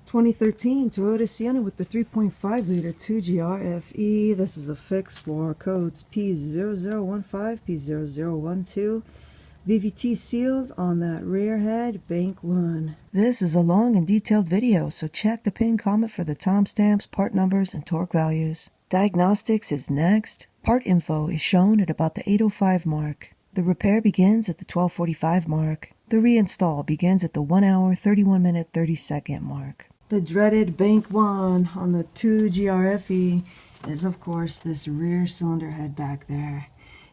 2013 Toyota Sienna with the 3.5 liter 2GR-FE. This is a fix for codes P0015, P0012. VVT seals on that rear head, bank 1. This is a long and detailed video, so check the pinned comment for the timestamps, part numbers, and torque values. Diagnostics is next. Part info is shown at about the 8:05 mark. The repair begins at the 12:45 mark. The reinstall begins at the 1 hour, 31 minute, 30 second mark. The dreaded bank 1 on the 2GR-FE is, of course, this rear cylinder head back there.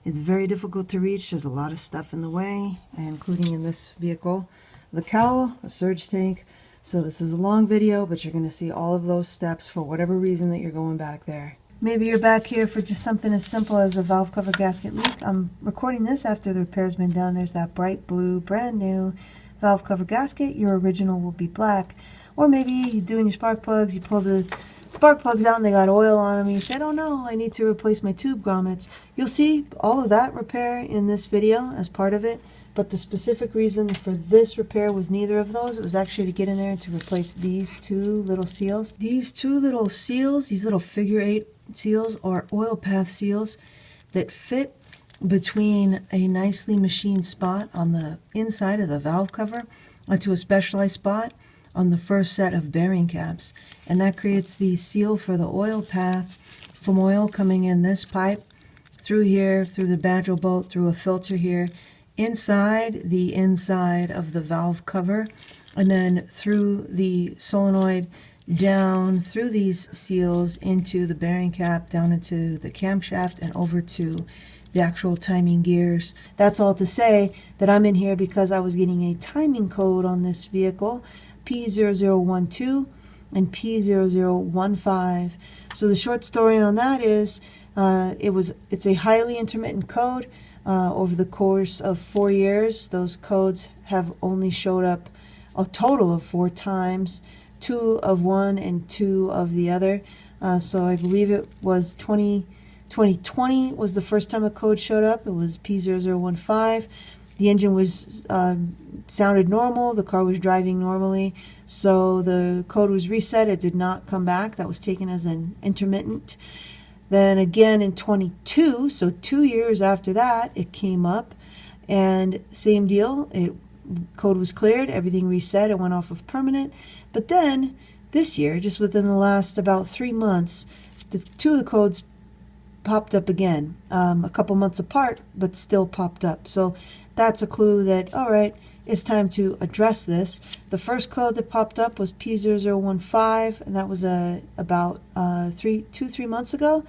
It's very difficult to reach. There's a lot of stuff in the way, including in this vehicle. The cowl, a surge tank. So this is a long video, but you're going to see all of those steps for whatever reason that you're going back there. Maybe you're back here for just something as simple as a valve cover gasket leak. I'm recording this after the repair's been done. There's that bright blue, brand new valve cover gasket. Your original will be black. Or maybe you're doing your spark plugs, you pull the spark plugs out and they got oil on them. You said, oh no, I need to replace my tube grommets. You'll see all of that repair in this video as part of it. But the specific reason for this repair was neither of those. It was actually to get in there and to replace these two little seals. These two little seals, these little figure 8 seals, are oil path seals that fit between a nicely machined spot on the inside of the valve cover onto a specialized spot on the first set of bearing caps. And that creates the seal for the oil path from oil coming in this pipe, through here, through the banjo bolt, through a filter here, inside the inside of the valve cover, and then through the solenoid, down through these seals into the bearing cap, down into the camshaft, and over to the actual timing gears. That's all to say that I'm in here because I was getting a timing code on this vehicle, P0012 and P0015. So the short story on that is it's a highly intermittent code. Over the course of 4 years, those codes have only showed up a total of 4 times, 2 of one and 2 of the other. So I believe it was 2020 was the first time a code showed up. It was P0015. The engine was sounded normal. The car was driving normally. So the code was reset. It did not come back. That was taken as an intermittent. Then again in 22, so 2 years after that, it came up, and same deal. Code was cleared, everything reset, it went off of permanent. But then this year, just within the last about 3 months, the 2 of the codes popped up again, a couple months apart, but still popped up. So that's a clue that, all right, it's time to address this. The first code that popped up was P0015, and that was about 3 months ago.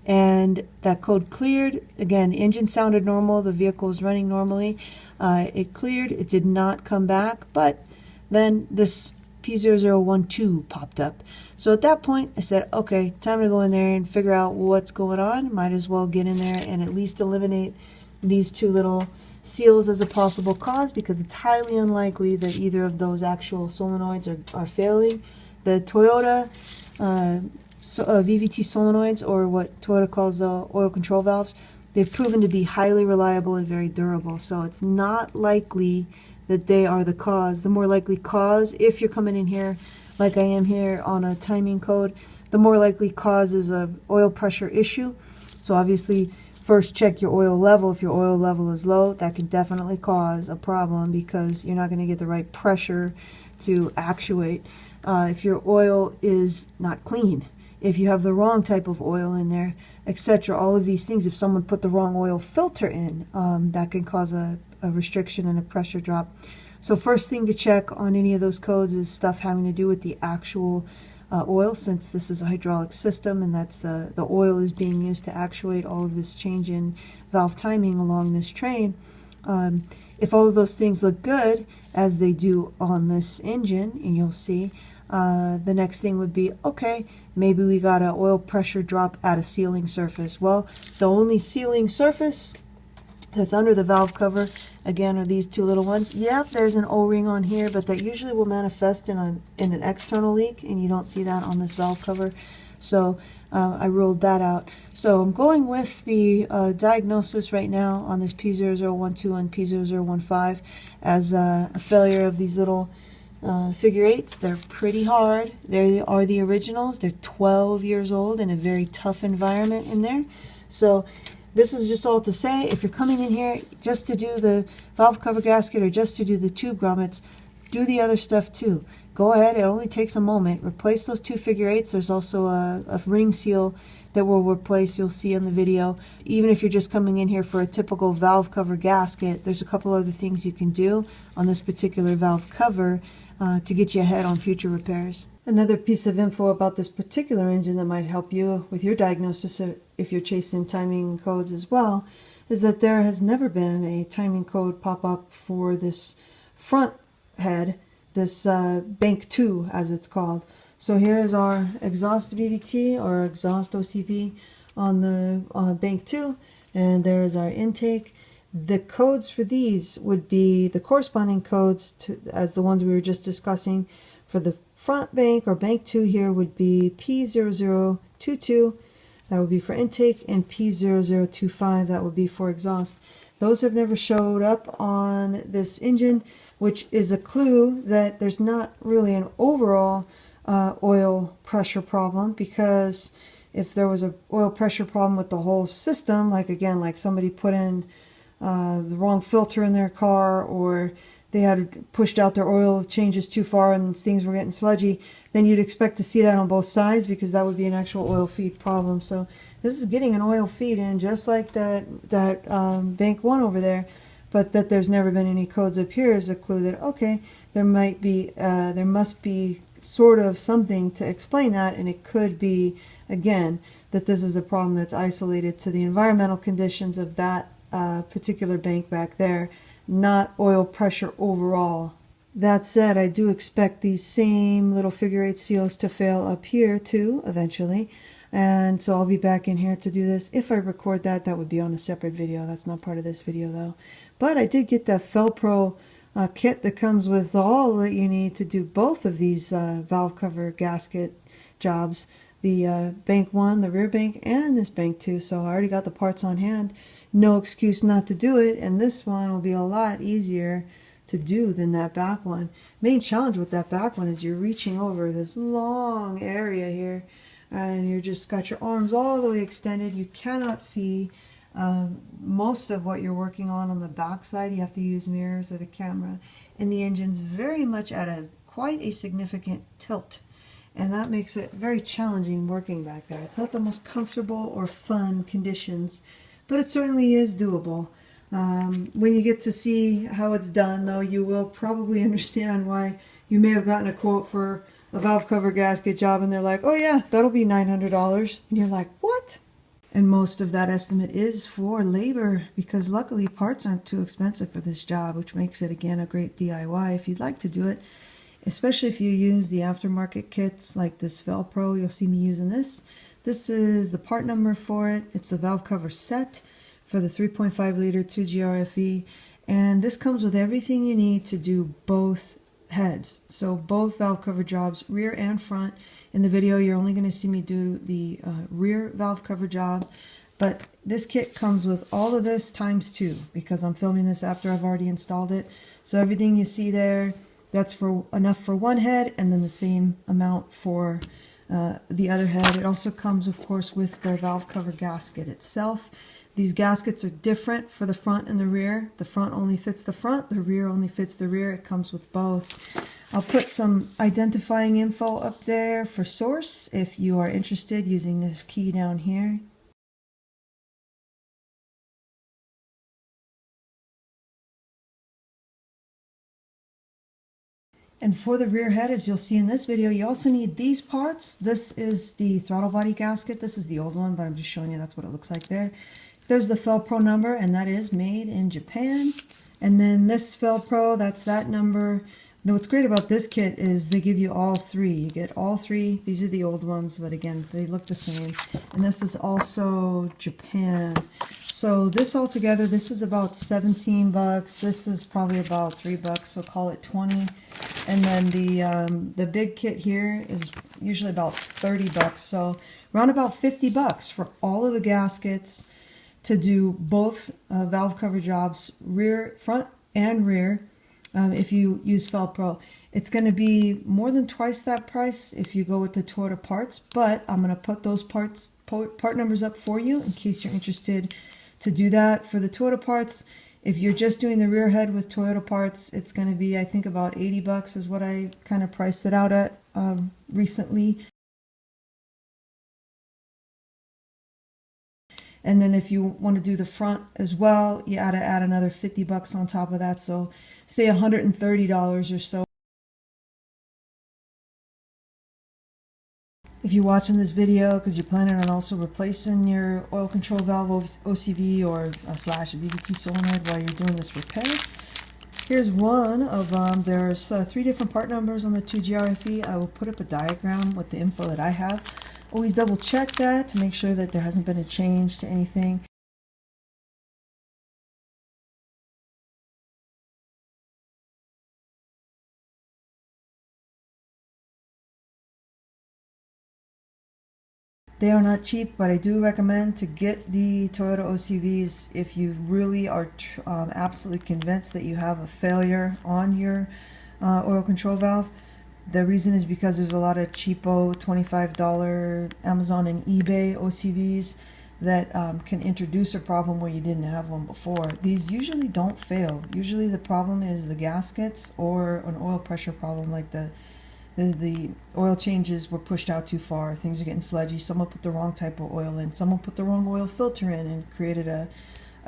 And that code cleared. Again, engine sounded normal. The vehicle was running normally. It cleared. It did not come back. But then this P0012 popped up. So at that point, I said, okay, time to go in there and figure out what's going on. Might as well get in there and at least eliminate these 2 little seals as a possible cause, because it's highly unlikely that either of those actual solenoids are failing. The Toyota VVT Solenoids, or what Toyota calls oil control valves, they've proven to be highly reliable and very durable. So it's not likely that they are the cause. The more likely cause, if you're coming in here like I am here on a timing code, the more likely cause is a oil pressure issue. So obviously, first check your oil level. If your oil level is low, that can definitely cause a problem because you're not going to get the right pressure to actuate. If your oil is not clean, if you have the wrong type of oil in there, etc. All of these things, if someone put the wrong oil filter in, that can cause a restriction and a pressure drop. So first thing to check on any of those codes is stuff having to do with the actual oil, since this is a hydraulic system and that's the oil is being used to actuate all of this change in valve timing along this train. If all of those things look good, as they do on this engine, and you'll see, the next thing would be, okay, maybe we got an oil pressure drop at a sealing surface. Well, the only sealing surface that's under the valve cover, again, are these 2 little ones. Yep, there's an O-ring on here, but that usually will manifest in an external leak, and you don't see that on this valve cover. So I ruled that out. So I'm going with the diagnosis right now on this P0012 and P0015 as a failure of these little figure eights. They're pretty hard. They are the originals. They're 12 years old in a very tough environment in there. So this is just all to say, if you're coming in here just to do the valve cover gasket or just to do the tube grommets, do the other stuff too. Go ahead, it only takes a moment. Replace those two figure eights. There's also a ring seal that will replace, you'll see in the video. Even if you're just coming in here for a typical valve cover gasket, there's a couple other things you can do on this particular valve cover to get you ahead on future repairs. Another piece of info about this particular engine that might help you with your diagnosis if you're chasing timing codes as well, is that there has never been a timing code pop up for this front head, this bank 2 as it's called. So here's our exhaust VVT or exhaust OCV on the bank 2, and there's our intake. The codes for these would be the corresponding codes to as the ones we were just discussing. For the front bank or bank 2 here would be P0012, that would be for intake, and P0025, that would be for exhaust. Those have never showed up on this engine, which is a clue that there's not really an overall oil pressure problem, because if there was an oil pressure problem with the whole system, like again, like somebody put in the wrong filter in their car, or they had pushed out their oil changes too far and things were getting sludgy, then you'd expect to see that on both sides, because that would be an actual oil feed problem. So this is getting an oil feed in just like that bank 1 over there, but that there's never been any codes up here is a clue that, okay, there must be sort of something to explain that, and it could be, again, that this is a problem that's isolated to the environmental conditions of that particular bank back there, not oil pressure overall. That said, I do expect these same little figure 8 seals to fail up here too eventually, and so I'll be back in here to do this. If I record that, that would be on a separate video. That's not part of this video though. But I did get that Fel-pro kit that comes with all that you need to do both of these valve cover gasket jobs, the bank 1, the rear bank, and this bank 2. So I already got the parts on hand. No excuse not to do it, and this one will be a lot easier to do than that back one. Main challenge with that back one is you're reaching over this long area here, and you're just got your arms all the way extended. You cannot see most of what you're working on the back side. You have to use mirrors or the camera, and the engine's very much at quite a significant tilt, and that makes it very challenging working back there. It's not the most comfortable or fun conditions, but it certainly is doable. When you get to see how it's done, though, you will probably understand why you may have gotten a quote for a valve cover gasket job and they're like, oh yeah, that'll be $900, and you're like, what? And most of that estimate is for labor, because luckily parts aren't too expensive for this job, which makes it, again, a great DIY if you'd like to do it, especially if you use the aftermarket kits like this Fel-pro. You'll see me using this. This is the part number for it. It's a valve cover set for the 3.5 liter 2GR-FE, and this comes with everything you need to do both heads. So both valve cover jobs, rear and front. In the video, you're only going to see me do the rear valve cover job, but this kit comes with all of this times 2, because I'm filming this after I've already installed it. So everything you see there, that's for enough for one head, and then the same amount for the other head. It also comes, of course, with the valve cover gasket itself. These gaskets are different for the front and the rear. The front only fits the front, the rear only fits the rear. It comes with both. I'll put some identifying info up there for source if you are interested, using this key down here. And for the rear head, as you'll see in this video, you also need these parts. This is the throttle body gasket. This is the old one, but I'm just showing you that's what it looks like there. There's the Fel-pro number, and that is made in Japan. And then this Fel-pro, that's that number. Now what's great about this kit is they give you all 3. You get all 3. These are the old ones, but again, they look the same. And this is also Japan. So this all together, this is about 17 bucks. This is probably about $3, so call it 20. And then the big kit here is usually about 30 bucks. So around about 50 bucks for all of the gaskets to do both valve cover jobs, front and rear, if you use Fel-pro. It's going to be more than twice that price if you go with the Toyota parts, but I'm going to put those part numbers up for you in case you're interested to do that. For the Toyota parts, if you're just doing the rear head with Toyota parts, it's going to be, I think, about 80 bucks is what I kind of priced it out at recently. And then if you want to do the front as well, you gotta add another 50 bucks on top of that. So say $130 or so. If you're watching this video because you're planning on also replacing your oil control valve OCV or / VVT solenoid while you're doing this repair, here's one of them. There's 3 different part numbers on the 2GR-FE. I will put up a diagram with the info that I have. Always double check that to make sure that there hasn't been a change to anything. They are not cheap, but I do recommend to get the Toyota OCVs if you really are absolutely convinced that you have a failure on your oil control valve. The reason is because there's a lot of cheapo $25 Amazon and eBay OCVs that can introduce a problem where you didn't have one before. These usually don't fail. Usually the problem is the gaskets or an oil pressure problem, like the oil changes were pushed out too far. Things are getting sludgy. Someone put the wrong type of oil in. Someone put the wrong oil filter in and created a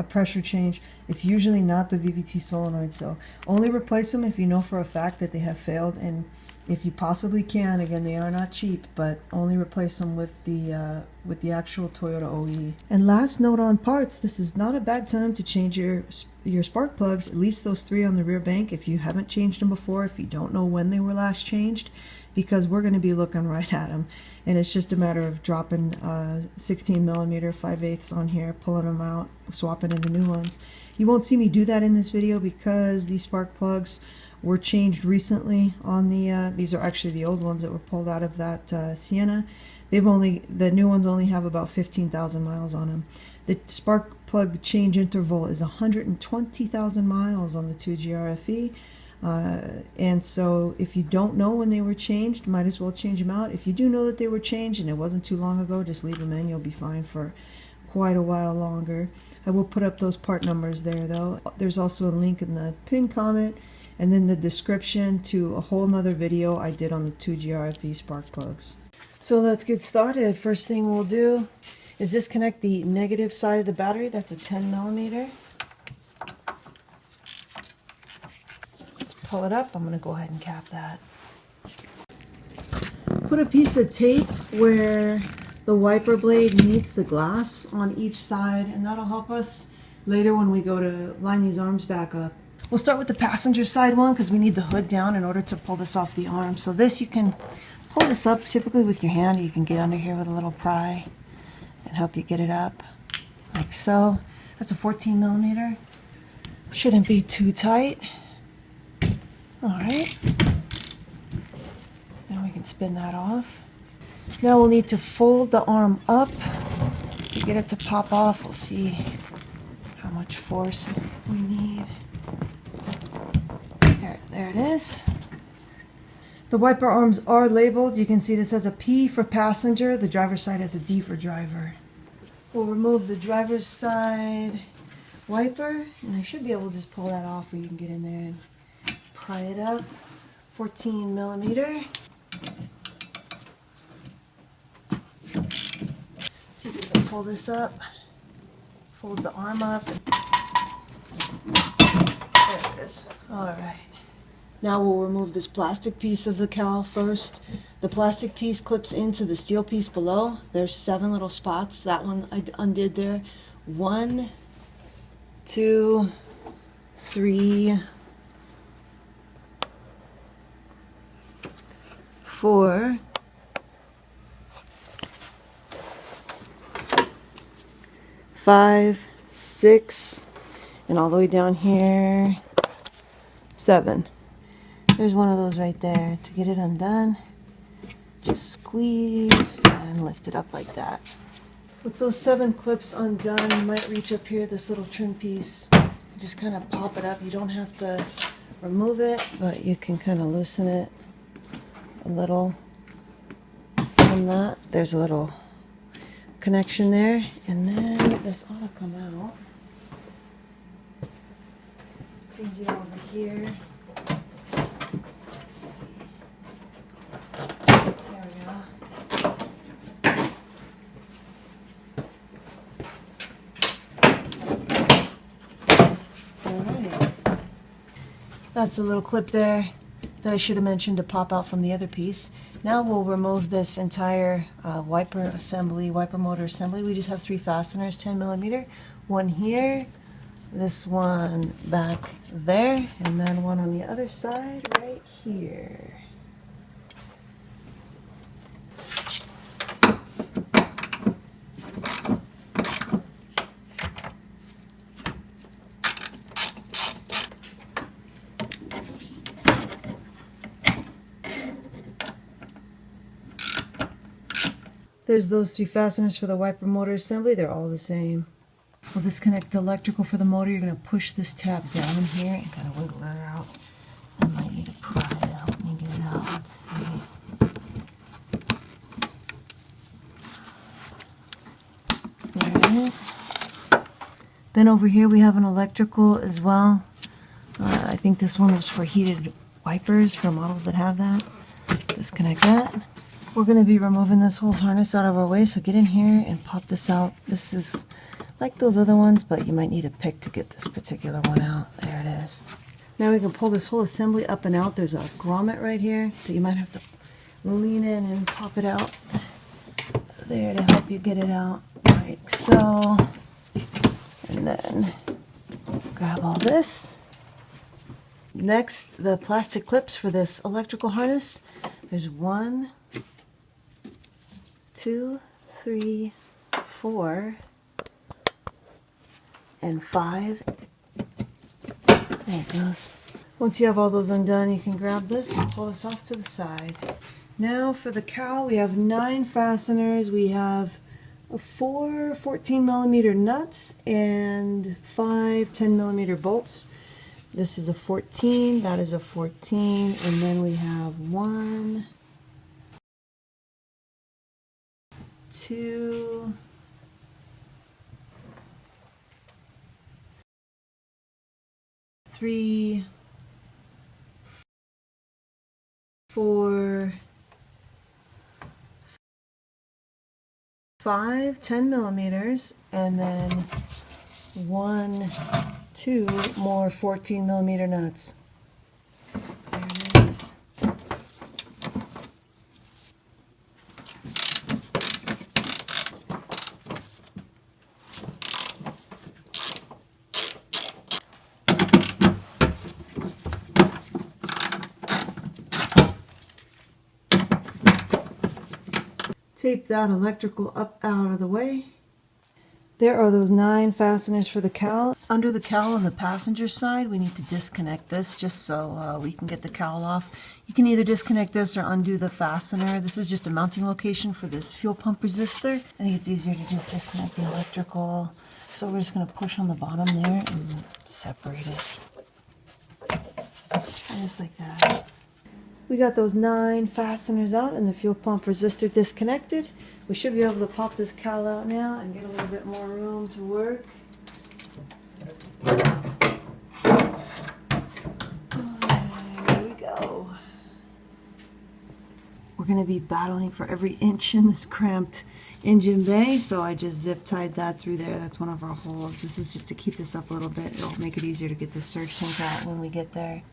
pressure change. It's usually not the VVT solenoid, so only replace them if you know for a fact that they have failed, and if you possibly can. Again, they are not cheap, but only replace them with the actual Toyota OE. And last note on parts, this is not a bad time to change your spark plugs, at least those 3 on the rear bank if you haven't changed them before, if you don't know when they were last changed, because we're going to be looking right at them. And it's just a matter of dropping 16 millimeter 5/8 on here, pulling them out, swapping in the new ones. You won't see me do that in this video because these spark plugs were changed recently on the these are actually the old ones that were pulled out of that Sienna. The new ones only have about 15,000 miles on them. The spark plug change interval is 120,000 miles on the 2GR-FE. And so if you don't know when they were changed, might as well change them out. If you do know that they were changed and it wasn't too long ago, just leave them in. You'll be fine for quite a while longer. I will put up those part numbers there though. There's also a link in the pinned comment and then the description to a whole nother video I did on the 2GR-FE spark plugs. So let's get started. First thing we'll do is disconnect the negative side of the battery. That's a 10 millimeter. Let's pull it up. I'm going to go ahead and cap that. Put a piece of tape where the wiper blade meets the glass on each side, and that'll help us later when we go to line these arms back up. We'll start with the passenger side one because we need the hood down in order to pull this off the arm. So this, you can pull this up typically with your hand, or you can get under here with a little pry and help you get it up like so. That's a 14 millimeter. Shouldn't be too tight. All right. Now we can spin that off. Now we'll need to fold the arm up to get it to pop off. We'll see how much force we need. There it is. The wiper arms are labeled. You can see this has a P for passenger. The driver's side has a D for driver. We'll remove the driver's side wiper, and I should be able to just pull that off where you can get in there and pry it up. 14 millimeter. See if we can pull this up. Fold the arm up. There it is. All right. Now we'll remove this plastic piece of the cowl first. The plastic piece clips into the steel piece below. There's 7 little spots. That one I undid there. 1, 2, 3, 4, 5, 6, and all the way down here, 7. There's one of those right there. To get it undone, just squeeze and lift it up like that. With those 7 clips undone, you might reach up here, this little trim piece, just kind of pop it up. You don't have to remove it, but you can kind of loosen it a little from that. There's a little connection there, and then this ought to come out. So you can get over here. Let's see. There we go. That's the little clip there that I should have mentioned to pop out from the other piece. Now we'll remove this entire wiper assembly, wiper motor assembly. We just have 3 fasteners, 10 millimeter. One here, this one back there, and then one on the other side right here. There's those 3 fasteners for the wiper motor assembly. They're all the same. We'll disconnect the electrical for the motor. You're going to push this tab down in here and kind of wiggle that out. I might need to pry it out. Let me get it out. Let's see. There it is. Then over here we have an electrical as well. I think this one was for heated wipers for models that have that. Disconnect that. We're going to be removing this whole harness out of our way, so get in here and pop this out. This is like those other ones, but you might need a pick to get this particular one out. There it is. Now we can pull this whole assembly up and out. There's a grommet right here, so you might have to lean in and pop it out there to help you get it out. Like so. And then grab all this. Next, the plastic clips for this electrical harness. There's 1, 2, 3, 4, and 5. There it goes. Once you have all those undone, you can grab this and pull this off to the side. Now for the cowl, we have 9 fasteners. We have 4 14 millimeter nuts and 5 10 millimeter bolts. This is a 14, that is a 14, and then we have 1, 2, 3, 4, 5 10 millimeters, and then 1, 2 more 14 millimeter nuts. There it is. Tape that electrical up out of the way. There are those 9 fasteners for the cowl. Under the cowl on the passenger side, we need to disconnect this just so we can get the cowl off. You can either disconnect this or undo the fastener. This is just a mounting location for this fuel pump resistor. I think it's easier to just disconnect the electrical. So we're just going to push on the bottom there and separate it. Just like that. We got those 9 fasteners out and the fuel pump resistor disconnected. We should be able to pop this cowl out now and get a little bit more room to work. There we go. We're going to be battling for every inch in this cramped engine bay, so I just zip tied that through there. That's one of our holes. This is just to keep this up a little bit. It'll make it easier to get the surge tank out when we get there.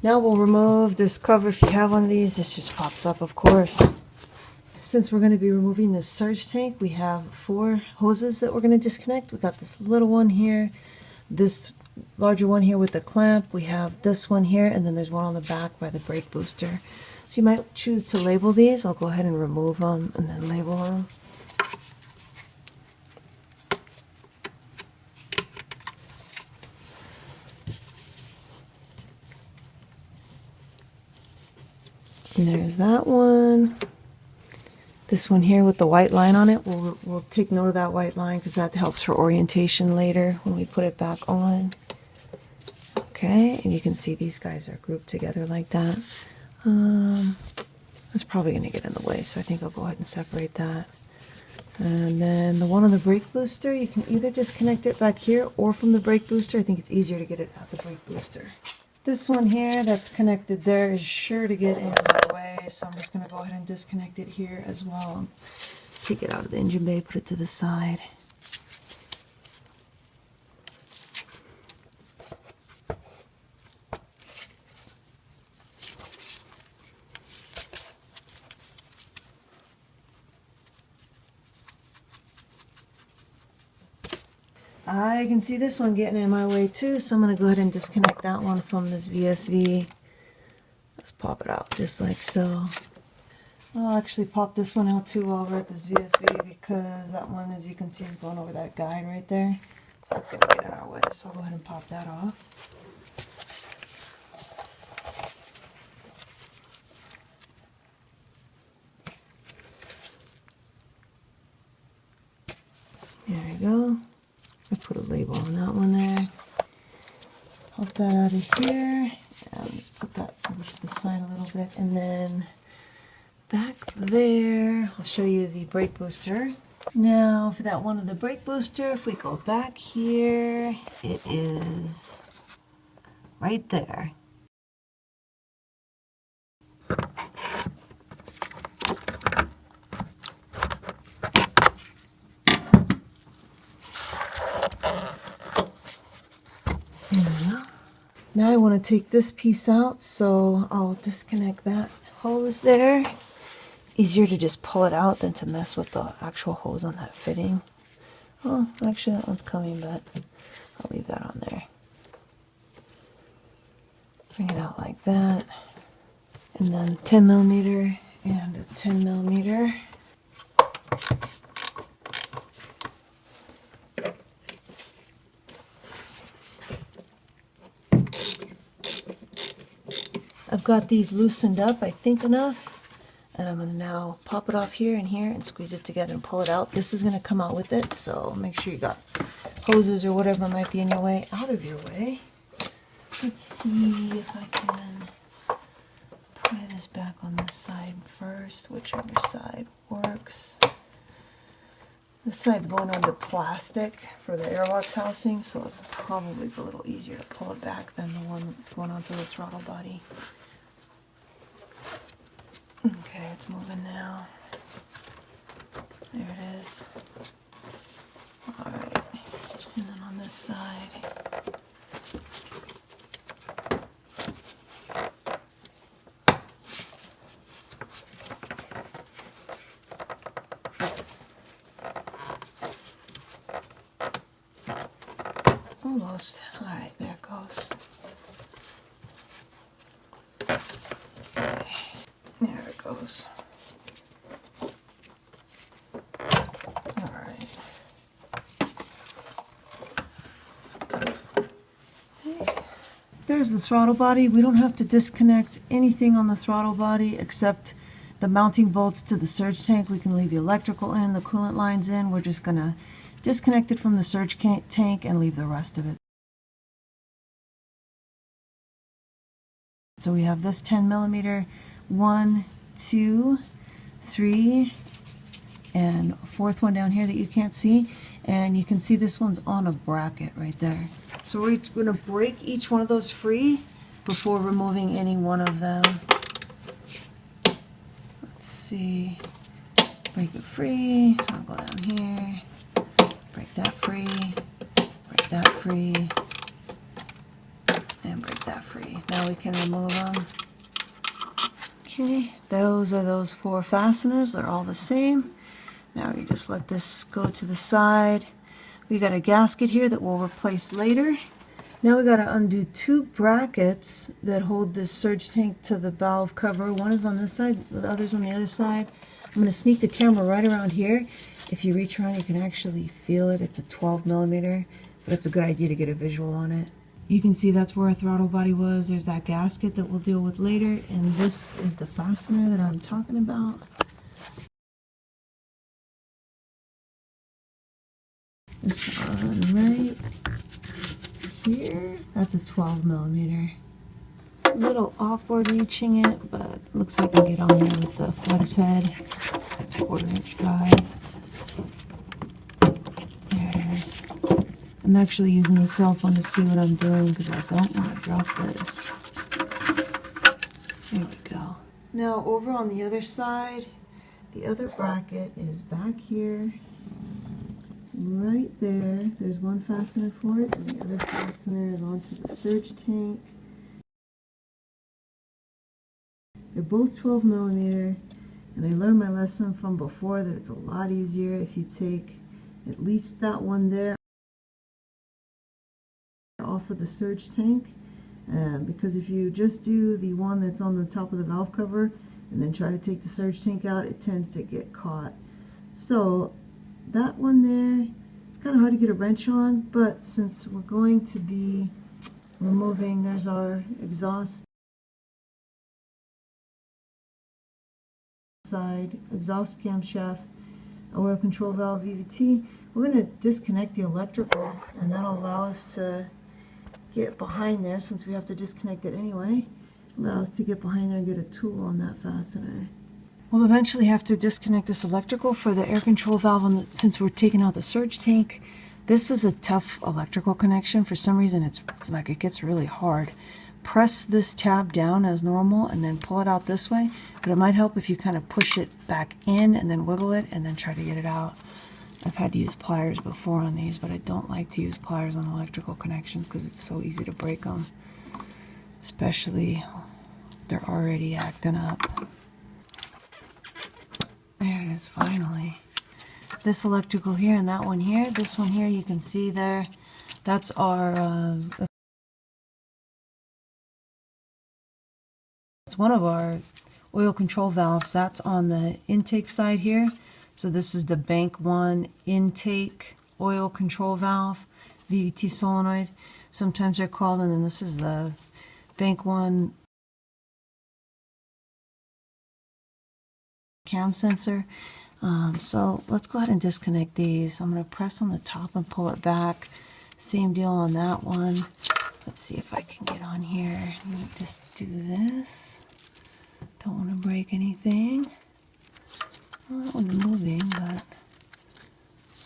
Now we'll remove this cover. If you have one of these, this just pops up, of course. Since we're going to be removing this surge tank, we have 4 hoses that we're going to disconnect. We got this little one here, this larger one here with the clamp. We have this one here, and then there's one on the back by the brake booster. So you might choose to label these. I'll go ahead and remove them and then label them. And there's that one. This one here with the white line on it, we'll take note of that white line because that helps for orientation later when we put it back on. Okay, and you can see these guys are grouped together like that. That's probably going to get in the way, so I think I'll go ahead and separate that. And then the one on the brake booster, you can either disconnect it back here or from the brake booster. I think it's easier to get it at the brake booster. This one here that's connected there is sure to get in the way, so I'm just going to go ahead and disconnect it here as well. Take it out of the engine bay, put it to the side. I can see this one getting in my way too, so I'm going to go ahead and disconnect that one from this VSV. Let's pop it out just like so. I'll actually pop this one out too while we're at this VSV, because that one, as you can see, is going over that guide right there. So that's going to get in our way, so I'll go ahead and pop that off. There we go. I put a label on that one there. Pop that out of here. And let's put that to the side a little bit. And then back there, I'll show you the brake booster. Now for that one of the brake booster, if we go back here, it is right there. Now I want to take this piece out, so I'll disconnect that hose there. It's easier to just pull it out than to mess with the actual hose on that fitting. Oh, actually that one's coming, but I'll leave that on there. Bring it out like that. And then 10 millimeter and a 10 millimeter. I've got these loosened up, I think enough, and I'm going to now pop it off here and here and squeeze it together and pull it out. This is going to come out with it, so make sure you got hoses or whatever might be in your way out of your way. Let's see if I can pry this back on this side first, whichever side works. This side's going onto plastic for the airbox housing, so it probably is a little easier to pull it back than the one that's going onto the throttle body. Okay, it's moving now. There it is. Alright, and then on this side. Almost. Alright, there it goes. Okay. There it goes. Alright. Okay. There's the throttle body. We don't have to disconnect anything on the throttle body except the mounting bolts to the surge tank. We can leave the electrical in, the coolant lines in. We're just going to disconnect it from the surge tank and leave the rest of it. So we have this 10 millimeter, 1, 2, 3, and a fourth one down here that you can't see. And you can see this one's on a bracket right there. So we're going to break each one of those free before removing any one of them. Let's see. Break it free. I'll go down here. Break that free. Break that free. And break that free. Now we can remove them. Okay, those are those 4 fasteners. They're all the same. Now we just let this go to the side. We got a gasket here that we'll replace later. Now we got to undo 2 brackets that hold this surge tank to the valve cover. One is on this side, the other's on the other side. I'm going to sneak the camera right around here. If you reach around, you can actually feel it. It's a 12 millimeter, but it's a good idea to get a visual on it. You can see that's where our throttle body was. There's that gasket that we'll deal with later, and this is the fastener that I'm talking about. This one right here, that's a 12 millimeter. A little awkward reaching it, but looks like I can get on there with the flex head. 1/4 inch drive. There it is. I'm actually using the cell phone to see what I'm doing because I don't want to drop this. There we go. Now over on the other side, the other bracket is back here. Right there. There's one fastener for it, and the other fastener is onto the surge tank. They're both 12 millimeter, and I learned my lesson from before that it's a lot easier if you take at least that one there off of the surge tank, because if you just do the one that's on the top of the valve cover and then try to take the surge tank out, it tends to get caught. So that one there, it's kind of hard to get a wrench on, but since we're going to be removing, there's our exhaust side, exhaust camshaft, oil control valve VVT, we're going to disconnect the electrical, and that'll allow us to get behind there, since we have to disconnect it anyway. Allow us to get behind there and get a tool on that fastener. We'll eventually have to disconnect this electrical for the air control valve since we're taking out the surge tank. This is a tough electrical connection. For some reason it's like it gets really hard. Press this tab down as normal and then pull it out this way, but it might help if you kind of push it back in and then wiggle it and then try to get it out. I've had to use pliers before on these, but I don't like to use pliers on electrical connections because it's so easy to break them, especially they're already acting up. There it is, finally. This electrical here and that one here, this one here you can see there, that's our it's one of our oil control valves. That's on the intake side here. So this is the bank 1 intake oil control valve, VVT solenoid, sometimes they're called, and then this is the bank 1 cam sensor. So let's go ahead and disconnect these. I'm going to press on the top and pull it back. Same deal on that one. Let's see if I can get on here. I'm going to just do this. Don't want to break anything. Well, that one's moving, but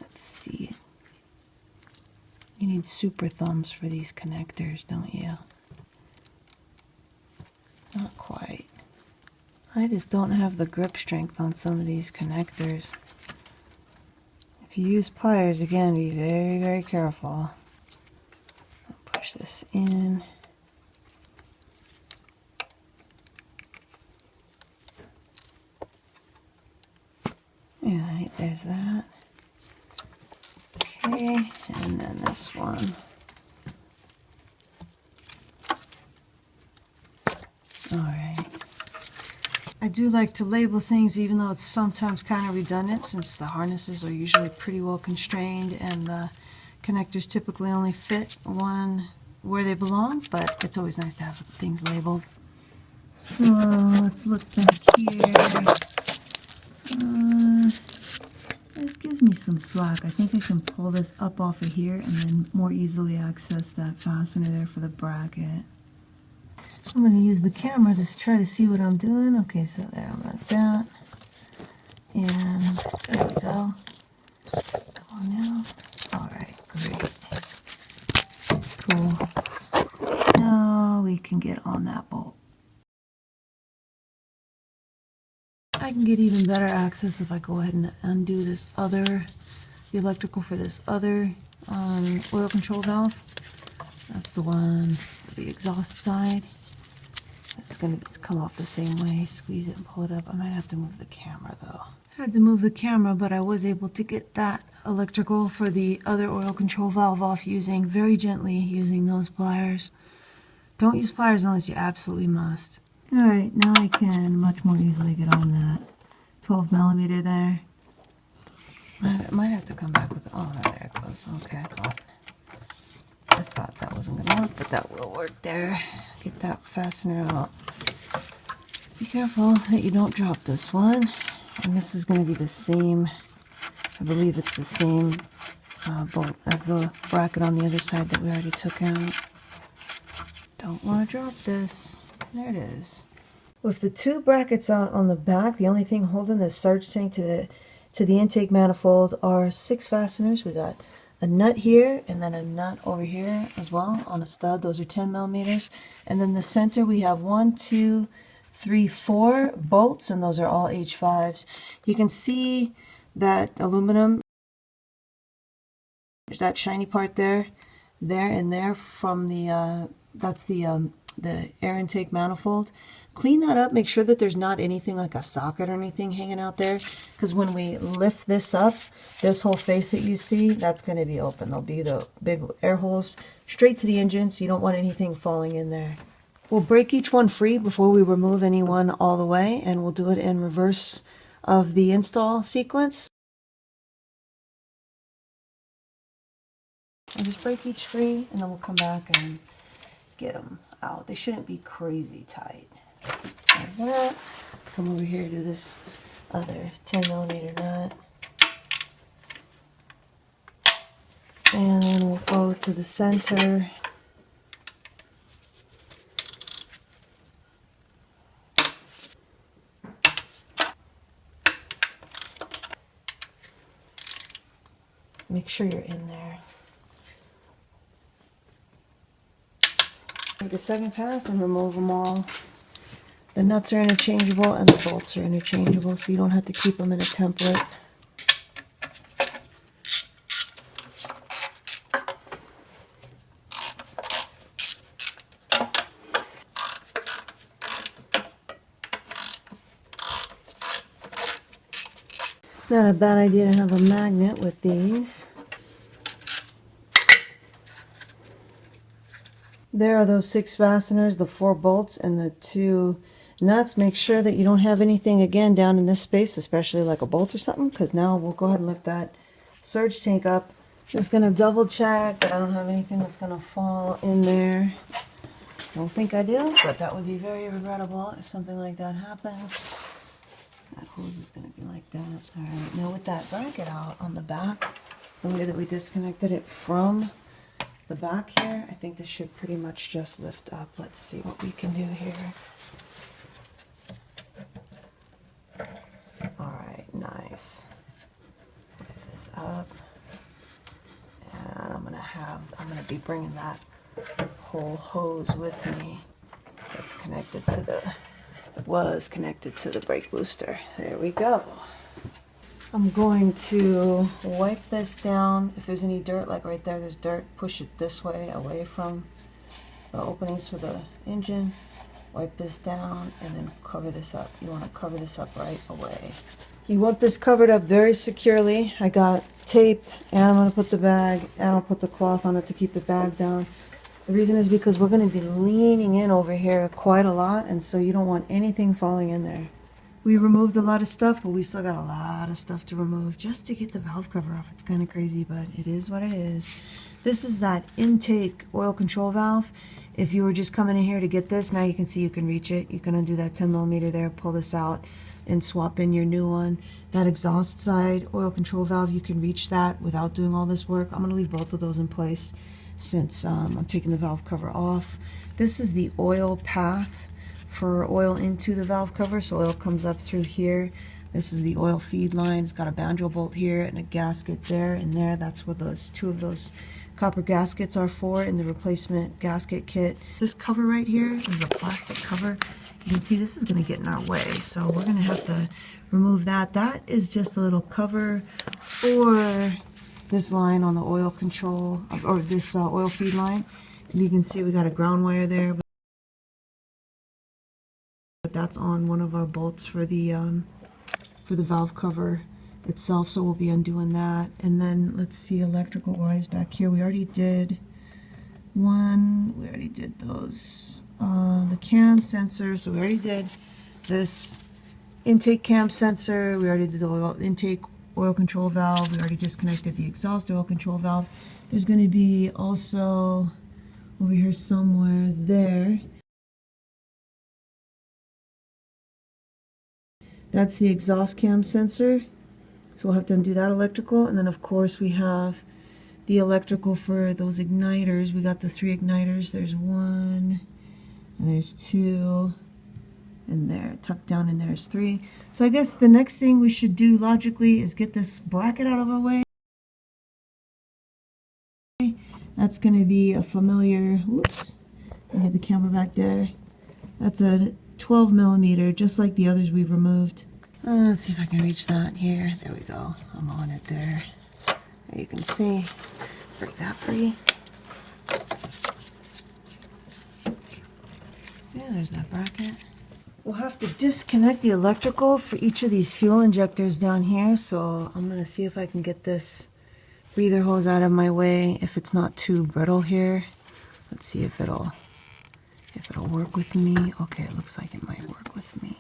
let's see. You need super thumbs for these connectors, don't you? Not quite. I just don't have the grip strength on some of these connectors. If you use pliers, again, be very, very careful. I'll push this in. Alright, there's that. Okay, and then this one. Alright. I do like to label things even though it's sometimes kind of redundant, since the harnesses are usually pretty well constrained and the connectors typically only fit one where they belong, but it's always nice to have things labeled. So let's look back here. This gives me some slack. I think I can pull this up off of here and then more easily access that fastener there for the bracket. I'm going to use the camera to try to see what I'm doing. Okay, so there, I'm like that. And there we go. Come on now. Alright, great. Cool. Now we can get on that bolt. I can get even better access if I go ahead and undo this the electrical for this other oil control valve. That's the one for the exhaust side. It's going to come off the same way. Squeeze it and pull it up. I might have to move the camera though. I had to move the camera, but I was able to get that electrical for the other oil control valve off very gently using those pliers. Don't use pliers unless you absolutely must. Alright, now I can much more easily get on that 12 millimeter there. I might have to come back with, oh no, there it goes. Okay, I thought that wasn't going to work, but that will work there. Get that fastener out. Be careful that you don't drop this one. And this is going to be the same, I believe it's the same bolt as the bracket on the other side that we already took out. Don't want to drop this. There it is. With the two brackets out on the back, the only thing holding the surge tank to the intake manifold are 6 fasteners. We got a nut here and then a nut over here as well on a stud. Those are 10 millimeters. And then the center we have 1, 2, 3, 4 bolts, and those are all H5s. You can see that aluminum, there's that shiny part there, and there from the that's the air intake manifold. Clean that up, make sure that there's not anything like a socket or anything hanging out there, because when we lift this up, this whole face that you see, that's going to be open. There'll be the big air holes straight to the engine, so you don't want anything falling in there. We'll break each one free before we remove any one all the way, and we'll do it in reverse of the install sequence. I'll just break each free, and then we'll come back and get them out. They shouldn't be crazy tight. Like that. Come over here to this other 10 millimeter nut. And then we'll go to the center. Make sure you're in there. Take a second pass and remove them all. The nuts are interchangeable and the bolts are interchangeable, so you don't have to keep them in a template. Not a bad idea to have a magnet with these. There are those 6 fasteners, the 4 bolts, and the 2 nuts. Make sure that you don't have anything again down in this space, especially like a bolt or something, because now we'll go ahead and lift that surge tank up. Just going to double check that I don't have anything that's going to fall in there. Don't think I do, but that would be very regrettable if something like that happens. That hose is going to be like that. Alright, now with that bracket out on the back, the way that we disconnected it from the back here, I think this should pretty much just lift up. Let's see what we can do here. Alright, nice. Lift this up. And I'm gonna be bringing that whole hose with me. That's connected to it was connected to the brake booster. There we go. I'm going to wipe this down. If there's any dirt, like right there, there's dirt, push it this way away from the openings for the engine. Wipe this down and then cover this up. You want to cover this up right away. You want this covered up very securely. I got tape, and I'm going to put the bag, and I'll put the cloth on it to keep the bag down. The reason is because we're going to be leaning in over here quite a lot, and so you don't want anything falling in there. We removed a lot of stuff, but we still got a lot of stuff to remove just to get the valve cover off. It's kind of crazy, but it is what it is. This is that intake oil control valve. If you were just coming in here to get this, now you can see you can reach it. You can undo that 10 millimeter there, pull this out, and swap in your new one. That exhaust side oil control valve, you can reach that without doing all this work. I'm going to leave both of those in place since I'm taking the valve cover off. This is the oil path for oil into the valve cover, so oil comes up through here. This is the oil feed line. It's got a banjo bolt here and a gasket there and there. That's what those 2 of those copper gaskets are for in the replacement gasket kit. This cover right here is a plastic cover. You can see this is going to get in our way, so we're going to have to remove that. That is just a little cover for this line on the oil control, or this oil feed line. And you can see we got a ground wire there, but that's on one of our bolts for the valve cover itself, so we'll be undoing that. And then let's see, electrical wise back here, we already did one, we already did those, the cam sensor, so we already did this intake cam sensor, we already did the oil intake oil control valve, we already disconnected the exhaust oil control valve. There's going to be also over here somewhere there, that's the exhaust cam sensor, so we'll have to undo that electrical. And then of course we have the electrical for those igniters. We got the 3 igniters. There's 1, and there's 2, and there, tucked down in there is 3. So I guess the next thing we should do logically is get this bracket out of our way. That's going to be a familiar, whoops, I had the camera back there. That's a 12 millimeter, just like the others we've removed. Let's see if I can reach that here. There we go. I'm on it there. There you can see. Break that free. Yeah, there's that bracket. We'll have to disconnect the electrical for each of these fuel injectors down here, so I'm going to see if I can get this breather hose out of my way if it's not too brittle here. Let's see if it'll work with me. Okay, it looks like it might work with me.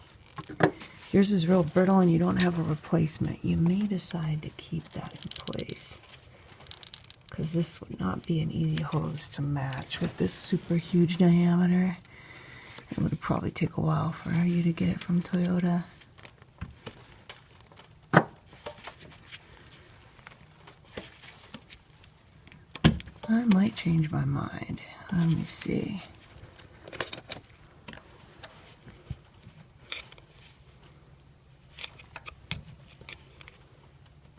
Yours is real brittle and you don't have a replacement. You may decide to keep that in place, because this would not be an easy hose to match with this super huge diameter. It would probably take a while for you to get it from Toyota. I might change my mind. Let me see.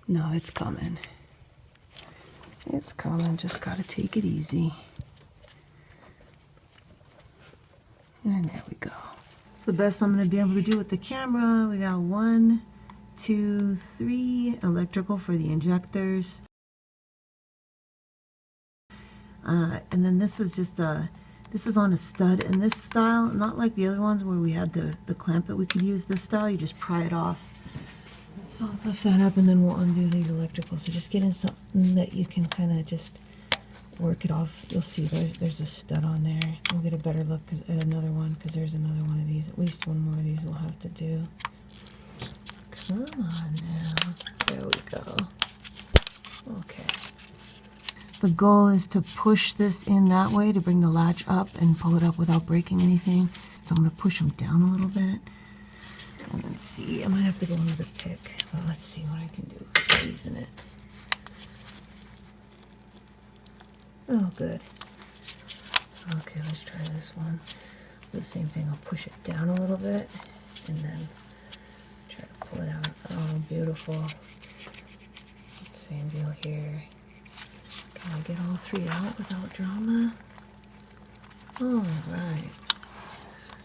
No, it's coming. It's coming. Just gotta take it easy. And there we go. It's the best I'm gonna be able to do with the camera. We got 1, 2, 3 electrical for the injectors. And then this is just this is on a stud in this style, not like the other ones where we had the clamp that we could use. This style, you just pry it off. So let's lift that up and then we'll undo these electricals. So just get in something that you can kind of just work it off. You'll see there's a stud on there. We'll get a better look at another one, because there's another one of these. At least one more of these we'll have to do. Come on now. There we go. Okay. The goal is to push this in that way to bring the latch up and pull it up without breaking anything. So I'm going to push them down a little bit. And then see, I might have to go into the pick, but let's see what I can do for squeezing it. Oh, good. Okay, let's try this one. Do the same thing. I'll push it down a little bit and then try to pull it out. Oh, beautiful. Same deal here. Can I get all 3 out without drama? All right.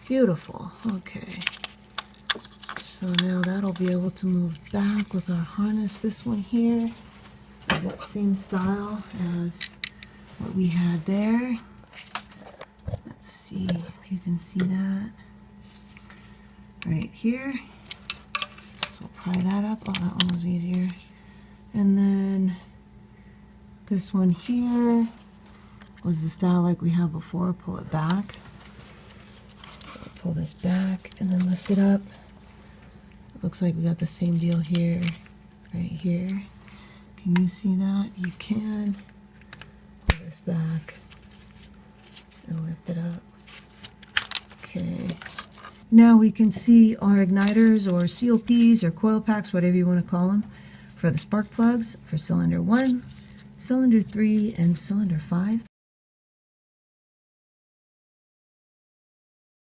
Beautiful. Okay. So now that'll be able to move back with our harness. This one here is that same style as what we had there. Let's see if you can see that right here. So we'll pry that up. Oh, that one was easier. And then this one here was the style like we had before. Pull it back. So pull this back and then lift it up. It looks like we got the same deal here, right here. Can you see that? You can. Pull this back and lift it up. Okay. Now we can see our igniters or COPs or coil packs, whatever you want to call them, for the spark plugs for cylinder 1, cylinder 3, and cylinder 5.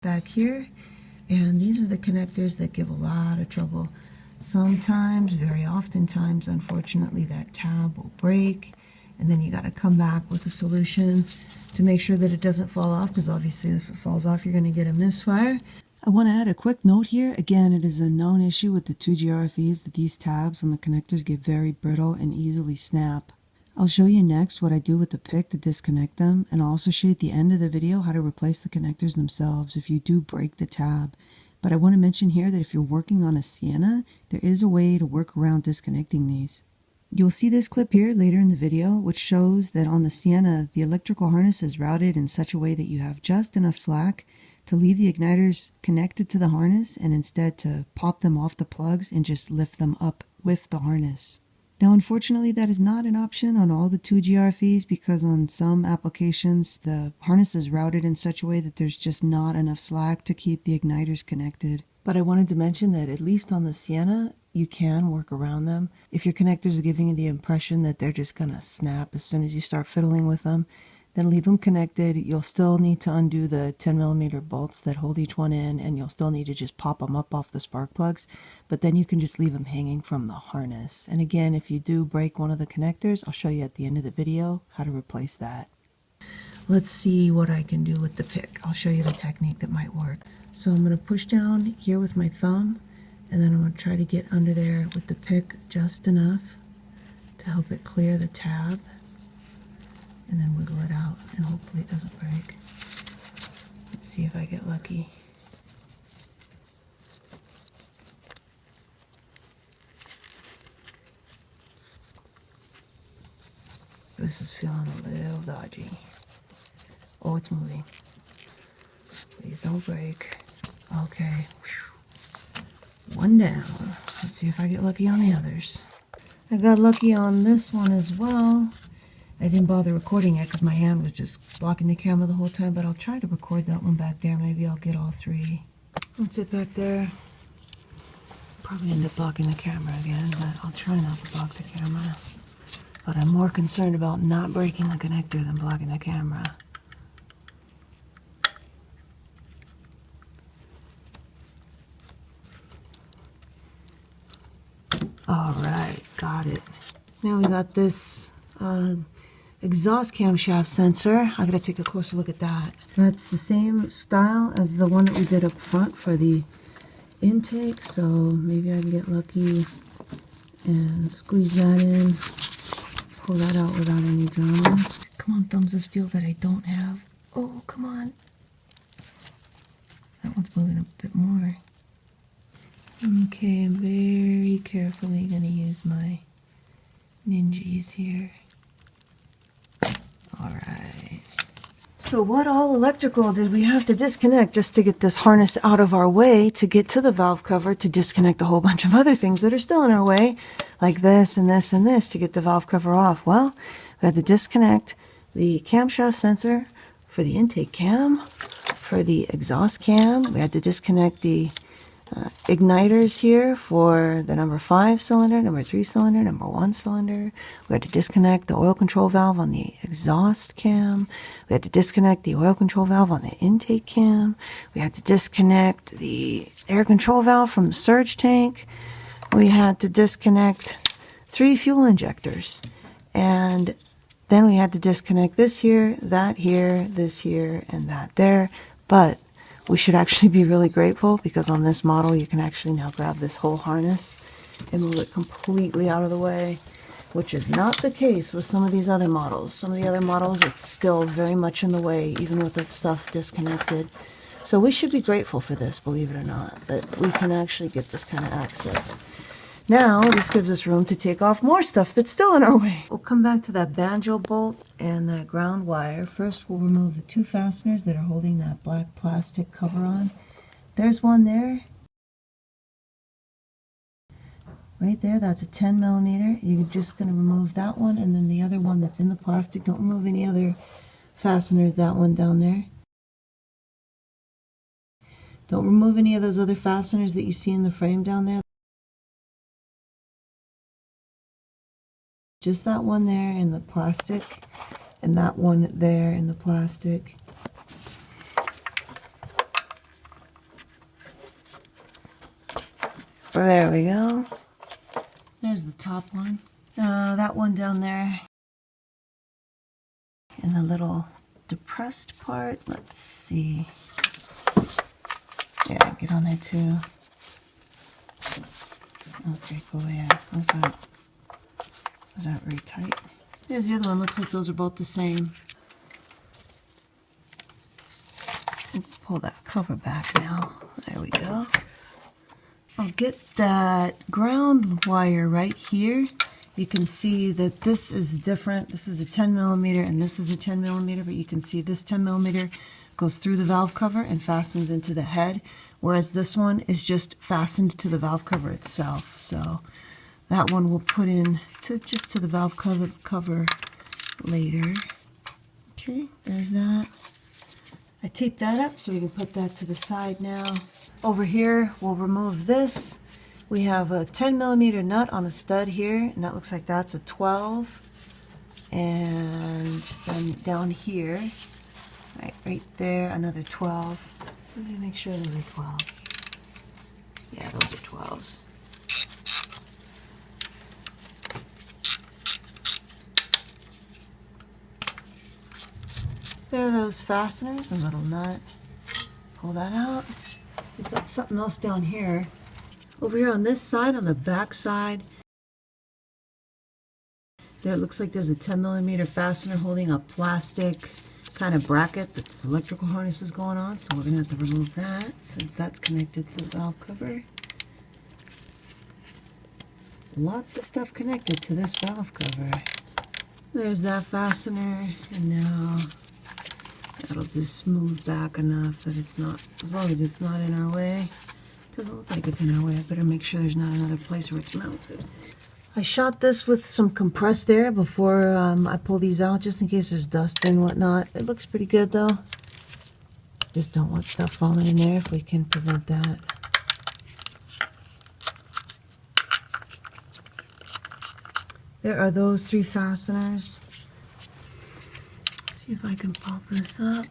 Back here. And these are the connectors that give a lot of trouble. Sometimes, very oftentimes, unfortunately, that tab will break, and then you got to come back with a solution to make sure that it doesn't fall off, because obviously if it falls off, you're going to get a misfire. I want to add a quick note here. Again, it is a known issue with the 2GR-FEs that these tabs on the connectors get very brittle and easily snap. I'll show you next what I do with the pick to disconnect them, and I'll also show you at the end of the video how to replace the connectors themselves if you do break the tab. But I want to mention here that if you're working on a Sienna, there is a way to work around disconnecting these. You'll see this clip here later in the video, which shows that on the Sienna, the electrical harness is routed in such a way that you have just enough slack to leave the igniters connected to the harness and instead to pop them off the plugs and just lift them up with the harness. Now, unfortunately, that is not an option on all the 2GR-FEs, because on some applications, the harness is routed in such a way that there's just not enough slack to keep the igniters connected. But I wanted to mention that at least on the Sienna, you can work around them. If your connectors are giving you the impression that they're just gonna snap as soon as you start fiddling with them, then leave them connected. You'll still need to undo the 10mm bolts that hold each one in, and you'll still need to just pop them up off the spark plugs, but then you can just leave them hanging from the harness. And again, if you do break one of the connectors, I'll show you at the end of the video how to replace that. Let's see what I can do with the pick. I'll show you the technique that might work. So I'm going to push down here with my thumb, and then I'm going to try to get under there with the pick just enough to help it clear the tab, and then wiggle it out, and hopefully it doesn't break. Let's see if I get lucky. This is feeling a little dodgy. Oh, it's moving. Please don't break. Okay. One down. Let's see if I get lucky on the others. I got lucky on this one as well. I didn't bother recording it because my hand was just blocking the camera the whole time, but I'll try to record that one back there. Maybe I'll get all three. That's it back there. Probably end up blocking the camera again, but I'll try not to block the camera. But I'm more concerned about not breaking the connector than blocking the camera. All right, got it. Now we got this exhaust camshaft sensor. I gotta take a closer look at that. That's the same style as the one that we did up front for the intake, so maybe I can get lucky and squeeze that in, pull that out without any drama. Come on, thumbs of steel that I don't have. Oh, come on. That one's moving a bit more. Okay, I'm very carefully gonna use my ninjas here. Alright. So what all electrical did we have to disconnect just to get this harness out of our way, to get to the valve cover, to disconnect a whole bunch of other things that are still in our way, like this and this and this, to get the valve cover off? Well, we had to disconnect the camshaft sensor for the intake cam, for the exhaust cam. We had to disconnect the ignitors here for the number 5 cylinder, number 3 cylinder, number 1 cylinder. We had to disconnect the oil control valve on the exhaust cam. We had to disconnect the oil control valve on the intake cam. We had to disconnect the air control valve from the surge tank. We had to disconnect 3 fuel injectors. And then we had to disconnect this here, this here, and that there. But we should actually be really grateful because on this model you can actually now grab this whole harness and move it completely out of the way, which is not the case with some of these other models. Some of the other models, it's still very much in the way, even with that stuff disconnected. So we should be grateful for this, believe it or not, that we can actually get this kind of access. Now, this gives us room to take off more stuff that's still in our way. We'll come back to that banjo bolt and that ground wire. First, we'll remove the 2 fasteners that are holding that black plastic cover on. There's one there. Right there, that's a 10mm. You're just going to remove that one, and then the other one that's in the plastic. Don't remove any other fasteners, that one down there. Don't remove any of those other fasteners that you see in the frame down there. Just that one there in the plastic, and that one there in the plastic. There we go. There's the top one. That one down there. And the little depressed part. Let's see. Yeah, get on there too. Okay, cool, yeah. Those aren't very tight. There's the other one. Looks like those are both the same. Pull that cover back now. There we go. I'll get that ground wire right here. You can see that this is different. This is a 10mm and this is a 10mm, but you can see this 10mm goes through the valve cover and fastens into the head, whereas this one is just fastened to the valve cover itself. So that one we'll put in to just to the valve cover later. Okay, there's that. I taped that up so we can put that to the side now. Over here, we'll remove this We have a 10mm nut on a stud here, and that looks like that's a 12. And then down here, right there, another 12. Let me make sure those are 12s. Yeah, those are 12s. There are those fasteners, a little nut. Pull that out. We've got something else down here. Over here on this side, on the back side, there it looks like there's a 10mm fastener holding a plastic kind of bracket that's electrical harnesses going on, so we're going to have to remove that since that's connected to the valve cover. Lots of stuff connected to this valve cover. There's that fastener, and now that'll just smooth back enough that it's not, as long as it's not in our way. Doesn't look like it's in our way. I better make sure there's not another place where it's mounted. I shot this with some compressed air before I pull these out, just in case there's dust and whatnot. It looks pretty good though. Just don't want stuff falling in there if we can prevent that. There are those 3 fasteners. Let's see if I can pop this up.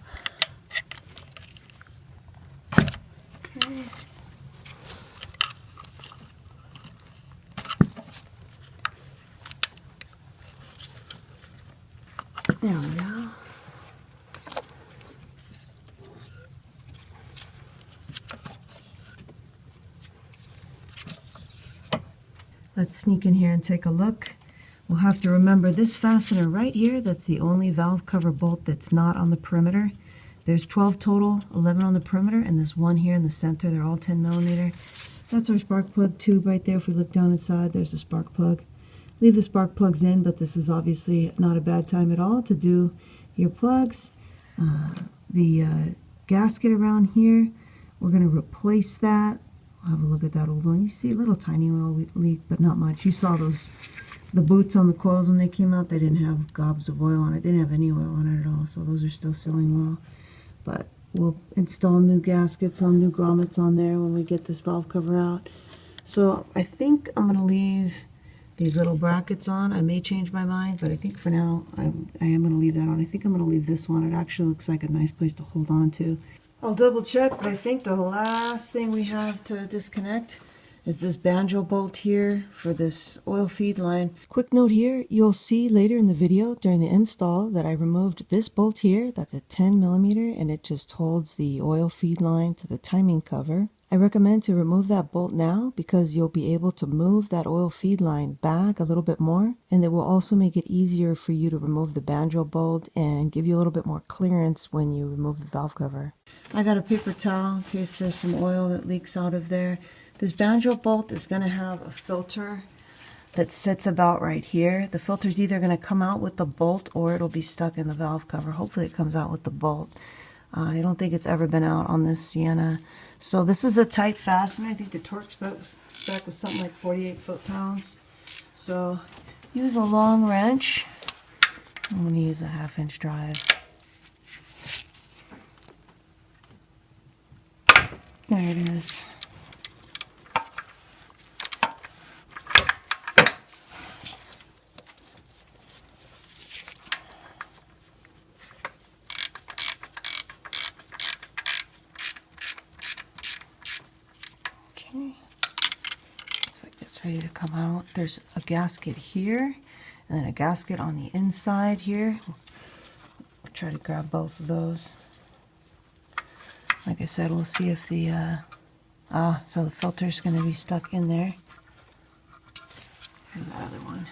Okay. There we go. Let's sneak in here and take a look. We'll have to remember this fastener right here, that's the only valve cover bolt that's not on the perimeter. There's 12 total, 11 on the perimeter, and this one here in the center. They're all 10mm. That's our spark plug tube right there. If we look down inside, there's a spark plug. Leave the spark plugs in, but this is obviously not a bad time at all to do your plugs. The gasket around here, we're going to replace that. I'll have a look at that old one. You see a little tiny oil leak, but not much. You saw the boots on the coils when they came out. They didn't have gobs of oil on it. They didn't have any oil on it at all, so those are still sealing well. But we'll install new gaskets on, new grommets on there when we get this valve cover out. So I think I'm going to leave these little brackets on. I may change my mind, but I think for now I am going to leave that on. I think I'm going to leave this one. It actually looks like a nice place to hold on to. I'll double check, but I think the last thing we have to disconnect is this banjo bolt here for this oil feed line. Quick note here, you'll see later in the video during the install that I removed this bolt here. That's a 10mm, and it just holds the oil feed line to the timing cover. I recommend to remove that bolt now because you'll be able to move that oil feed line back a little bit more, and it will also make it easier for you to remove the banjo bolt and give you a little bit more clearance when you remove the valve cover. I got a paper towel in case there's some oil that leaks out of there. This banjo bolt is going to have a filter that sits about right here. The filter is either going to come out with the bolt or it'll be stuck in the valve cover. Hopefully it comes out with the bolt. I don't think it's ever been out on this Sienna. So this is a tight fastener. I think the torque spec was something like 48 foot-pounds. So use a long wrench. I'm going to use a 1/2-inch drive. There it is. Looks like it's ready to come out. There's a gasket here and then a gasket on the inside here. I'll try to grab both of those. Like I said, we'll see if the so the filter's going to be stuck in there. And the other one.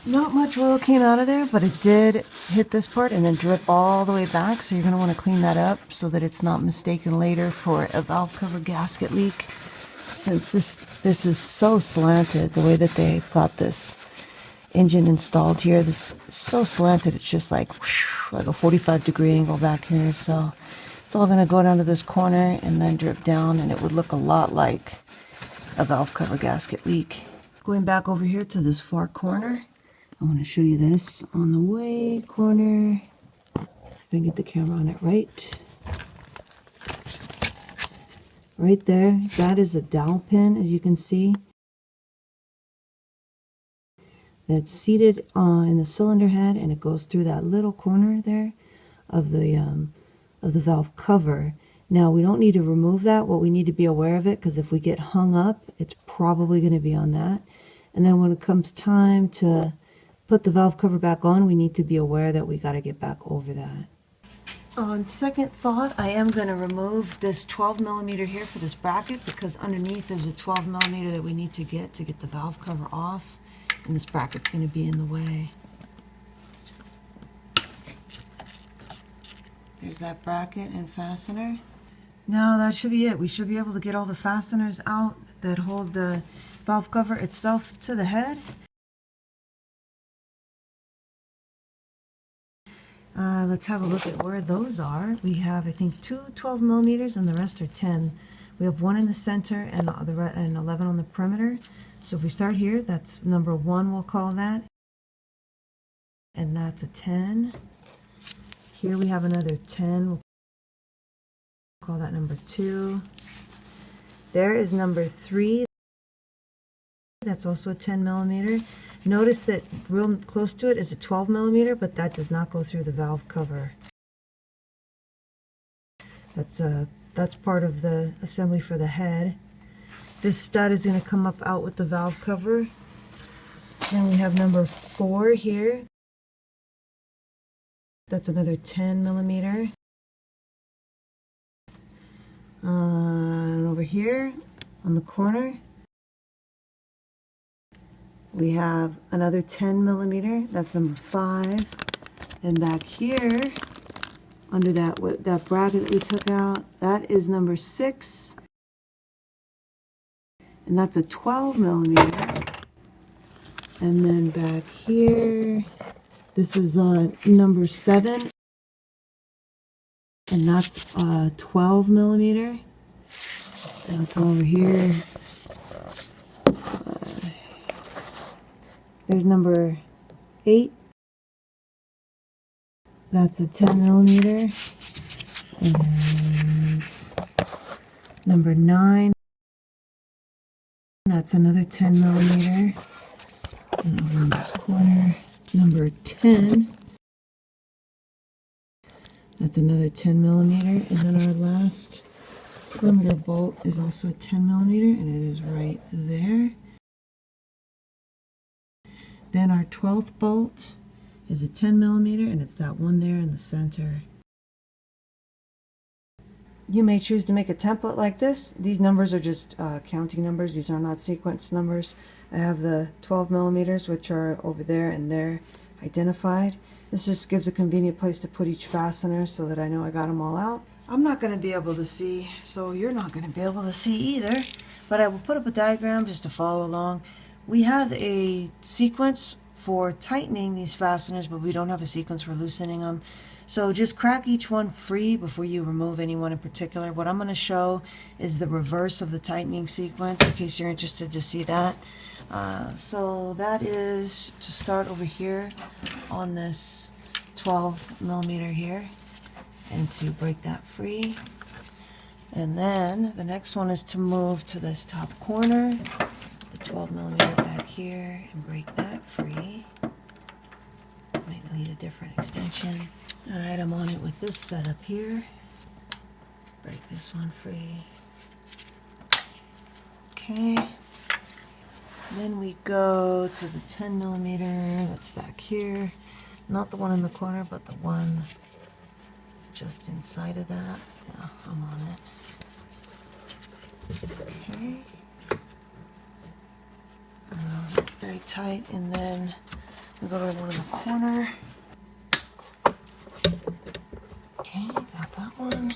Not much oil came out of there, but it did hit this part and then drip all the way back, so you're going to want to clean that up so that it's not mistaken later for a valve cover gasket leak. Since this is so slanted, the way that they've got this engine installed here, this is so slanted, it's just like whoosh, like a 45-degree angle back here. So it's all going to go down to this corner and then drip down, and it would look a lot like a valve cover gasket leak. Going back over here to this far corner, I want to show you this on the way corner. If I can get the camera on it right there. That is a dowel pin, as you can see. that's seated in the cylinder head, and it goes through that little corner there of the valve cover. Now we don't need to remove that. What we need to be aware of it, because if we get hung up, it's probably going to be on that. And then when it comes time to put the valve cover back on, we need to be aware that we got to get back over that. On second thought, I am going to remove this 12 millimeter here for this bracket, because underneath there's a 12 millimeter that we need to get the valve cover off, and this bracket's going to be in the way. There's that bracket and fastener. Now that should be it. We should be able to get all the fasteners out that hold the valve cover itself to the head. Let's have a look at where those are. We have, I think, 2 12 millimeters and the rest are 10. We have 1 in the center and 11 on the perimeter. So if we start here, that's number 1, we'll call that. And that's a 10. Here we have another 10. We'll call that number 2. There is number 3. That's also a 10 millimeter. Notice that real close to it is a 12 millimeter, but that does not go through the valve cover. That's part of the assembly for the head. This stud is going to come up out with the valve cover. Then we have number 4 here. That's another 10 millimeter. And over here on the corner, we have another 10 millimeter. That's number 5. And back here, under that bracket that we took out, that is number 6. And that's a 12 millimeter. And then back here, this is number 7. And that's 12 millimeter. And I'll go over here. There's number 8. That's a 10 millimeter. And number 9. That's another 10 millimeter. And over in this corner, number 10. That's another 10 millimeter. And then our last perimeter bolt is also a 10 millimeter, and it is right there. Then our 12th bolt is a 10 millimeter, and it's that one there in the center. You may choose to make a template like this. These numbers are just counting numbers. These are not sequence numbers. I have the 12 millimeters, which are over there and there identified. This just gives a convenient place to put each fastener so that I know I got them all out. I'm not going to be able to see, so you're not going to be able to see either, but I will put up a diagram just to follow along. We have a sequence for tightening these fasteners, but we don't have a sequence for loosening them. So just crack each one free before you remove any one in particular. What I'm going to show is the reverse of the tightening sequence, in case you're interested to see that. So that is to start over here on this 12 millimeter here, and to break that free. And then the next one is to move to this top corner, the 12 millimeter back here, and break that free. Might need a different extension. Alright, I'm on it with this setup here. Break this one free. Okay. Then we go to the 10 millimeter that's back here. Not the one in the corner, but the one just inside of that. Yeah, I'm on it. Okay. And those are very tight. And then we go to the one in the corner. Okay, got that one.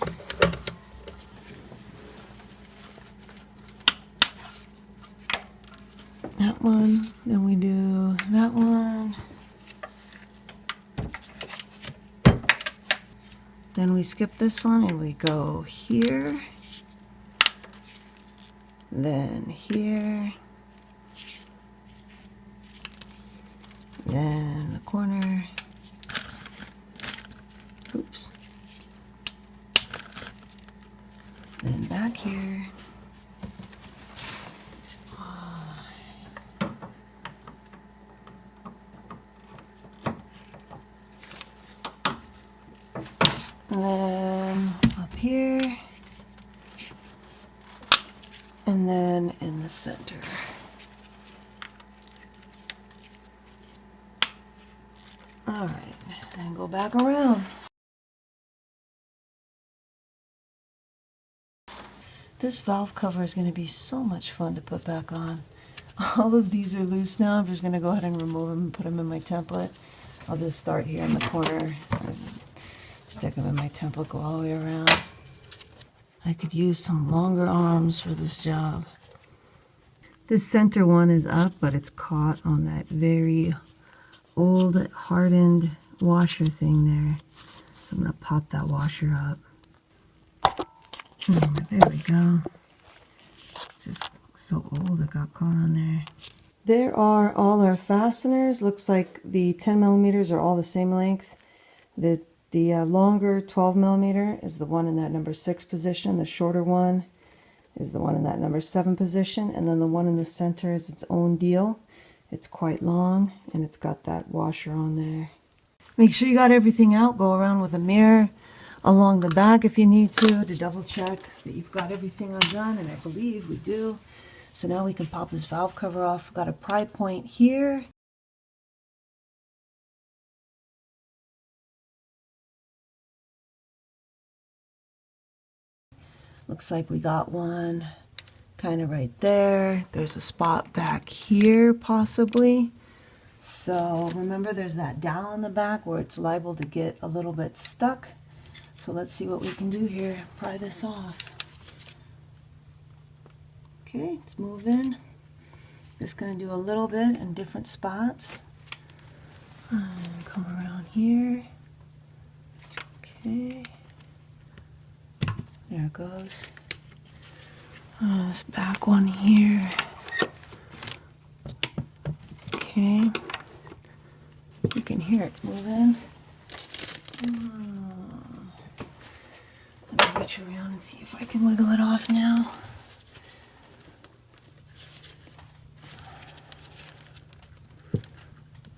That one. Then we do that one. Then we skip this one and we go here, then here, then the corner, oops, then back here, And then up here. And then in the center. All right, and go back around. This valve cover is going to be so much fun to put back on. All of these are loose now. I'm just going to go ahead and remove them and put them in my template. I'll just start here in the corner, stick them in my template, go all the way around. I could use some longer arms for this job. This center one is up, but it's caught on that very old hardened washer thing there. So I'm going to pop that washer up. There we go. Just so old it got caught on there. There are all our fasteners. Looks like the 10 millimeters are all the same length. The longer 12 millimeter is the one in that number 6 position. The shorter one is the one in that number 7 position. And then the one in the center is its own deal. It's quite long, and it's got that washer on there. Make sure you got everything out. Go around with a mirror along the back if you need to double check that you've got everything undone, and I believe we do. So now we can pop this valve cover off. Got a pry point here. Looks like we got one kind of right there. There's a spot back here possibly. So remember, there's that dowel in the back where it's liable to get a little bit stuck. So let's see what we can do here. Pry this off. Okay, let's move in. Just going to do a little bit in different spots. Come around here. Okay. There it goes. This back one here. Okay. You can hear it's moving. Let me reach around and see if I can wiggle it off now.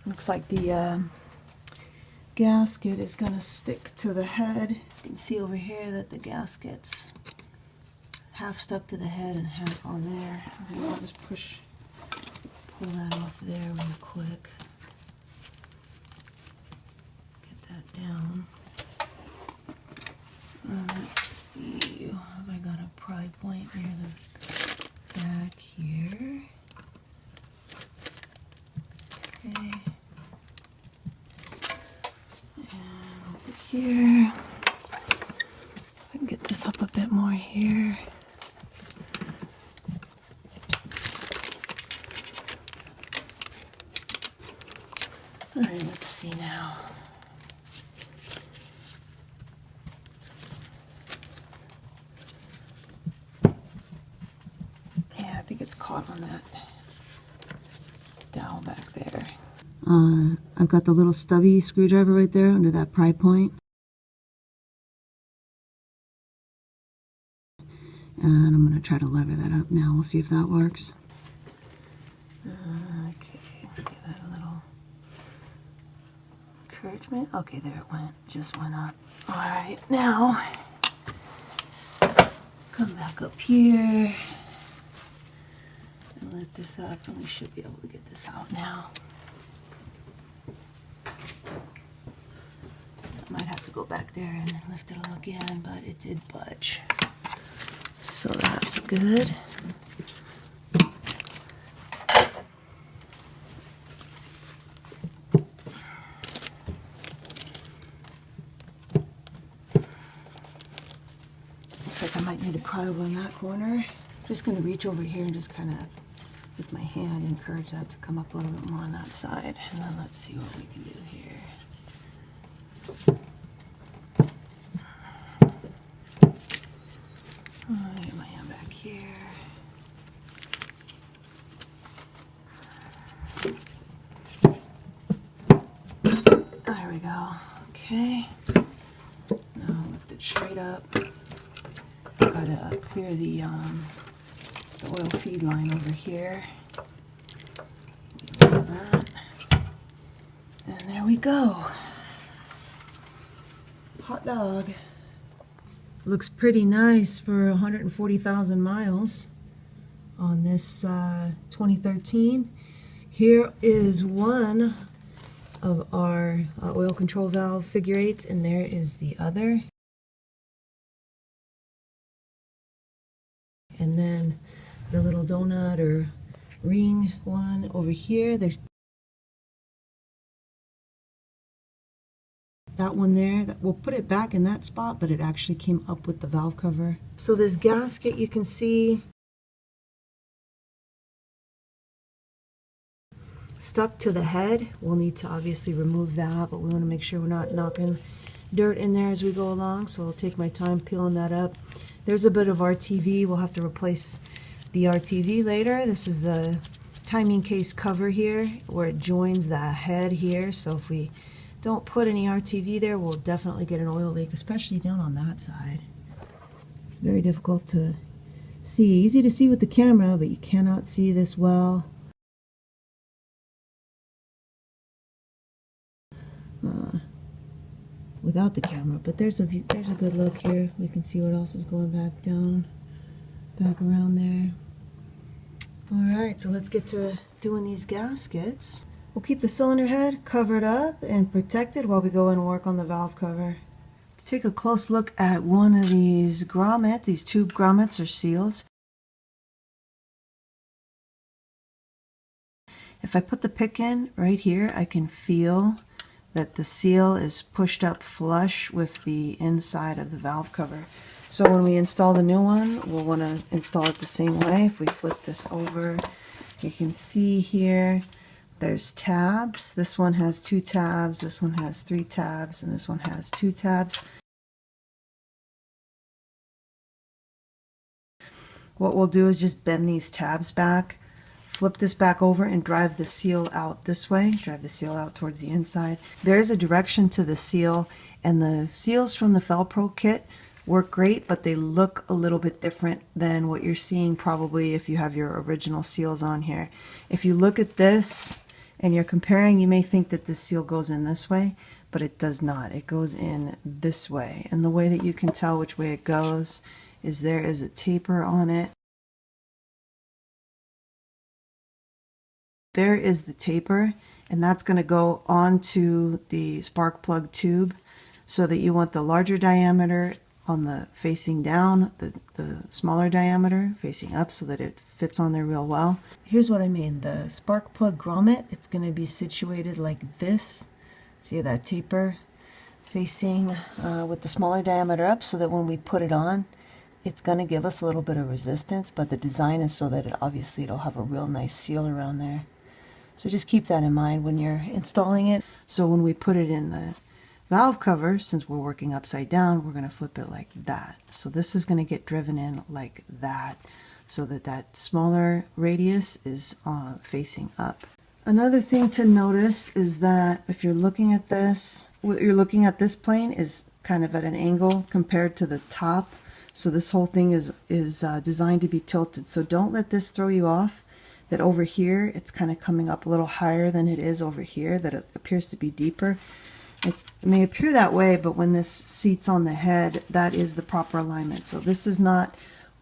Looks like the gasket is going to stick to the head. You can see over here that the gasket's half stuck to the head and half on there. Okay, I'll just pull that off there real quick. Get that down. Let's see, have I got a pry point near the back here? Okay. And over here. I can get this up a bit more here. All right, let's see now. Yeah, I think it's caught on that dowel back there. I've got the little stubby screwdriver right there under that pry point. And I'm going to try to lever that up now. We'll see if that works. Okay, give that a little encouragement. Okay, there it went. Just went up. All right, now come back up here and lift this up, and we should be able to get this out now. I might have to go back there and lift it up again, but it did budge. So that's good. Looks like I might need to pry over in that corner. I'm just going to reach over here and just kind of, with my hand, encourage that to come up a little bit more on that side. And then let's see what we can do here. Get my hand back here. There we go. Okay. Now lift it straight up. Gotta clear the oil feed line over here. Get rid of that. And there we go. hot dog. Looks pretty nice for 140,000 miles on this 2013. Here is one of our oil control valve figure 8s, and there is the other. And then the little donut or ring one over here. There's that one there. We'll put it back in that spot, but it actually came up with the valve cover. So this gasket, you can see, stuck to the head. We'll need to obviously remove that, but we want to make sure we're not knocking dirt in there as we go along, so I'll take my time peeling that up. There's a bit of RTV. We'll have to replace the RTV later. This is the timing case cover here where it joins the head here, so if we don't put any RTV there, we'll definitely get an oil leak, especially down on that side. It's very difficult to see. Easy to see with the camera, but you cannot see this well. Without the camera, but there's a good look here. We can see what else is going back down, back around there. Alright, so let's get to doing these gaskets. We'll keep the cylinder head covered up and protected while we go and work on the valve cover. Let's take a close look at one of these grommets, these tube grommets or seals. If I put the pick in right here, I can feel that the seal is pushed up flush with the inside of the valve cover. So when we install the new one, we'll want to install it the same way. If we flip this over, you can see here there's tabs. This one has 2 tabs, this one has 3 tabs, and this one has 2 tabs. What we'll do is just bend these tabs back, flip this back over, and drive the seal out this way. Drive the seal out towards the inside. There is a direction to the seal, and the seals from the Fel-pro kit work great, but they look a little bit different than what you're seeing probably if you have your original seals on here. If you look at this and you're comparing, you may think that this seal goes in this way, but it does not. It goes in this way, and the way that you can tell which way it goes is there is a taper on it. There is the taper, and that's going to go onto the spark plug tube, so that you want the larger diameter on the facing down, the smaller diameter facing up, so that it fits on there real well. Here's what I mean. The spark plug grommet, it's going to be situated like this. See that taper facing with the smaller diameter up, so that when we put it on, it's going to give us a little bit of resistance, but the design is so that it'll have a real nice seal around there. So just keep that in mind when you're installing it. So when we put it in the valve cover, since we're working upside down, we're going to flip it like that. So this is going to get driven in like that, so that that smaller radius is facing up. Another thing to notice is that if you're looking at this, what you're looking at this plane is kind of at an angle compared to the top. So this whole thing is designed to be tilted. So don't let this throw you off, that over here it's kind of coming up a little higher than it is over here, that it appears to be deeper. It may appear that way, but when this seats on the head, that is the proper alignment. So this is not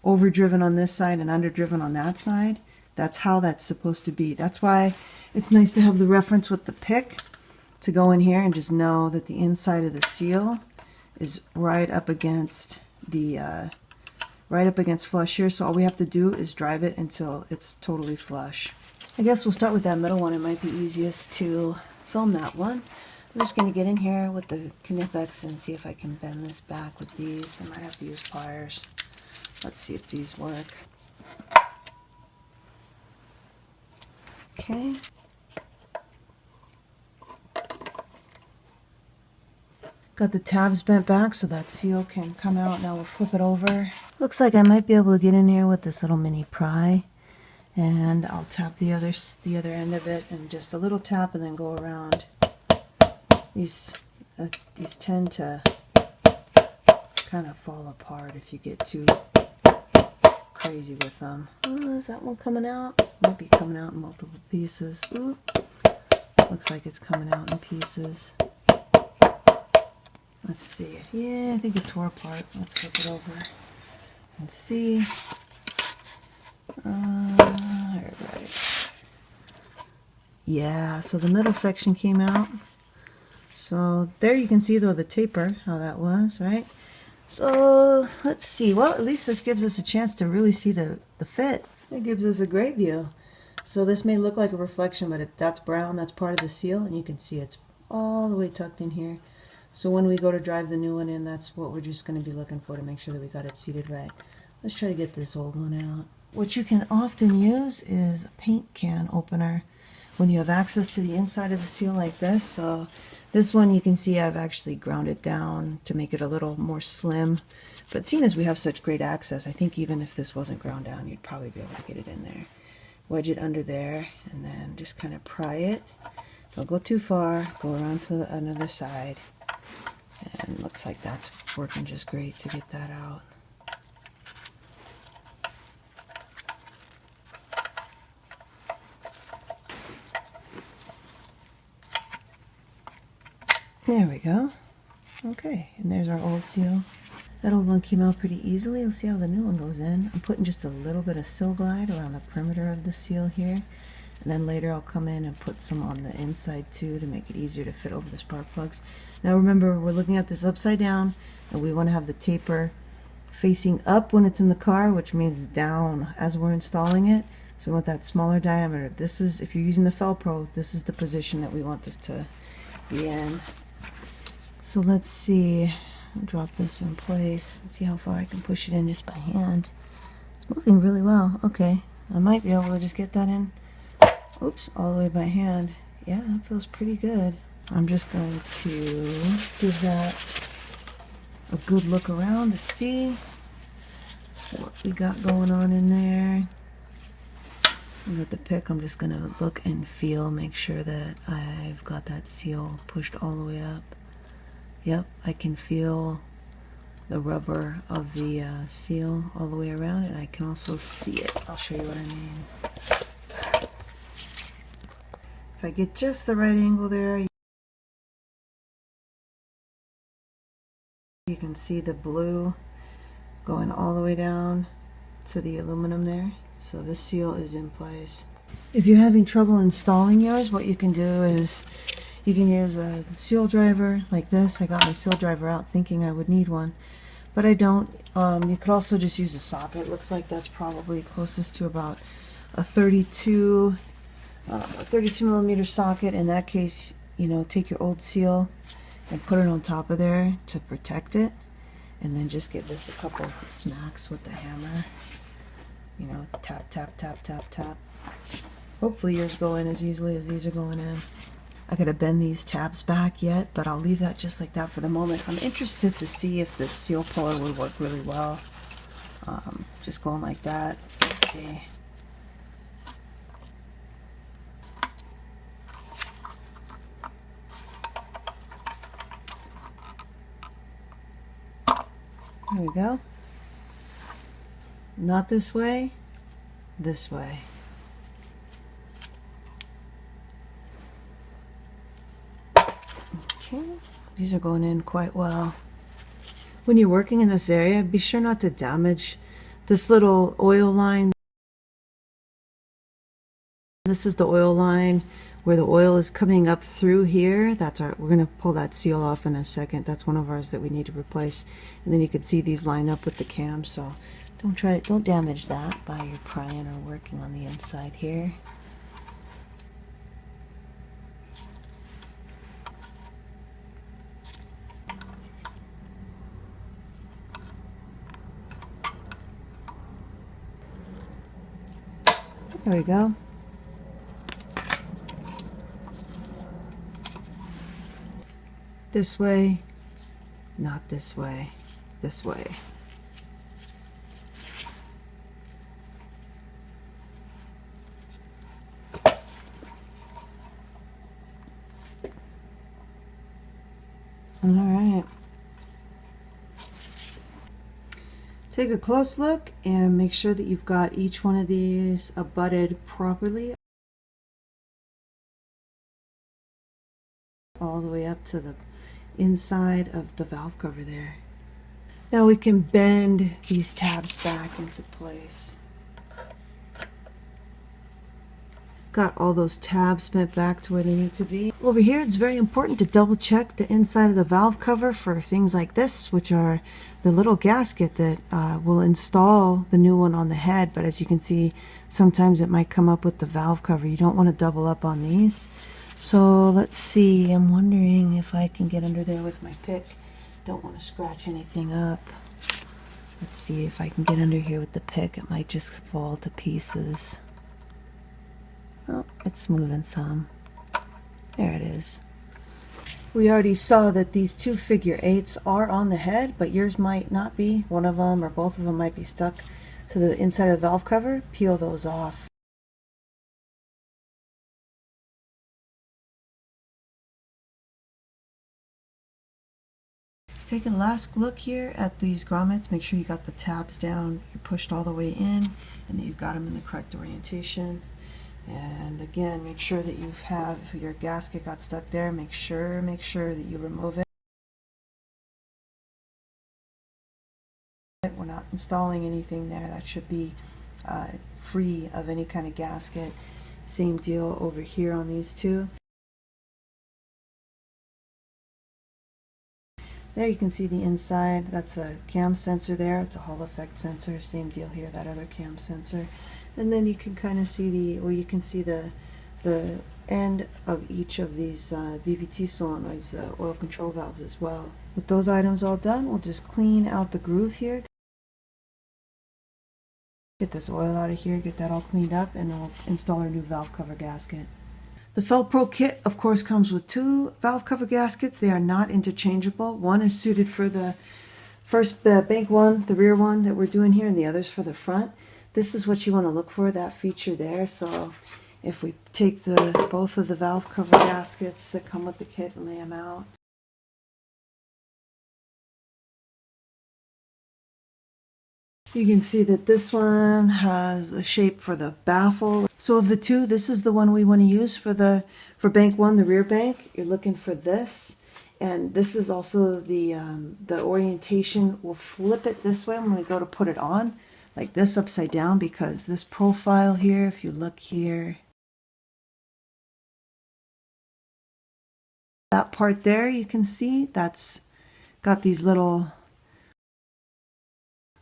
overdriven on this side and underdriven on that side. That's how that's supposed to be. That's why it's nice to have the reference with the pick to go in here and just know that the inside of the seal is right up against the flush here. So all we have to do is drive it until it's totally flush. I guess we'll start with that middle one. It might be easiest to film that one. I'm just going to get in here with the Knipex and see if I can bend this back with these. I might have to use pliers. Let's see if these work. Okay. Got the tabs bent back so that seal can come out. Now we'll flip it over. Looks like I might be able to get in here with this little mini pry, and I'll tap the other end of it, and just a little tap and then go around. These tend to kind of fall apart if you get too crazy with them. Oh, is that one coming out? Might be coming out in multiple pieces. Ooh. Looks like it's coming out in pieces. Let's see. Yeah, I think it tore apart. Let's flip it over and see. Right. Yeah, so the middle section came out. So there you can see though the taper, how that was, right? So let's see. Well, at least this gives us a chance to really see the fit. It gives us a great view. So this may look like a reflection, but that's brown. That's part of the seal, and you can see it's all the way tucked in here. So when we go to drive the new one in, that's what we're just going to be looking for to make sure that we got it seated right. Let's try to get this old one out. What you can often use is a paint can opener when you have access to the inside of the seal like this. So this one you can see I've actually ground it down to make it a little more slim. But seeing as we have such great access, I think even if this wasn't ground down, you'd probably be able to get it in there. Wedge it under there and then just kind of pry it. Don't go too far. Go around to another side. And looks like that's working just great to get that out. There we go. Okay, and there's our old seal. That old one came out pretty easily. We'll see how the new one goes in. I'm putting just a little bit of seal glide around the perimeter of the seal here. And then later I'll come in and put some on the inside too to make it easier to fit over the spark plugs. Now remember, we're looking at this upside down, and we want to have the taper facing up when it's in the car, which means down as we're installing it. So we want that smaller diameter. This is, if you're using the Fel-pro, this is the position that we want this to be in. So let's see, I'll drop this in place and see how far I can push it in just by hand. It's moving really well. Okay, I might be able to just get that in, oops, all the way by hand. Yeah, that feels pretty good. I'm just going to give that a good look around to see what we got going on in there. And with the pick, I'm just going to look and feel, make sure that I've got that seal pushed all the way up. Yep, I can feel the rubber of the seal all the way around it. I can also see it. I'll show you what I mean. If I get just the right angle there, you can see the blue going all the way down to the aluminum there. So this seal is in place. If you're having trouble installing yours, what you can do is you can use a seal driver like this. I got my seal driver out thinking I would need one, but I don't. You could also just use a socket. Looks like that's probably closest to about a 32 millimeter socket. In that case, you know, take your old seal and put it on top of there to protect it, and then just give this a couple smacks with the hammer. You know, tap, tap, tap, tap, tap. Hopefully yours go in as easily as these are going in. I gotta bend these tabs back yet, but I'll leave that just like that for the moment. I'm interested to see if this seal puller would work really well. Just going like that. Let's see. There we go. Not this way, this way. Okay, these are going in quite well. When you're working in this area, be sure not to damage this little oil line. This is the oil line where the oil is coming up through here. That's our, we're going to pull that seal off in a second. That's one of ours that we need to replace. And then you can see these line up with the cam, so don't damage that by your prying or working on the inside here. There we go. This way, not this way, this way. All right. Take a close look and make sure that you've got each one of these abutted properly all the way up to the inside of the valve cover there. Now we can bend these tabs back into place. Got all those tabs bent back to where they need to be. Over here, it's very important to double check the inside of the valve cover for things like this, which are the little gasket that will install the new one on the head. But as you can see, sometimes it might come up with the valve cover. You don't want to double up on these. So let's see, I'm wondering if I can get under there with my pick. Don't want to scratch anything up. Let's see if I can get under here with the pick. It might just fall to pieces. Oh, it's moving some. There it is. We already saw that these two figure eights are on the head, but yours might not be. One of them or both of them might be stuck to the inside of the valve cover. Peel those off. Take a last look here at these grommets. Make sure you got the tabs down, you're pushed all the way in, and that you've got them in the correct orientation. And again, make sure that you have, if your gasket got stuck there, make sure that you remove it. We're not installing anything there. That should be free of any kind of gasket. Same deal over here on these two. There you can see the inside. That's a cam sensor there. It's a Hall effect sensor. Same deal here, that other cam sensor. And then you can kind of see you can see the end of each of these VVT solenoids, the oil control valves as well. With those items all done, we'll just clean out the groove here. Get this oil out of here, get that all cleaned up, and then we'll install our new valve cover gasket. The Fel-pro kit, of course, comes with two valve cover gaskets. They are not interchangeable. One is suited for the first bank one, the rear one that we're doing here, and the other's for the front. This is what you want to look for, that feature there. So if we take both of the valve cover gaskets that come with the kit and lay them out. You can see that this one has the shape for the baffle. So of the two, this is the one we want to use for bank one, the rear bank. You're looking for this. And this is also the orientation. We'll flip it this way when we go to put it on, like this upside down, because this profile here, if you look here, that part there, you can see that's got these little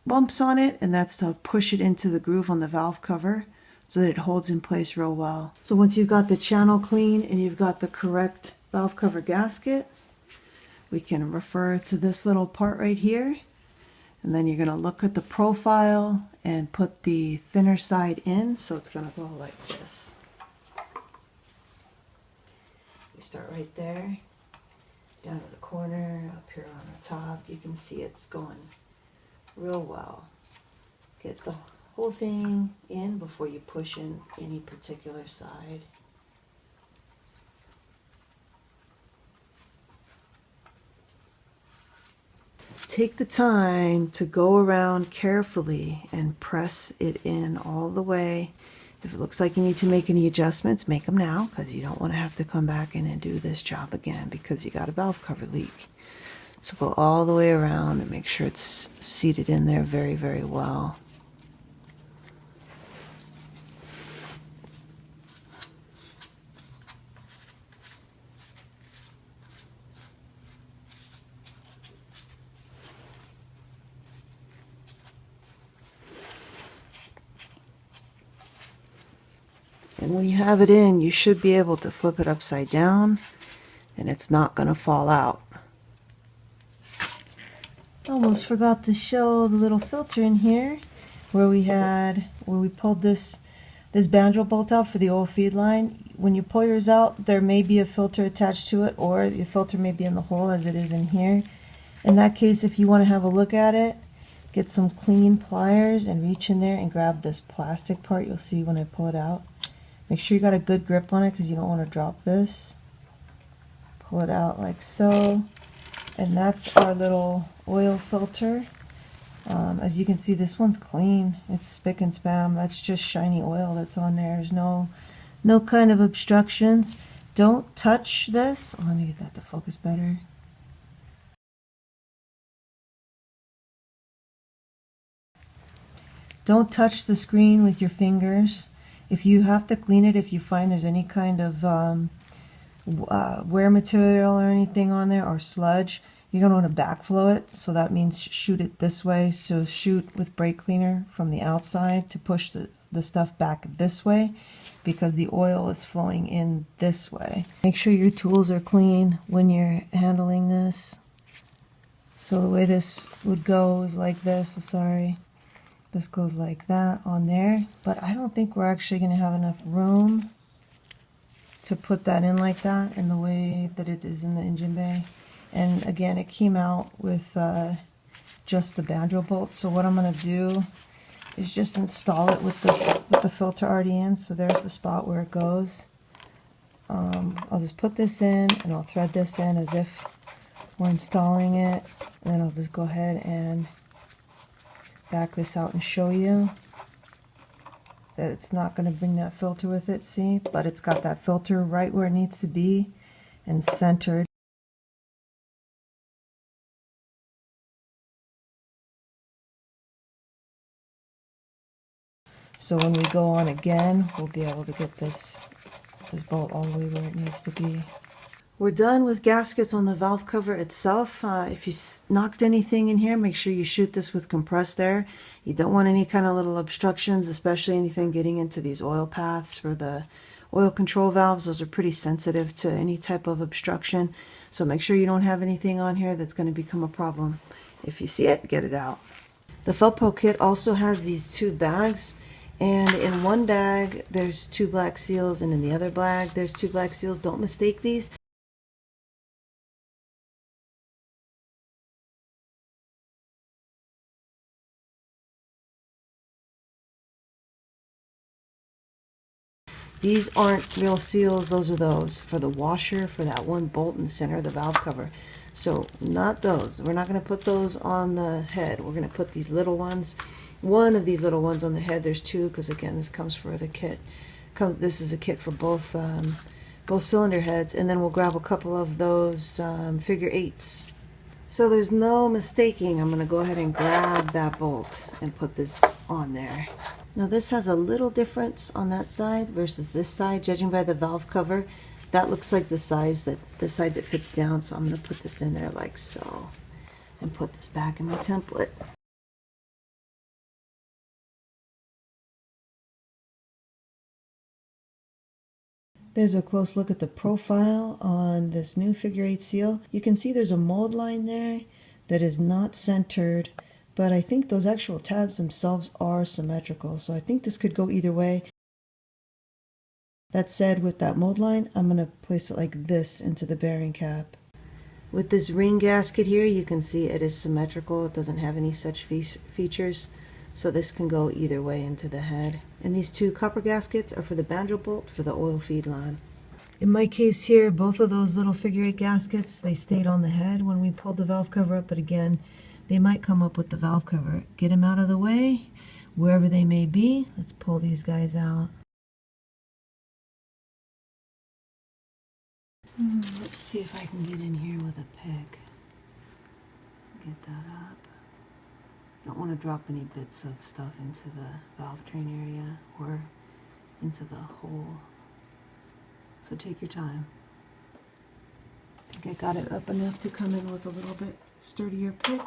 bumps on it, and that's to push it into the groove on the valve cover so that it holds in place real well. So once you've got the channel clean and you've got the correct valve cover gasket, we can refer to this little part right here. And then you're going to look at the profile and put the thinner side in. So it's going to go like this. We start right there, down to the corner, up here on the top. You can see it's going real well. Get the whole thing in before you push in any particular side. Take the time to go around carefully and press it in all the way. If it looks like you need to make any adjustments, make them now, because you don't want to have to come back in and do this job again because you got a valve cover leak. So go all the way around and make sure it's seated in there very, very well. And when you have it in, you should be able to flip it upside down and it's not going to fall out. Almost forgot to show the little filter in here where we pulled this banjo bolt out for the oil feed line. When you pull yours out, there may be a filter attached to it, or the filter may be in the hole as it is in here. In that case, if you want to have a look at it, get some clean pliers and reach in there and grab this plastic part you'll see when I pull it out. Make sure you got a good grip on it because you don't want to drop this. Pull it out like so. And that's our little oil filter. As you can see, this one's clean. It's spick and span. That's just shiny oil that's on there. There's no kind of obstructions. Don't touch this. Oh, let me get that to focus better. Don't touch the screen with your fingers. If you have to clean it, if you find there's any kind of wear material or anything on there or sludge, you're going to want to backflow it. So that means shoot it this way. So shoot with brake cleaner from the outside to push the stuff back this way, because the oil is flowing in this way. Make sure your tools are clean when you're handling this. So the way this would go is like this. Sorry. This goes like that on there. But I don't think we're actually going to have enough room to put that in like that in the way that it is in the engine bay. And again, it came out with just the banjo bolt. So what I'm going to do is just install it with the filter already in. So there's the spot where it goes. I'll just put this in and I'll thread this in as if we're installing it. And then I'll just go ahead and back this out and show you that it's not going to bring that filter with it, see? But it's got that filter right where it needs to be and centered. So when we go on again, we'll be able to get this bolt all the way where it needs to be. We're done with gaskets on the valve cover itself. If you knocked anything in here, make sure you shoot this with compressed air. You don't want any kind of little obstructions, especially anything getting into these oil paths for the oil control valves. Those are pretty sensitive to any type of obstruction. So make sure you don't have anything on here that's going to become a problem. If you see it, get it out. The Fel-pro kit also has these two bags. And in one bag, there's 2 black seals, and in the other bag, there's 2 black seals. Don't mistake these. These aren't real seals, those are those for the washer for that one bolt in the center of the valve cover. So not those. We're not going to put those on the head. We're going to put these little ones, one of these little ones on the head. There's 2 because again this comes for the kit. This is a kit for both cylinder heads, and then we'll grab a couple of those figure 8s. So there's no mistaking. I'm going to go ahead and grab that bolt and put this on there. Now this has a little difference on that side versus this side, judging by the valve cover. That looks like the side that fits down, so I'm going to put this in there like so and put this back in my template. There's a close look at the profile on this new figure 8 seal. You can see there's a mold line there that is not centered, but I think those actual tabs themselves are symmetrical, so I think this could go either way. That said, with that mold line, I'm going to place it like this into the bearing cap. With this ring gasket here, you can see it is symmetrical. It doesn't have any such features, so this can go either way into the head. And these 2 copper gaskets are for the banjo bolt for the oil feed line. In my case here, both of those little figure 8 gaskets, they stayed on the head when we pulled the valve cover up, but again, they might come up with the valve cover. Get them out of the way, wherever they may be. Let's pull these guys out. Let's see if I can get in here with a pick. Get that up. Don't want to drop any bits of stuff into the valve train area or into the hole. So take your time. I think I got it up enough to come in with a little bit sturdier pick.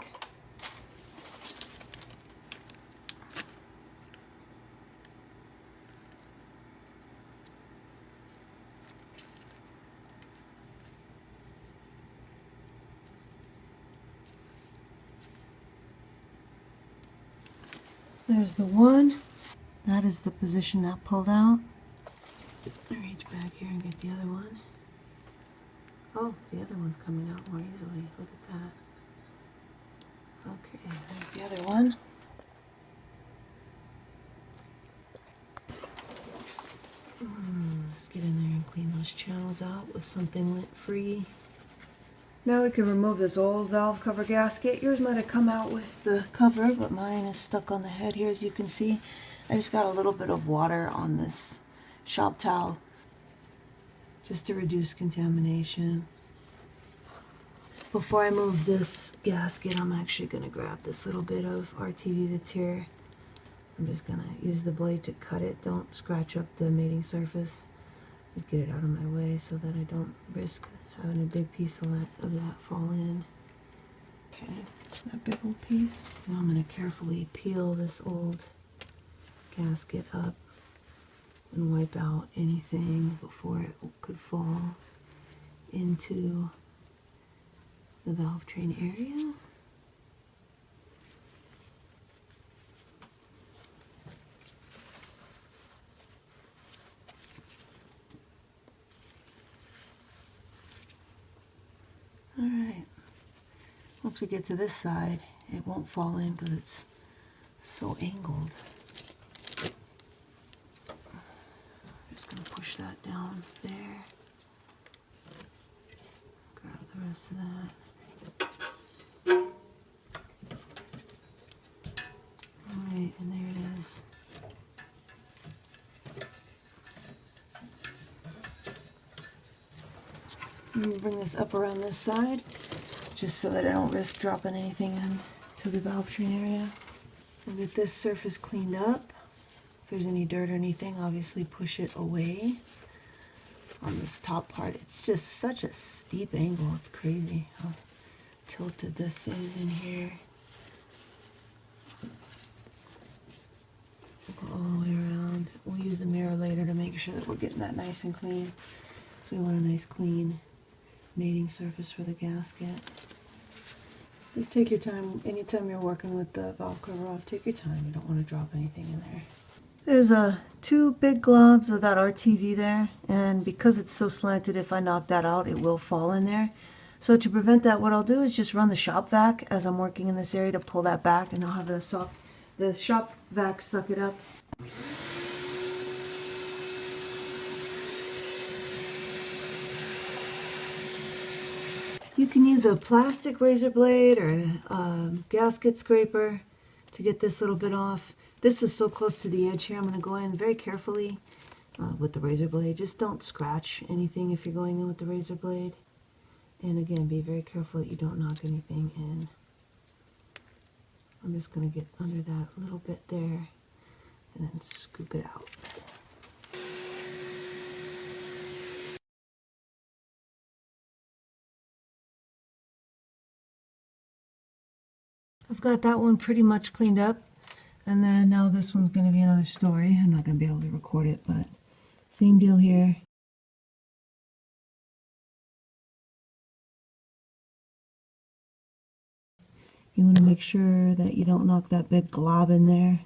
There's the one. That is the position that pulled out. I'll reach back here and get the other one. Oh, the other one's coming out more easily. Look at that. Okay, there's the other one. Let's get in there and clean those channels out with something lint-free. Now we can remove this old valve cover gasket. Yours might have come out with the cover, but mine is stuck on the head here, as you can see. I just got a little bit of water on this shop towel just to reduce contamination. Before I move this gasket, I'm actually going to grab this little bit of RTV that's here I'm just going to use the blade to cut it. Don't scratch up the mating surface. Just get it out of my way so that I don't risk having a big piece of that fall in. Okay, that big old piece. Now I'm going to carefully peel this old gasket up and wipe out anything before it could fall into the valve train area. Alright, once we get to this side, it won't fall in because it's so angled. I'm just going to push that down there. Grab the rest of that. Alright, and there it is. I'm going to bring this up around this side, just so that I don't risk dropping anything into the valve train area. I'll get this surface cleaned up. If there's any dirt or anything, obviously push it away. On this top part, it's just such a steep angle, it's crazy how tilted this is in here. Go all the way around. We'll use the mirror later to make sure that we're getting that nice and clean. So we want a nice clean mating surface for the gasket. Just take your time. Anytime you're working with the valve cover off, take your time. You don't want to drop anything in there. There's two big globs of that RTV there, and because it's so slanted, if I knock that out, it will fall in there. So to prevent that, what I'll do is just run the shop vac as I'm working in this area to pull that back, and I'll have the shop vac suck it up. You can use a plastic razor blade or a gasket scraper to get this little bit off. This is so close to the edge here. I'm going to go in very carefully with the razor blade. Just don't scratch anything if you're going in with the razor blade. And again, be very careful that you don't knock anything in. I'm just going to get under that little bit there and then scoop it out. I've got that one pretty much cleaned up, and then now this one's going to be another story. I'm not going to be able to record it, but same deal here. You want to make sure that you don't knock that big glob in there.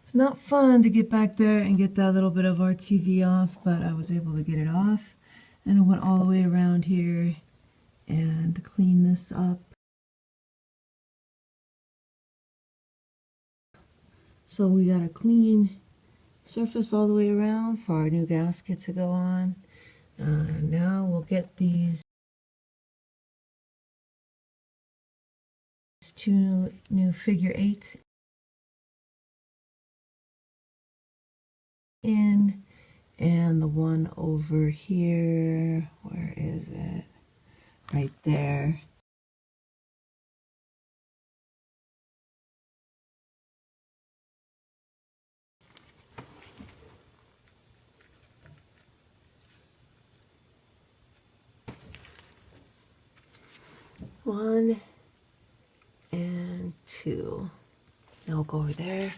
It's not fun to get back there and get that little bit of RTV off, but I was able to get it off. And I went all the way around here and clean this up. So we got a clean surface all the way around for our new gasket to go on. Now we'll get these two new figure 8s in, and the one over here, where is it? Right there. One and two. Now we'll go over there.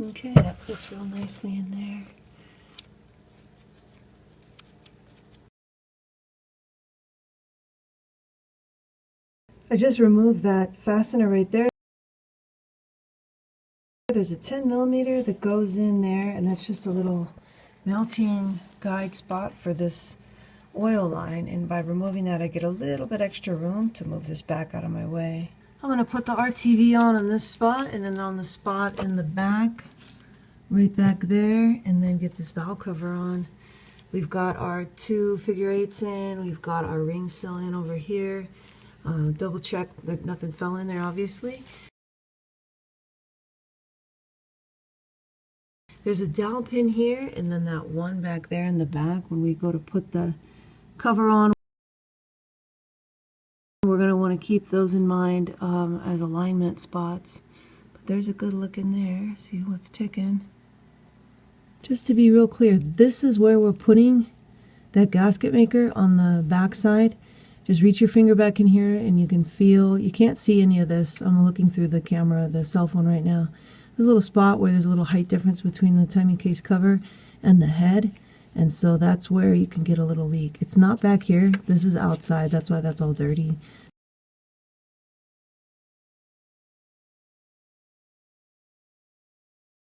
Okay, that fits real nicely in there. I just removed that fastener right there. There's a 10mm that goes in there, and that's just a little mounting guide spot for this oil line, and by removing that I get a little bit extra room to move this back out of my way. I'm going to put the RTV on this spot, and then on the spot in the back, right back there, and then get this valve cover on. We've got our two figure 8s in, we've got our ring seal in over here, Double check that nothing fell in there, obviously. There's a dowel pin here, and then that one back there in the back. When we go to put the cover on, we're going to want to keep those in mind as alignment spots. But there's a good look in there. See what's ticking. Just to be real clear, this is where we're putting that gasket maker on the back side. Just reach your finger back in here and you can feel, you can't see any of this. I'm looking through the camera, the cell phone right now. There's a little spot where there's a little height difference between the timing case cover and the head. And so that's where you can get a little leak. It's not back here. This is outside. That's why that's all dirty.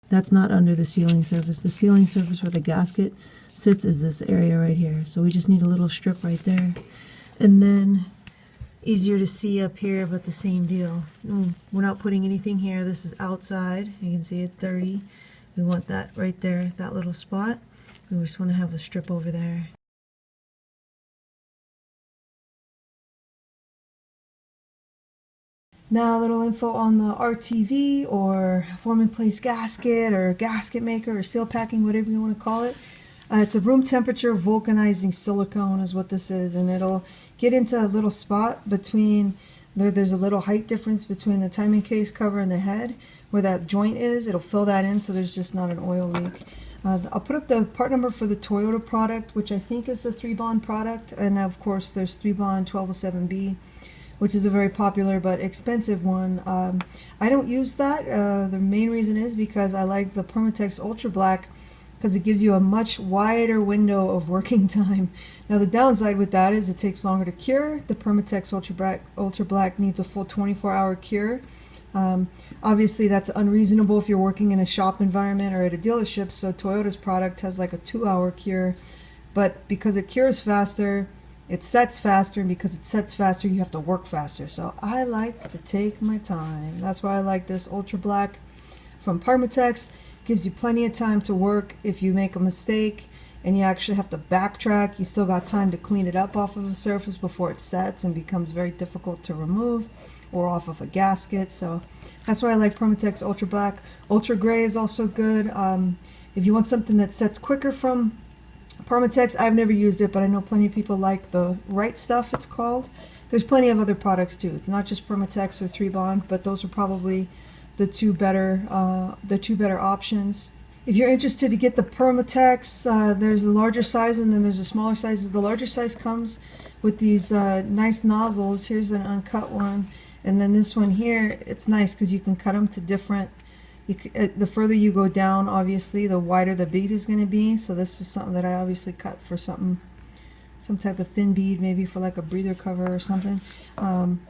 That's not under the sealing surface. The sealing surface where the gasket sits is this area right here. So we just need a little strip right there. And then easier to see up here, but the same deal. We're not putting anything here. This is outside. You can see it's dirty. We want that right there, that little spot. We just want to have a strip over there. Now a little info on the RTV or form in place gasket or gasket maker or seal packing, whatever you want to call it. It's a room temperature vulcanizing silicone is what this is, and it'll get into a little spot between, there's a little height difference between the timing case cover and the head where that joint is. It'll fill that in so there's just not an oil leak. I'll put up the part number for the Toyota product, which I think is a 3-bond product, and of course there's 3-bond 1207B, which is a very popular but expensive one. I don't use that. The main reason is because I like the Permatex Ultra Black because it gives you a much wider window of working time. Now the downside with that is it takes longer to cure. The Permatex Ultra Black needs a full 24-hour cure. Obviously that's unreasonable if you're working in a shop environment or at a dealership, so Toyota's product has like a 2-hour cure. But because it cures faster, it sets faster, and because it sets faster, you have to work faster. So I like to take my time. That's why I like this Ultra Black from Permatex. Gives you plenty of time to work. If you make a mistake and you actually have to backtrack, you still got time to clean it up off of a surface before it sets and becomes very difficult to remove, or off of a gasket. So that's why I like Permatex Ultra Black. Ultra Gray is also good. If you want something that sets quicker from Permatex, I've never used it, but I know plenty of people like the Right Stuff, it's called. There's plenty of other products too. It's not just Permatex or 3-bond, but those are probably the two better options. If you're interested to get the Permatex, there's a larger size and then there's a smaller size. The larger size comes with these nice nozzles. Here's an uncut one, and then this one here, it's nice because you can cut them to different. The further you go down, obviously, the wider the bead is going to be. So this is something that I obviously cut for something, some type of thin bead, maybe for like a breather cover or something.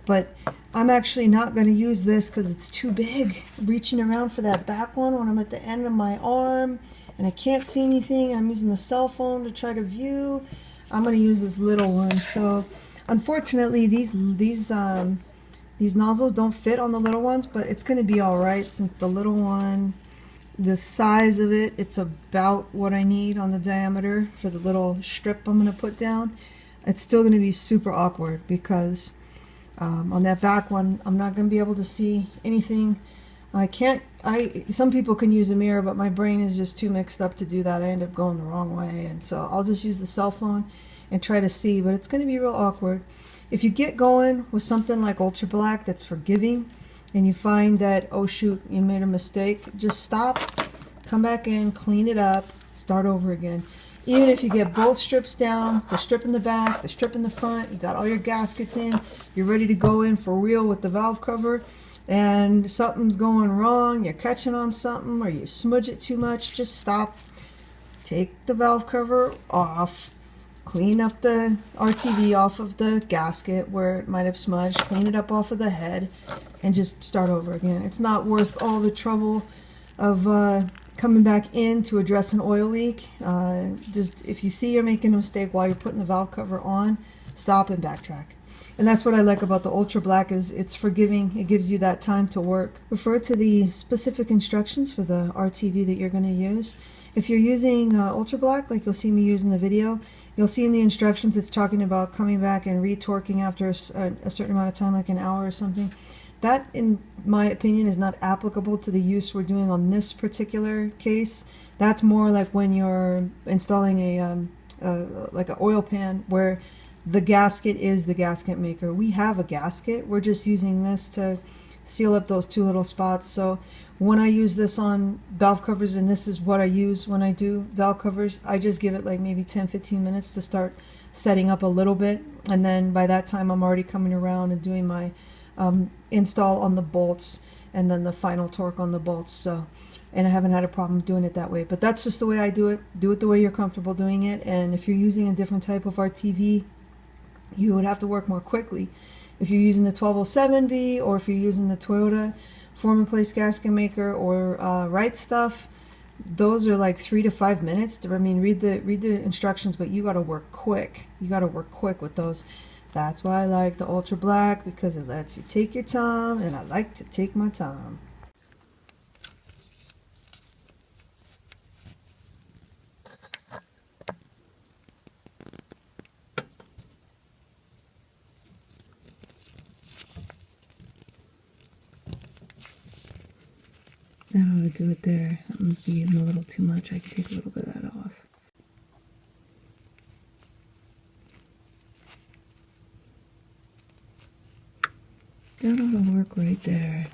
But I'm actually not going to use this because it's too big. Reaching around for that back one when I'm at the end of my arm and I can't see anything and I'm using the cell phone to try to view, I'm going to use this little one. So unfortunately these nozzles don't fit on the little ones, but it's going to be alright since the little one, the size of it, it's about what I need on the diameter for the little strip I'm going to put down. It's still going to be super awkward because on that back one I'm not going to be able to see anything. Some people can use a mirror, but my brain is just too mixed up to do that. I end up going the wrong way, and so I'll just use the cell phone and try to see, but it's going to be real awkward. If you get going with something like Ultra Black that's forgiving and you find that, oh shoot, you made a mistake, just stop, come back in, clean it up, start over again. Even if you get both strips down, the strip in the back, the strip in the front, you got all your gaskets in, you're ready to go in for real with the valve cover, and something's going wrong, you're catching on something, or you smudge it too much, just stop, take the valve cover off, clean up the RTV off of the gasket where it might have smudged, clean it up off of the head, and just start over again. It's not worth all the trouble of coming back in to address an oil leak. Just if you see you're making a mistake while you're putting the valve cover on, stop and backtrack. And that's what I like about the Ultra Black, is it's forgiving. It gives you that time to work. Refer to the specific instructions for the RTV that you're going to use. If you're using Ultra Black, like you'll see me use in the video, you'll see in the instructions it's talking about coming back and retorquing after a certain amount of time, like an hour or something. That, in my opinion, is not applicable to the use we're doing on this particular case. That's more like when you're installing like an oil pan, where the gasket is the gasket maker. We have a gasket. We're just using this to seal up those two little spots. So when I use this on valve covers, and this is what I use when I do valve covers, I just give it like maybe 10-15 minutes to start setting up a little bit, and then by that time I'm already coming around and doing my install on the bolts and then the final torque on the bolts. So, and I haven't had a problem doing it that way. But that's just the way I do it. Do it the way you're comfortable doing it. And if you're using a different type of RTV, you would have to work more quickly. If you're using the 1207V, or if you're using the Toyota form and place gasket maker, or Right Stuff, those are like 3 to 5 minutes. I mean, read the instructions, but you got to work quick. You got to work quick with those. That's why I like the Ultra Black, because it lets you take your time, and I like to take my time. That ought to do it there. That might be even a little too much. I can take a little bit of that off. That ought to work right there.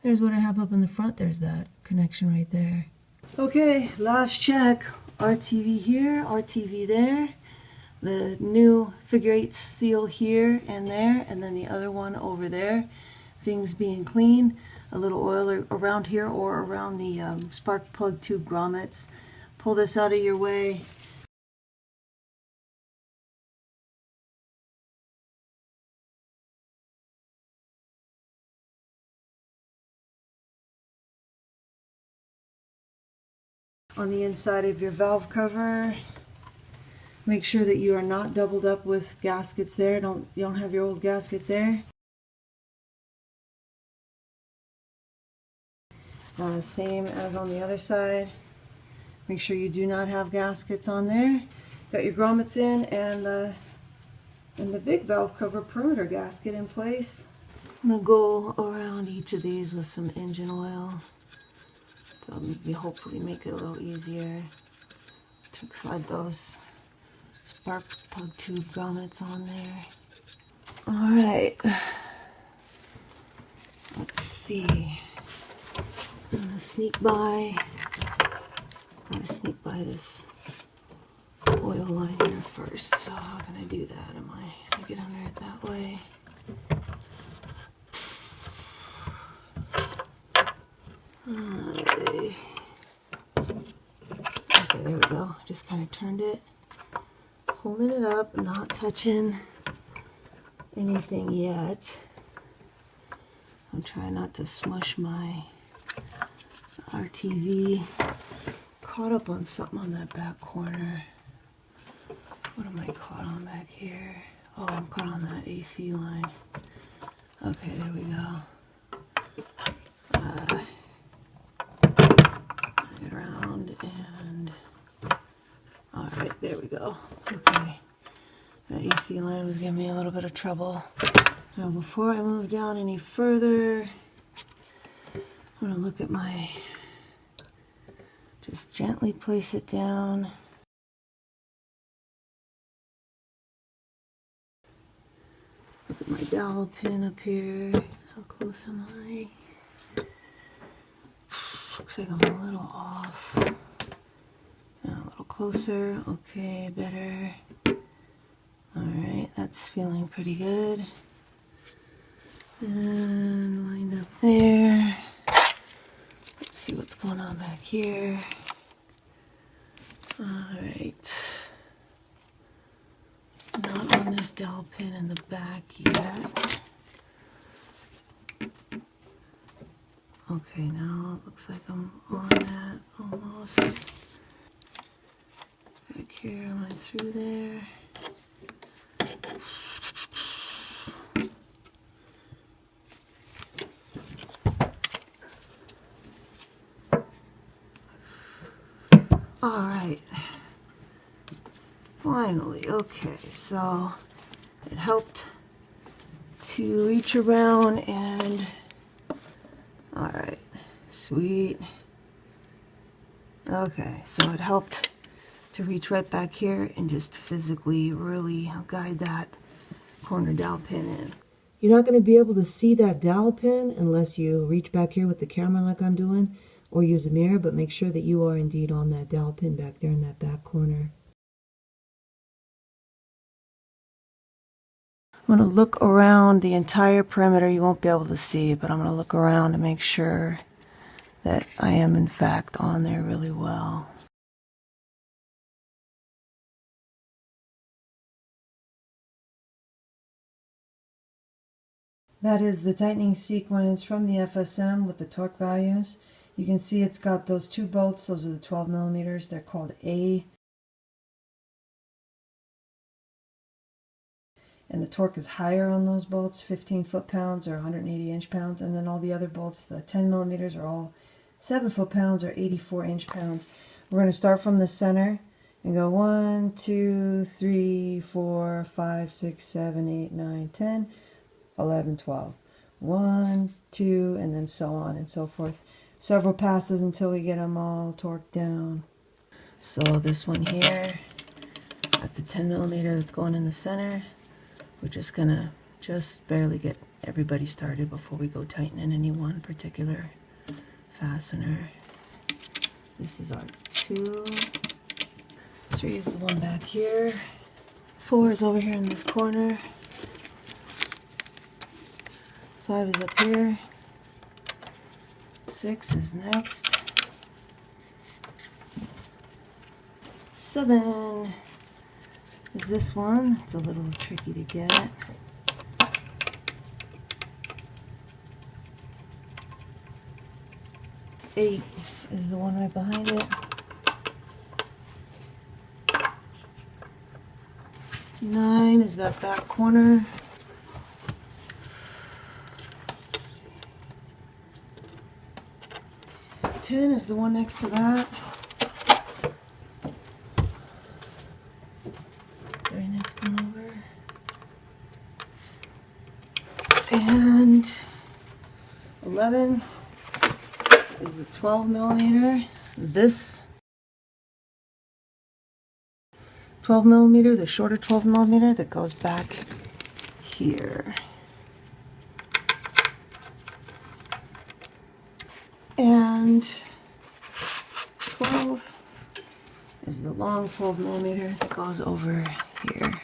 There's what I have up in the front. There's that connection right there. Okay, last check. RTV here, RTV there. The new figure 8 seal here and there, and then the other one over there. Things being clean. A little oil around here or around the spark plug tube grommets. Pull this out of your way. On the inside of your valve cover, make sure that you are not doubled up with gaskets there. You don't have your old gasket there. Same as on the other side. Make sure you do not have gaskets on there. Got your grommets in, and the big valve cover perimeter gasket in place. I'm going to go around each of these with some engine oil to hopefully make it a little easier to slide those spark plug tube grommets on there. Alright, let's see. I'm going to sneak by. Gotta sneak by this oil line here first. So how can I do that? Am I get under it that way? Okay, there we go. Just kind of turned it, holding it up, not touching anything yet. I'm trying not to smush my RTV. Caught up on something on that back corner. What am I caught on back here? Oh, I'm caught on that AC line. Okay, there we go. Get around and... Alright, there we go. Okay. That AC line was giving me a little bit of trouble. Now, before I move down any further, I'm going to look at my... Just gently place it down. Look at my dowel pin up here. How close am I? Looks like I'm a little off. And a little closer. Okay, better. Alright, that's feeling pretty good. And lined up there. Let's see what's going on back here. Alright. Not on this dowel pin in the back yet. Okay, now it looks like I'm on that almost. Back here, am I through there? Alright, finally, okay, so it helped to reach around and, alright, sweet. Okay, so it helped to reach right back here and just physically really guide that corner dowel pin in. You're not going to be able to see that dowel pin unless you reach back here with the camera like I'm doing, or use a mirror, but make sure that you are indeed on that dowel pin back there in that back corner. I'm going to look around the entire perimeter. You won't be able to see, but I'm going to look around to make sure that I am in fact on there really well. That is the tightening sequence from the FSM with the torque values. You can see it's got those two bolts. Those are the 12 millimeters. They're called A. And the torque is higher on those bolts, 15 foot-pounds or 180 inch-pounds. And then all the other bolts, the 10 millimeters, are all 7 foot-pounds or 84 inch-pounds. We're going to start from the center and go 1, 2, 3, 4, 5, 6, 7, 8, 9, 10, 11, 12. 1, 2, and then so on and so forth. Several passes until we get them all torqued down. So this one here, that's a 10 millimeter that's going in the center. We're just gonna barely get everybody started before we go tightening any one particular fastener. This is our 2. 3 is the one back here. 4 is over here in this corner. 5 is up here. 6 is next. 7 is this one. It's a little tricky to get. 8 is the one right behind it. 9 is that back corner. 10 is the one next to that. Very next one over. And 11 is the 12 millimeter. This 12 millimeter, the shorter 12 millimeter that goes back here. And 12 is the long 12 millimeter that goes over here.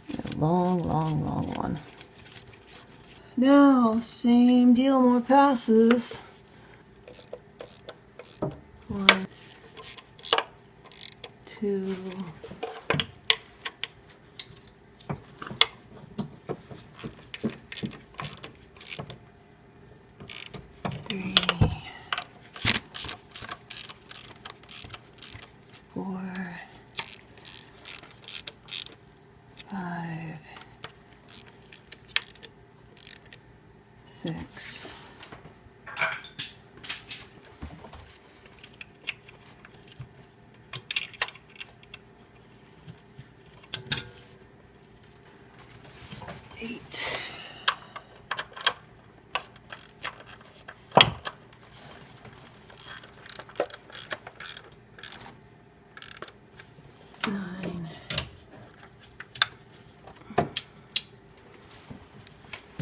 A long, long, long one. Now, same deal, more passes. 1, 2, 3, 4, 5, 6, 8, 9,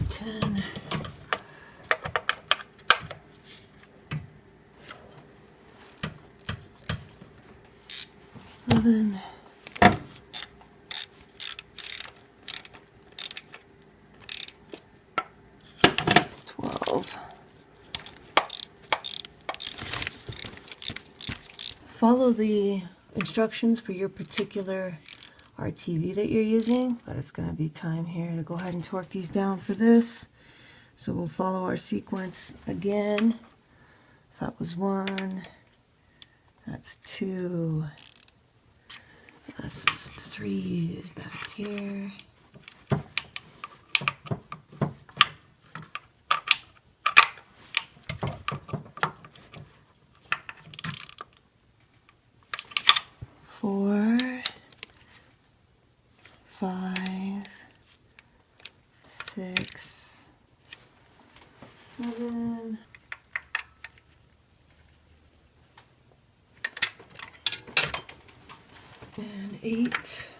10, 11, 12. Follow the instructions for your particular RTV that you're using, but it's going to be time here to go ahead and torque these down for this. So we'll follow our sequence again. So that was 1, that's 2, this is 3 is back here, 6, 7, and 8,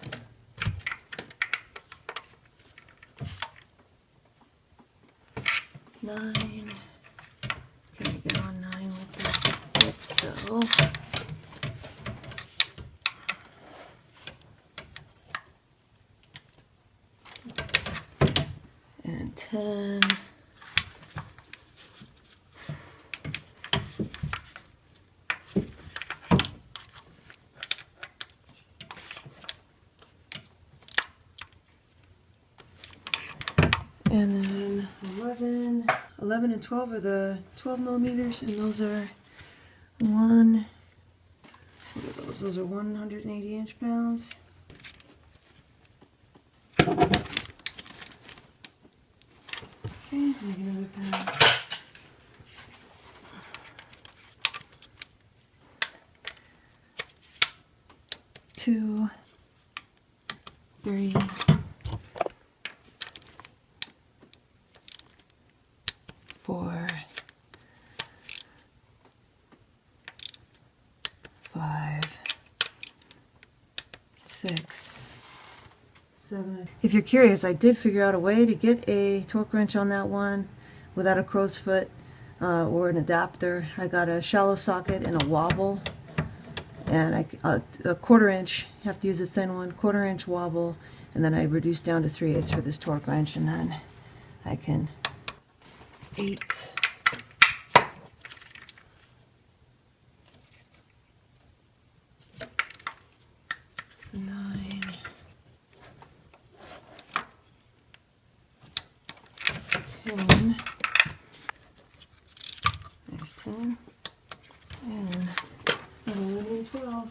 9. Can I get on 9 with this? If so. And 10. And then 11 and 12 are the 12 millimeters, and those are what are those? Those are 180 inch-pounds. Okay, make another pound. Two, 3, 4, 5, 6, 7. If you're curious, I did figure out a way to get a torque wrench on that one without a crow's foot or an adapter. I got a shallow socket and a wobble, and a 1/4 inch, you have to use a thin one, 1/4 inch wobble, and then I reduced down to 3/8 for this torque wrench, and then I can 8, 9, 10, there's 10, and 11 and 12.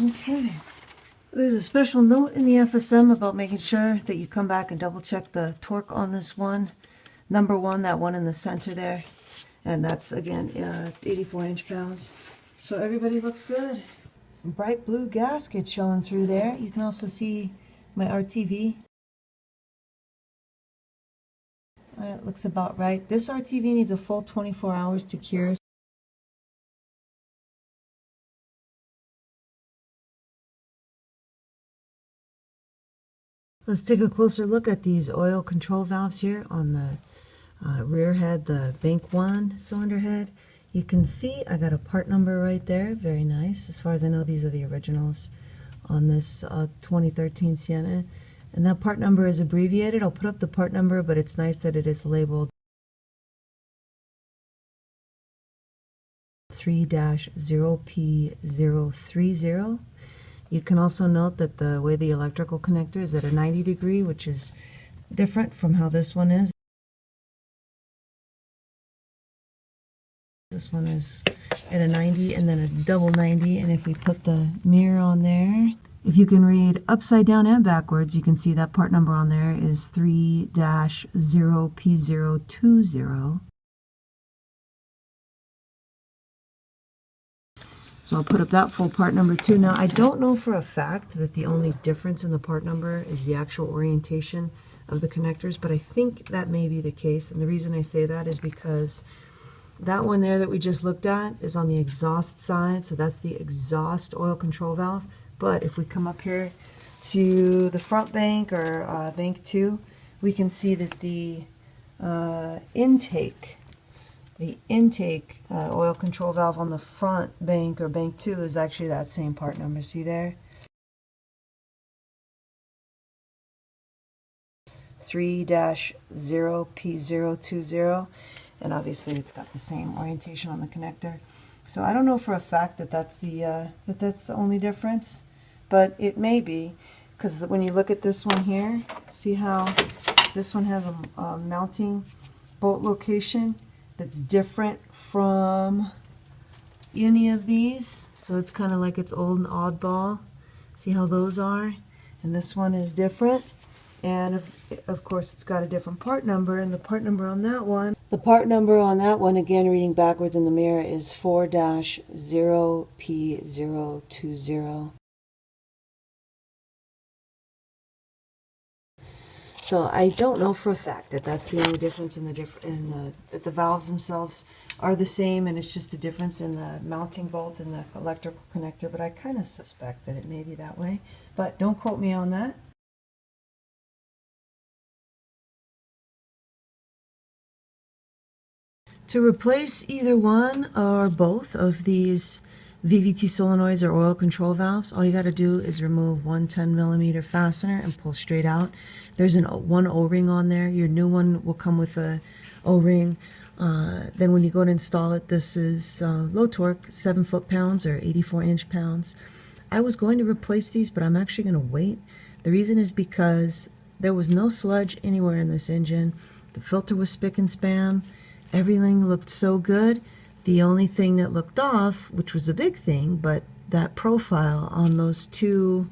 Okay. There's a special note in the FSM about making sure that you come back and double check the torque on this one. Number 1, that one in the center there. And that's, again, 84 inch-pounds. So everybody looks good. Bright blue gasket showing through there. You can also see my RTV. It looks about right. This RTV needs a full 24 hours to cure. Let's take a closer look at these oil control valves here on the rear head, the bank 1 cylinder head. You can see I got a part number right there. Very nice. As far as I know, these are the originals on this 2013 Sienna. And that part number is abbreviated. I'll put up the part number, but it's nice that it is labeled 3-0P030. You can also note that the way the electrical connector is at a 90 degree, which is different from how this one is. This one is at a 90 and then a double 90, and if we put the mirror on there, if you can read upside down and backwards, you can see that part number on there is 3-0P020. So I'll put up that full part number too. Now, I don't know for a fact that the only difference in the part number is the actual orientation of the connectors, but I think that may be the case. And the reason I say that is because that one there that we just looked at is on the exhaust side, so that's the exhaust oil control valve. But if we come up here to the front bank or bank 2, we can see that the intake oil control valve on the front bank or bank 2 is actually that same part number. See there? 3-0P020, and obviously it's got the same orientation on the connector. So I don't know for a fact that that's the only difference, but it may be, because when you look at this one here, see how this one has a mounting bolt location that's different from any of these. So it's kind of like its old and oddball. See how those are? and this one is different. And of course it's got a different part number, and the part number on that one, again reading backwards in the mirror, is 4-0P020. So I don't know for a fact that that's the only difference that the valves themselves are the same, and it's just a difference in the mounting bolt and the electrical connector, but I kind of suspect that it may be that way, but don't quote me on that. To replace either one or both of these VVT solenoids or oil control valves, all you got to do is remove one 10mm fastener and pull straight out. There's one O-ring on there. Your new one will come with a O-ring. Then when you go to install it, this is low torque, 7 foot-pounds or 84 inch-pounds. I was going to replace these, but I'm actually going to wait. The reason is because there was no sludge anywhere in this engine. The filter was spick and span. Everything looked so good. The only thing that looked off, which was a big thing, but that profile on those two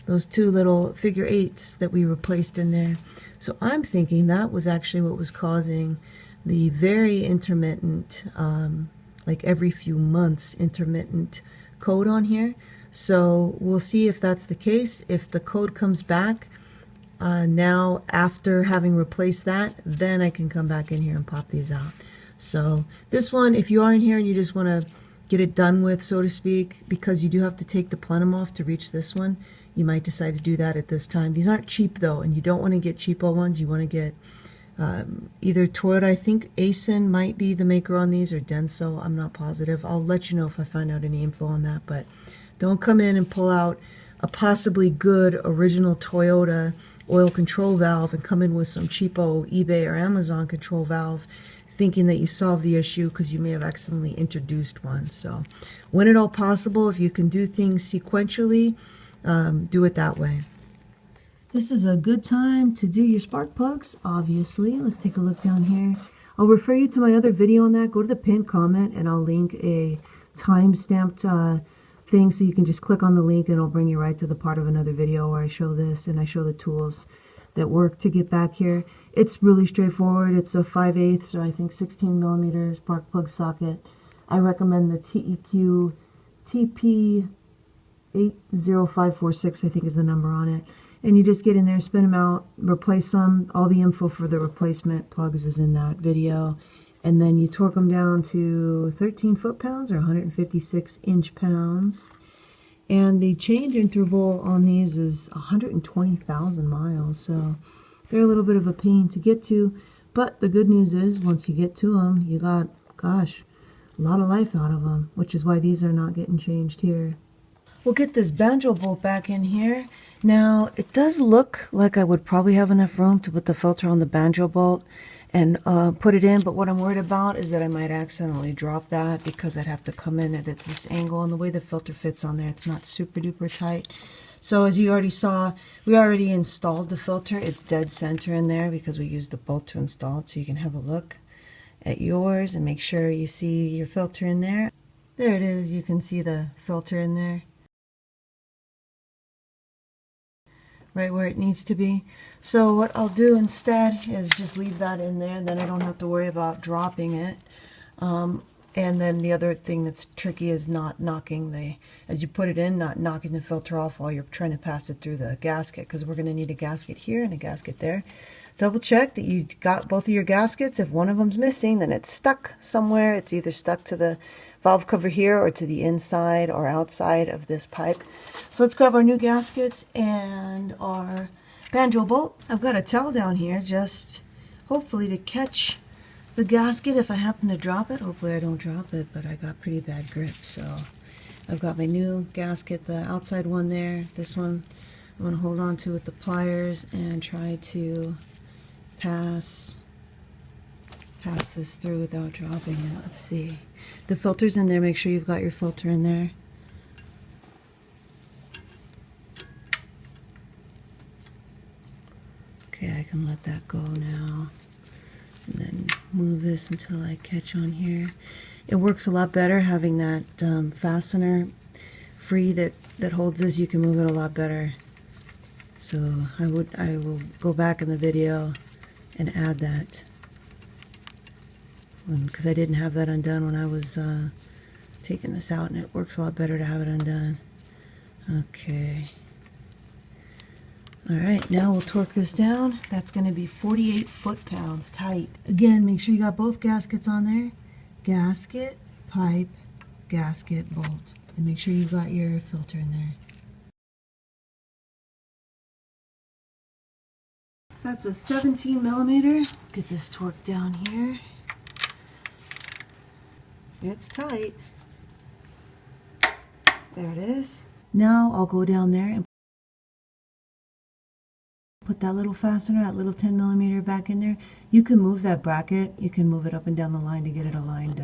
little figure eights that we replaced in there. So I'm thinking that was actually what was causing the very intermittent, like every few months intermittent code on here. So we'll see if that's the case. If the code comes back now after having replaced that, then I can come back in here and pop these out. So this one, if you are in here and you just want to get it done with, so to speak, because you do have to take the plenum off to reach this one, you might decide to do that at this time. These aren't cheap though, and you don't want to get cheapo ones. You want to get either Toyota, I think ASIN might be the maker on these, or Denso, I'm not positive. I'll let you know if I find out any info on that, but don't come in and pull out a possibly good original Toyota oil control valve and come in with some cheapo eBay or Amazon control valve thinking that you solved the issue because you may have accidentally introduced one. So when at all possible, if you can do things sequentially, do it that way. This is a good time to do your spark plugs, obviously. Let's take a look down here. I'll refer you to my other video on that. Go to the pinned comment and I'll link a time-stamped thing, so you can just click on the link and it'll bring you right to the part of another video where I show this and I show the tools that work to get back here. It's really straightforward. It's a 5/8 or I think 16mm spark plug socket. I recommend the TEQ TP80546, I think is the number on it. And you just get in there, spin them out, replace them. All the info for the replacement plugs is in that video. And then you torque them down to 13 foot-pounds or 156 inch-pounds. And the change interval on these is 120,000 miles. So they're a little bit of a pain to get to. But the good news is once you get to them, you got, gosh, a lot of life out of them, which is why these are not getting changed here. We'll get this banjo bolt back in here. Now, it does look like I would probably have enough room to put the filter on the banjo bolt and put it in, but what I'm worried about is that I might accidentally drop that because I'd have to come in at this angle, and the way the filter fits on there, it's not super duper tight. So as you already saw, we already installed the filter. It's dead center in there because we used the bolt to install it, so you can have a look at yours and make sure you see your filter in there. There it is. You can see the filter in there, right where it needs to be. So what I'll do instead is just leave that in there, and then I don't have to worry about dropping it. And then the other thing that's tricky is not knocking as you put it in, not knocking the filter off while you're trying to pass it through the gasket, because we're going to need a gasket here and a gasket there. Double check that you got both of your gaskets. If one of them's missing, then it's stuck somewhere. It's either stuck to the valve cover here or to the inside or outside of this pipe. So let's grab our new gaskets and our banjo bolt. I've got a towel down here just hopefully to catch the gasket if I happen to drop it. Hopefully I don't drop it, but I got pretty bad grip. So I've got my new gasket, the outside one there. This one I'm going to hold on to with the pliers and try to pass this through without dropping it. Let's see. The filter's in there. Make sure you've got your filter in there. Okay, I can let that go now. And then move this until I catch on here. It works a lot better having that fastener free that holds this. You can move it a lot better So I will go back in the video and add that, because I didn't have that undone when I was taking this out, and it works a lot better to have it undone. Okay. Alright, now we'll torque this down. That's going to be 48 foot-pounds tight. Again, make sure you got both gaskets on there. Gasket, pipe, gasket, bolt. And make sure you got your filter in there. That's a 17 millimeter. Get this torque down here. It's tight. There it is. Now I'll go down there and put that little fastener, that little 10 millimeter back in there. You can move that bracket. You can move it up and down the line to get it aligned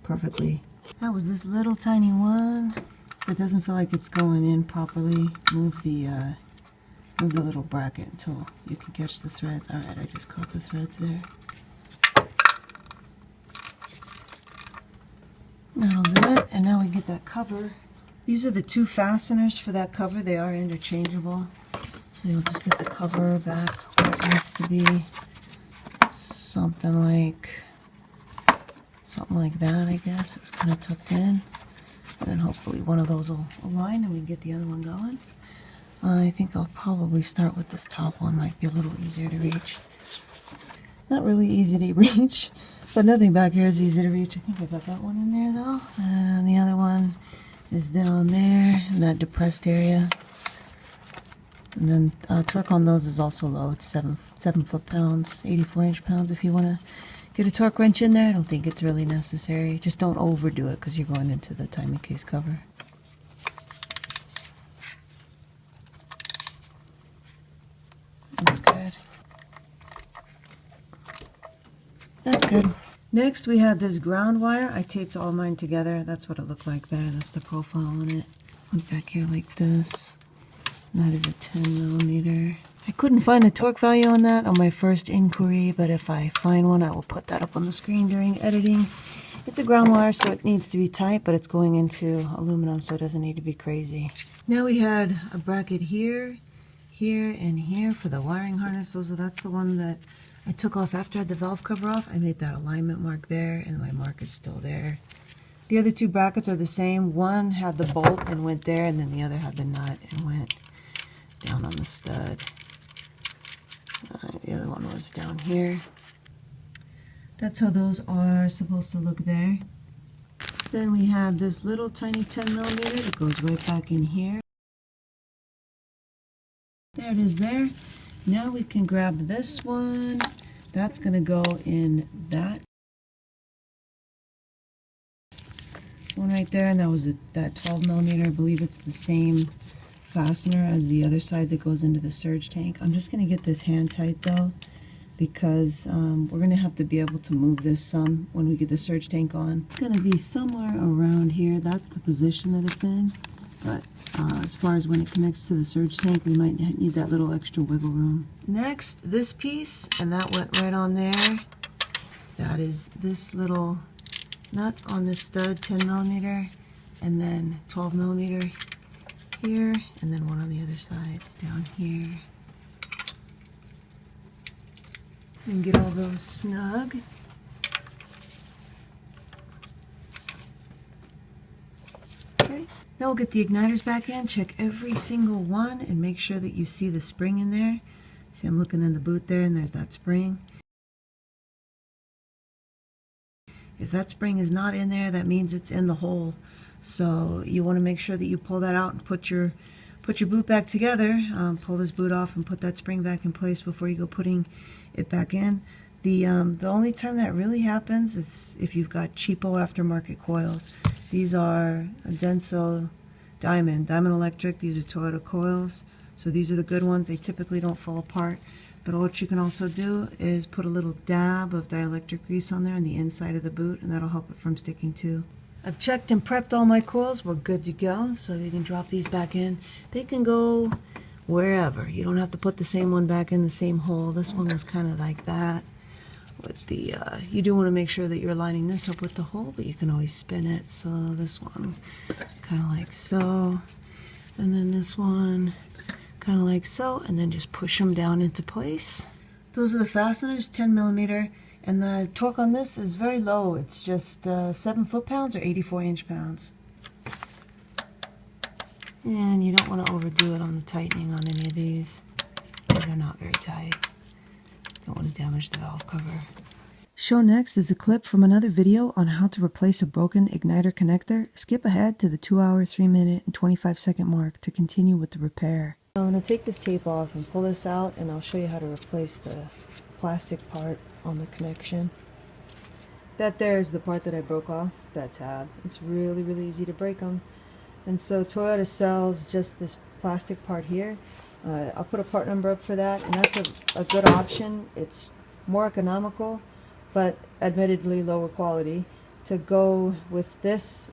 perfectly. That was this little tiny one. It doesn't feel like it's going in properly. Move the little bracket until you can catch the threads. Alright, I just caught the threads there. That'll do it. And now we get that cover. These are the two fasteners for that cover. They are interchangeable. So you'll just get the cover back where it needs to be. Something like that, I guess. It was kind of tucked in. And then hopefully one of those will align and we can get the other one going. I think I'll probably start with this top one. Might be a little easier to reach. Not really easy to reach, but nothing back here is easy to reach. I think I got that one in there though. And the other one is down there in that depressed area. And then torque on those is also low. It's 7 foot-pounds, 84 inch-pounds. If you want to get a torque wrench in there, I don't think it's really necessary. Just don't overdo it because you're going into the timing case cover. That's good. That's good. Next we had this ground wire. I taped all mine together. That's what it looked like there. That's the profile on it. Went back here like this. That is a 10 millimeter. I couldn't find a torque value on that on my first inquiry, but if I find one, I will put that up on the screen during editing. It's a ground wire, so it needs to be tight, but it's going into aluminum, so it doesn't need to be crazy. Now we had a bracket here, here, and here for the wiring harness. That's the one that I took off after I had the valve cover off. I made that alignment mark there, and my mark is still there. The other two brackets are the same. One had the bolt and went there, and then the other had the nut and went down on the stud. The other one was down here. That's how those are supposed to look there. Then we have this little tiny 10 millimeter that goes right back in here. There it is there. Now we can grab this one. That's going to go in that one right there, and that was that 12 millimeter. I believe it's the same fastener as the other side that goes into the surge tank. I'm just going to get this hand tight though, because we're going to have to be able to move this some when we get the surge tank on. It's going to be somewhere around here. That's the position that it's in. But as far as when it connects to the surge tank, we might need that little extra wiggle room. Next, this piece, and that went right on there. That is this little nut on this stud, 10 millimeter, and then 12 millimeter here, and then one on the other side down here. And get all those snug. Okay, now we'll get the igniters back in, check every single one, and make sure that you see the spring in there. See, I'm looking in the boot there, and there's that spring. If that spring is not in there, that means it's in the hole. So you want to make sure that you pull that out and put your boot back together. Pull this boot off and put that spring back in place before you go putting it back in. The only time that really happens is if you've got cheapo aftermarket coils. These are a Denso Diamond Electric. These are Toyota coils. So these are the good ones. They typically don't fall apart. But what you can also do is put a little dab of dielectric grease on there on the inside of the boot, and that'll help it from sticking too. I've checked and prepped all my coils. We're good to go, so you can drop these back in. They can go wherever. You don't have to put the same one back in the same hole. This one was kind of like that. With the, you do want to make sure that you're lining this up with the hole, but you can always spin it. So this one, kind of like so. And then this one kind of like so, and then just push them down into place. Those are the fasteners, 10 millimeter, and the torque on this is very low. It's just 7 foot-pounds or 84 inch-pounds. And you don't want to overdo it on the tightening on any of these. These are not very tight. Don't want to damage the valve cover. Shown next is a clip from another video on how to replace a broken Ignitor connector. Skip ahead to the 2 hour, 3 minute, and 25-second mark to continue with the repair. I'm going to take this tape off and pull this out, and I'll show you how to replace the plastic part on the connection. That there is the part that I broke off, that tab. It's really, really easy to break them. And so Toyota sells just this plastic part here. I'll put a part number up for that, and that's a good option. It's more economical, but admittedly lower quality. To go with this,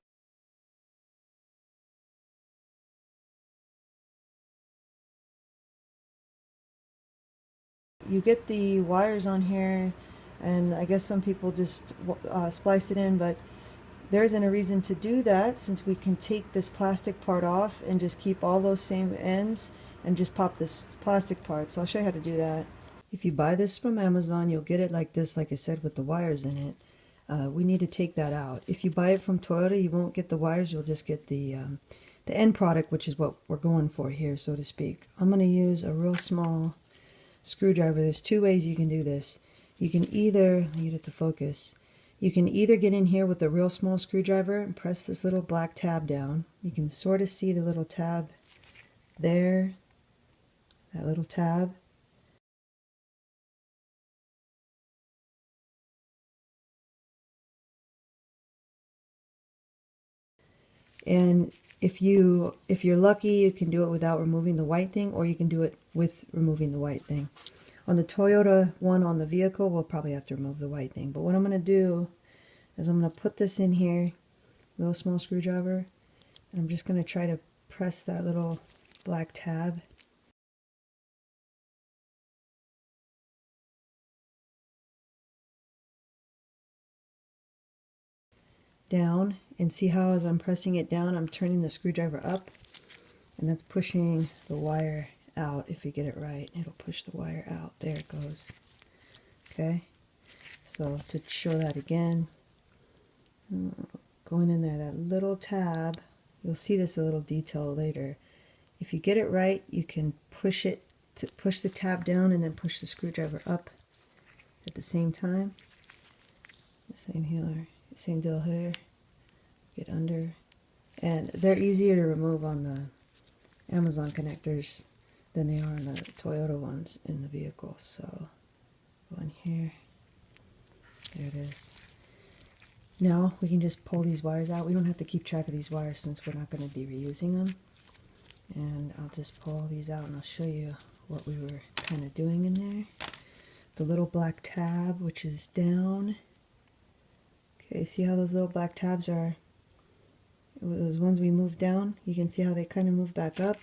you get the wires on here, and I guess some people just splice it in, but there isn't a reason to do that, since we can take this plastic part off and just keep all those same ends and just pop this plastic part. So I'll show you how to do that. If you buy this from Amazon, you'll get it like this, like I said, with the wires in it. We need to take that out. If you buy it from Toyota, you won't get the wires, you'll just get the end product, which is what we're going for here, so to speak. I'm going to use a real small screwdriver. There's two ways you can do this. You can either, let me get it to focus, you can either get in here with a real small screwdriver and press this little black tab down. You can sort of see the little tab there, that little tab. And if you're lucky, you can do it without removing the white thing, or you can do it with removing the white thing. On the Toyota one on the vehicle, we'll probably have to remove the white thing. But what I'm going to do is I'm going to put this in here, little small screwdriver, and I'm just going to try to press that little black tab. Down, and see how as I'm pressing it down, I'm turning the screwdriver up, and that's pushing the wire out. If you get it right, it'll push the wire out. There it goes. Okay, so to show that again, going in there, that little tab, you'll see this a little detail later. If you get it right, you can push the tab down and then push the screwdriver up at the same time. The same here, same deal here. Get under, and they're easier to remove on the Amazon connectors than they are on the Toyota ones in the vehicle. So go in here, there it is. Now we can just pull these wires out. We don't have to keep track of these wires since we're not going to be reusing them. And I'll just pull all these out and I'll show you what we were kind of doing in there. The little black tab, which is down. Okay, see how those little black tabs are? Those ones we moved down, you can see how they kind of move back up.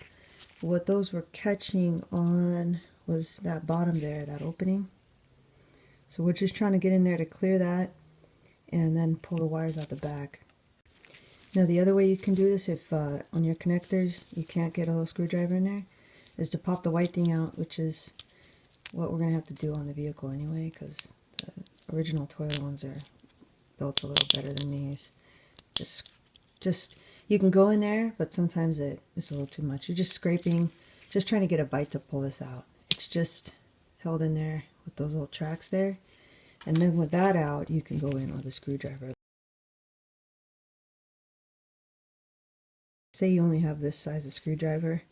What those were catching on was that bottom there, that opening. So we're just trying to get in there to clear that and then pull the wires out the back. Now the other way you can do this, if on your connectors you can't get a little screwdriver in there, is to pop the white thing out, which is what we're going to have to do on the vehicle anyway, because the original Toyota ones are built a little better than these. Just you can go in there, but sometimes it's a little too much. You're just scraping, just trying to get a bite to pull this out. It's just held in there with those little tracks there. And then with that out, you can go in with a screwdriver. Say you only have this size of screwdriver,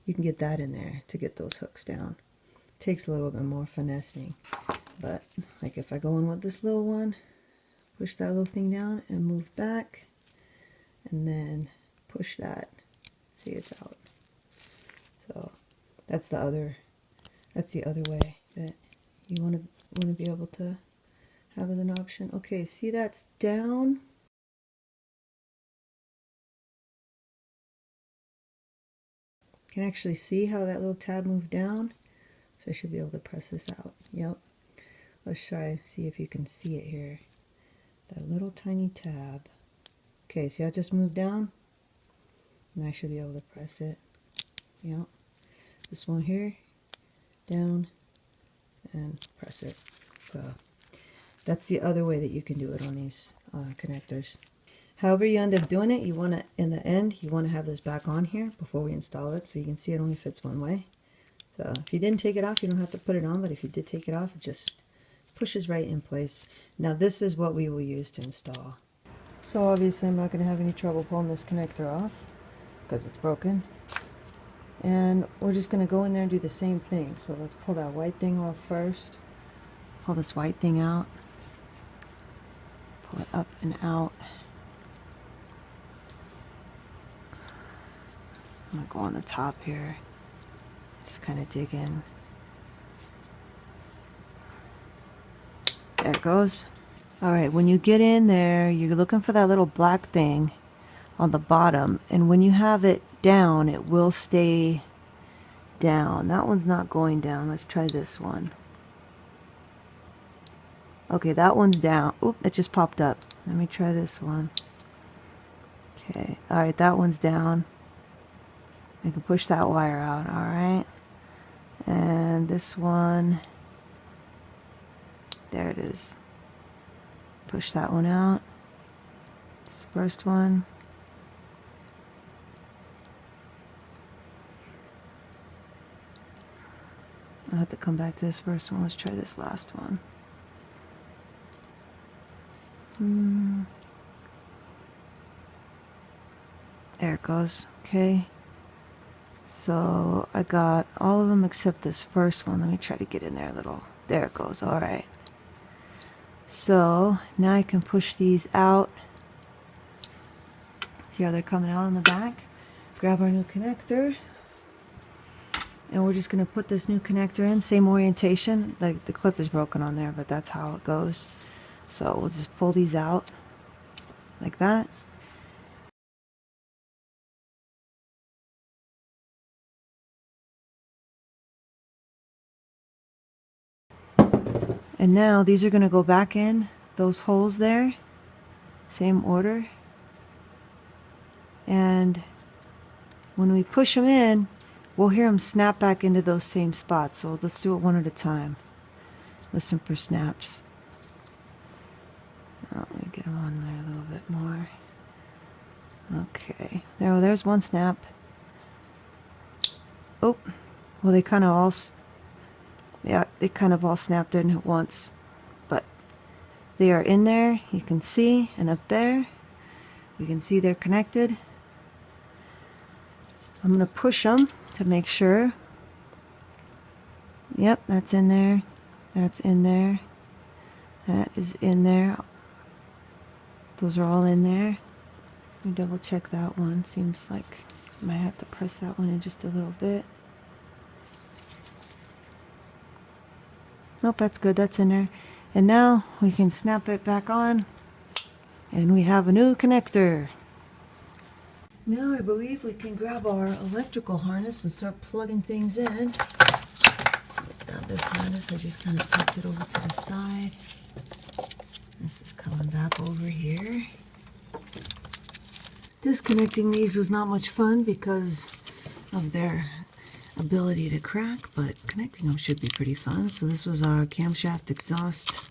you can get that in there to get those hooks down. It takes a little bit more finessing. But like if I go in with this little one, push that little thing down and move back, and then push that. See, it's out. So that's the other way that you want to be able to have as an option. Okay, see that's down. You can actually see how that little tab moved down. So I should be able to press this out. Yep. Let's try, see if you can see it here. That little tiny tab. Okay, see how it just moved down? And I should be able to press it. Yep. this one here, down, and press it. So that's the other way that you can do it on these connectors. However you end up doing it, you want to, in the end, you want to have this back on here before we install it, so you can see it only fits one way. So if you didn't take it off, you don't have to put it on, but if you did take it off, it just pushes right in place. Now this is what we will use to install. So obviously I'm not going to have any trouble pulling this connector off because it's broken. And we're just going to go in there and do the same thing. So let's pull that white thing off first. Pull this white thing out. Pull it up and out. I'm going to go on the top here. Just kind of dig in. There it goes. Alright, when you get in there, you're looking for that little black thing on the bottom. And when you have it down, it will stay down. That one's not going down. Let's try this one. Okay, that one's down. Oop, it just popped up. Let me try this one. Okay, alright, that one's down. I can push that wire out, alright. And this one, there it is. Push that one out. This is the first one. I'll have to come back to this first one. Let's try this last one. There it goes. Okay. So I got all of them except this first one. Let me try to get in there a little. There it goes. All right. So now I can push these out. See how they're coming out on the back? Grab our new connector. And we're just going to put this new connector in. Same orientation. Like the clip is broken on there, but that's how it goes. So we'll just pull these out like that. And now these are going to go back in those holes there, same order. And when we push them in, we'll hear them snap back into those same spots. So let's do it one at a time. Listen for snaps. Oh, let me get them on there a little bit more. Okay, there's one snap. Oh, well they kind of all snapped in at once, but they are in there, you can see, and up there you can see they're connected. I'm going to push them to make sure. Yep, that's in there, that's in there, that is in there, those are all in there. Let me double check that one. Seems like I might have to press that one in just a little bit. Nope, that's good, that's in there. And now we can snap it back on and we have a new connector. Now I believe we can grab our electrical harness and start plugging things in. Grab this harness, I just kind of tucked it over to the side. This is coming back over here. Disconnecting these was not much fun because of their ability to crack, but connecting them should be pretty fun. So this was our camshaft exhaust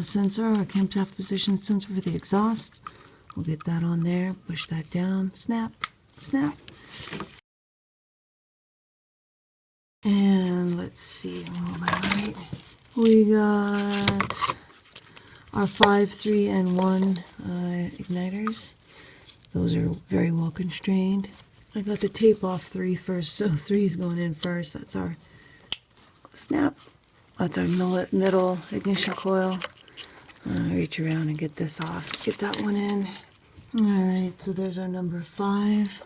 sensor, our camshaft position sensor for the exhaust. We'll get that on there, push that down, snap, snap. And let's see, move my right. We got our 5, 3, and 1 igniters. Those are very well constrained. I got the tape off 3 first, so 3 is going in first. That's our snap. That's our middle ignition coil. Reach around and get this off. Get that one in. Alright, so there's our number 5.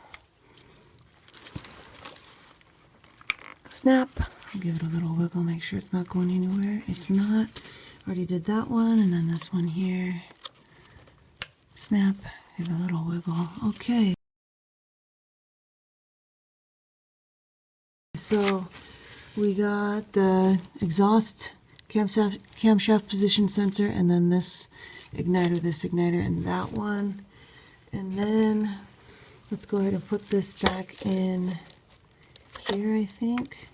Snap. Give it a little wiggle, make sure it's not going anywhere. It's not. Already did that one, and then this one here. Snap. Give it a little wiggle. Okay. So we got the exhaust camshaft position sensor, and then this igniter, and that one. And then let's go ahead and put this back in here, I think.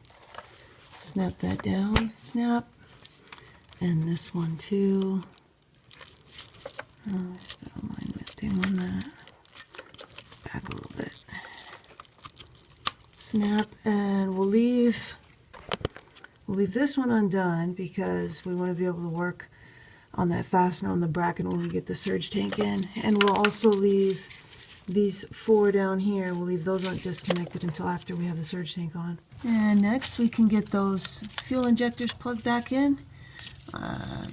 Snap that down, snap. And this one too. Oh, I don't mind that thing on that. Back a little bit. Snap, and we'll leave this one undone because we want to be able to work on that fastener on the bracket when we get the surge tank in. And we'll also leave these 4 down here. We'll leave those disconnected until after we have the surge tank on. And next we can get those fuel injectors plugged back in.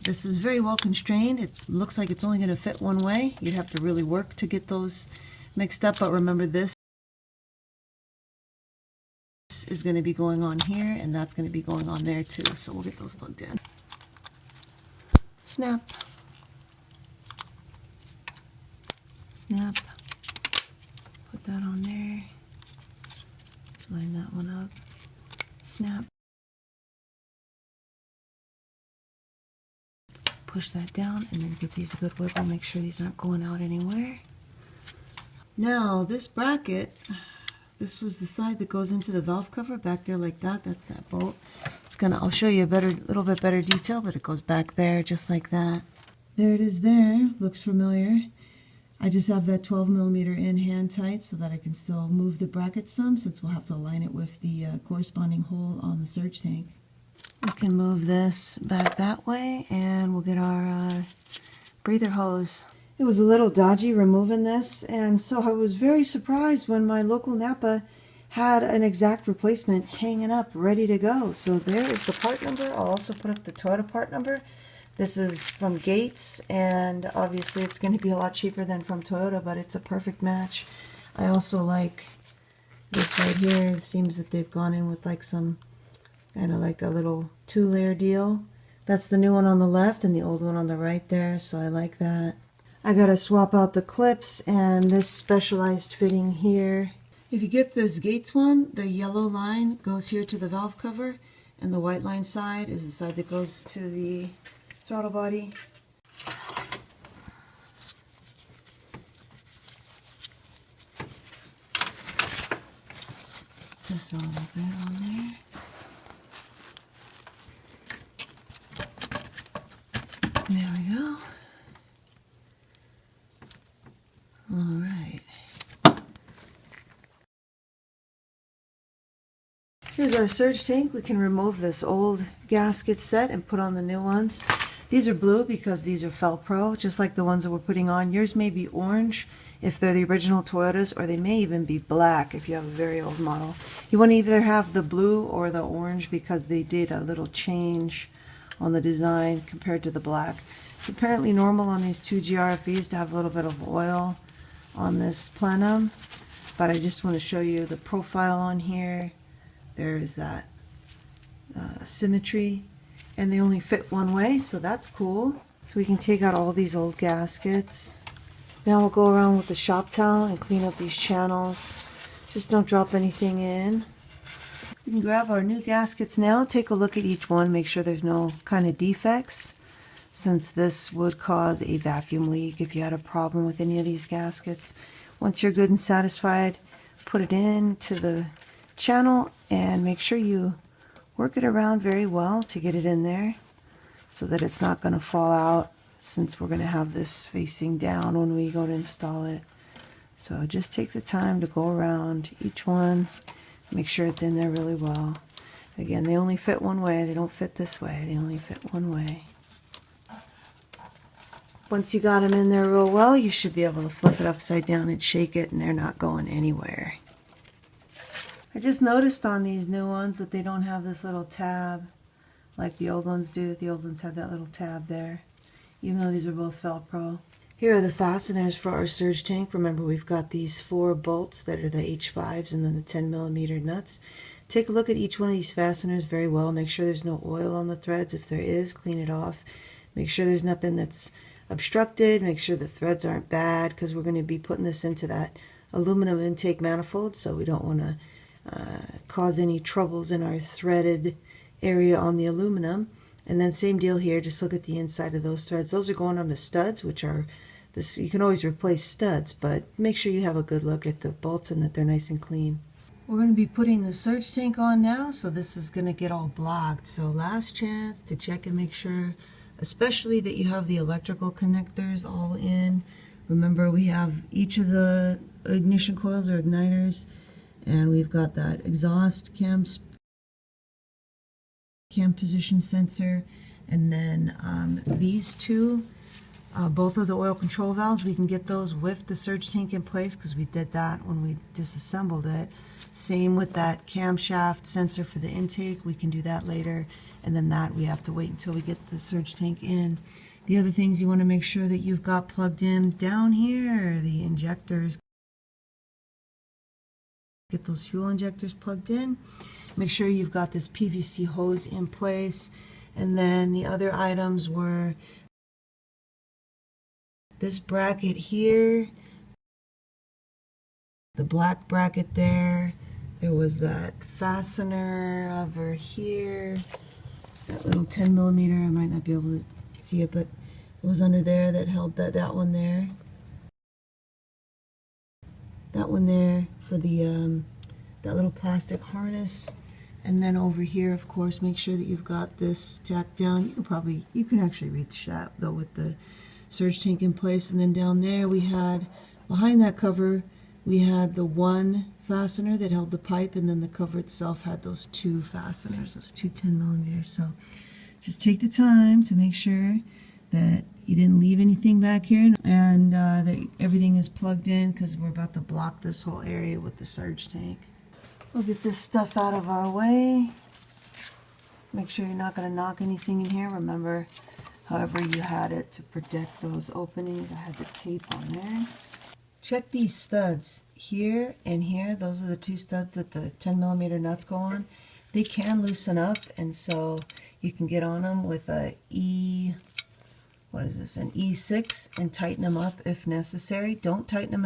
This is very well constrained. It looks like it's only going to fit one way. You'd have to really work to get those mixed up, but remember this is going to be going on here and that's going to be going on there too, so we'll get those plugged in. Snap, snap, put that on there, line that one up, snap, push that down, and then give these a good wiggle, make sure these aren't going out anywhere. Now this bracket, this was the side that goes into the valve cover back there like that. That's that bolt. It's gonna, I'll show you a little bit better detail, but it goes back there just like that. There it is there, looks familiar. I just have that 12mm in hand tight so that I can still move the bracket some, since we'll have to align it with the corresponding hole on the surge tank. We can move this back that way and we'll get our breather hose. It was a little dodgy removing this, and so I was very surprised when my local Napa had an exact replacement hanging up ready to go. So there is the part number. I'll also put up the Toyota part number. This is from Gates, and obviously it's going to be a lot cheaper than from Toyota, but it's a perfect match. I also like this right here. It seems that they've gone in with like some kind of like a little 2-layer deal. That's the new one on the left and the old one on the right there, so I like that. I gotta swap out the clips and this specialized fitting here. If you get this Gates one, the yellow line goes here to the valve cover, and the white line side is the side that goes to the throttle body. Just a little bit on there. There we go. All right. Here's our surge tank. We can remove this old gasket set and put on the new ones. These are blue because these are Fel-pro, just like the ones that we're putting on. Yours may be orange if they're the original Toyotas, or they may even be black if you have a very old model. You want to either have the blue or the orange because they did a little change on the design compared to the black. It's apparently normal on these 2GR-FEs to have a little bit of oil on this plenum, but I just want to show you the profile on here. There is that symmetry, and they only fit one way, so that's cool. So we can take out all these old gaskets. Now we'll go around with the shop towel and clean up these channels. Just don't drop anything in. We can grab our new gaskets now, take a look at each one, make sure there's no kind of defects, since this would cause a vacuum leak if you had a problem with any of these gaskets. Once you're good and satisfied, put it into the channel and make sure you work it around very well to get it in there so that it's not going to fall out, since we're going to have this facing down when we go to install it. So just take the time to go around each one, make sure it's in there really well. Again, they only fit one way, they don't fit this way, they only fit one way. Once you got them in there real well, you should be able to flip it upside down and shake it, and they're not going anywhere. I just noticed on these new ones that they don't have this little tab like the old ones do. The old ones have that little tab there, even though these are both Fel-pro. Here are the fasteners for our surge tank. Remember, we've got these 4 bolts that are the H5s and then the 10mm nuts. Take a look at each one of these fasteners very well. Make sure there's no oil on the threads. If there is, clean it off. Make sure there's nothing that's obstructed. Make sure the threads aren't bad, because we're going to be putting this into that aluminum intake manifold, so we don't want to cause any troubles in our threaded area on the aluminum. And then same deal here, just look at the inside of those threads. Those are going on the studs, which are this, you can always replace studs, but make sure you have a good look at the bolts and that they're nice and clean. We're going to be putting the surge tank on now, so this is going to get all blocked. So last chance to check and make sure, especially that you have the electrical connectors all in. Remember, we have each of the ignition coils or igniters, and we've got that exhaust cam position sensor, and then these two, both of the oil control valves, we can get those with the surge tank in place because we did that when we disassembled it. Same with that camshaft sensor for the intake, we can do that later, and then that we have to wait until we get the surge tank in. The other things you want to make sure that you've got plugged in down here, the injectors. Get those fuel injectors plugged in. Make sure you've got this PVC hose in place, and then the other items were this bracket here, the black bracket there. There was that fastener over here, that little 10mm. I might not be able to see it, but it was under there that held that one there. That one there for the that little plastic harness. And then over here, of course, make sure that you've got this tacked down. You can actually reach that though with the surge tank in place. And then down there we had, behind that cover, we had the one fastener that held the pipe, and then the cover itself had those two fasteners, those two 10mm. So just take the time to make sure that you didn't leave anything back here, and that everything is plugged in, because we're about to block this whole area with the surge tank. We'll get this stuff out of our way. Make sure you're not going to knock anything in here. Remember, however you had it to protect those openings. I had the tape on there. Check these studs here and here. Those are the two studs that the 10mm nuts go on. They can loosen up, and so you can get on them with a an E6 and tighten them up if necessary. Don't tighten them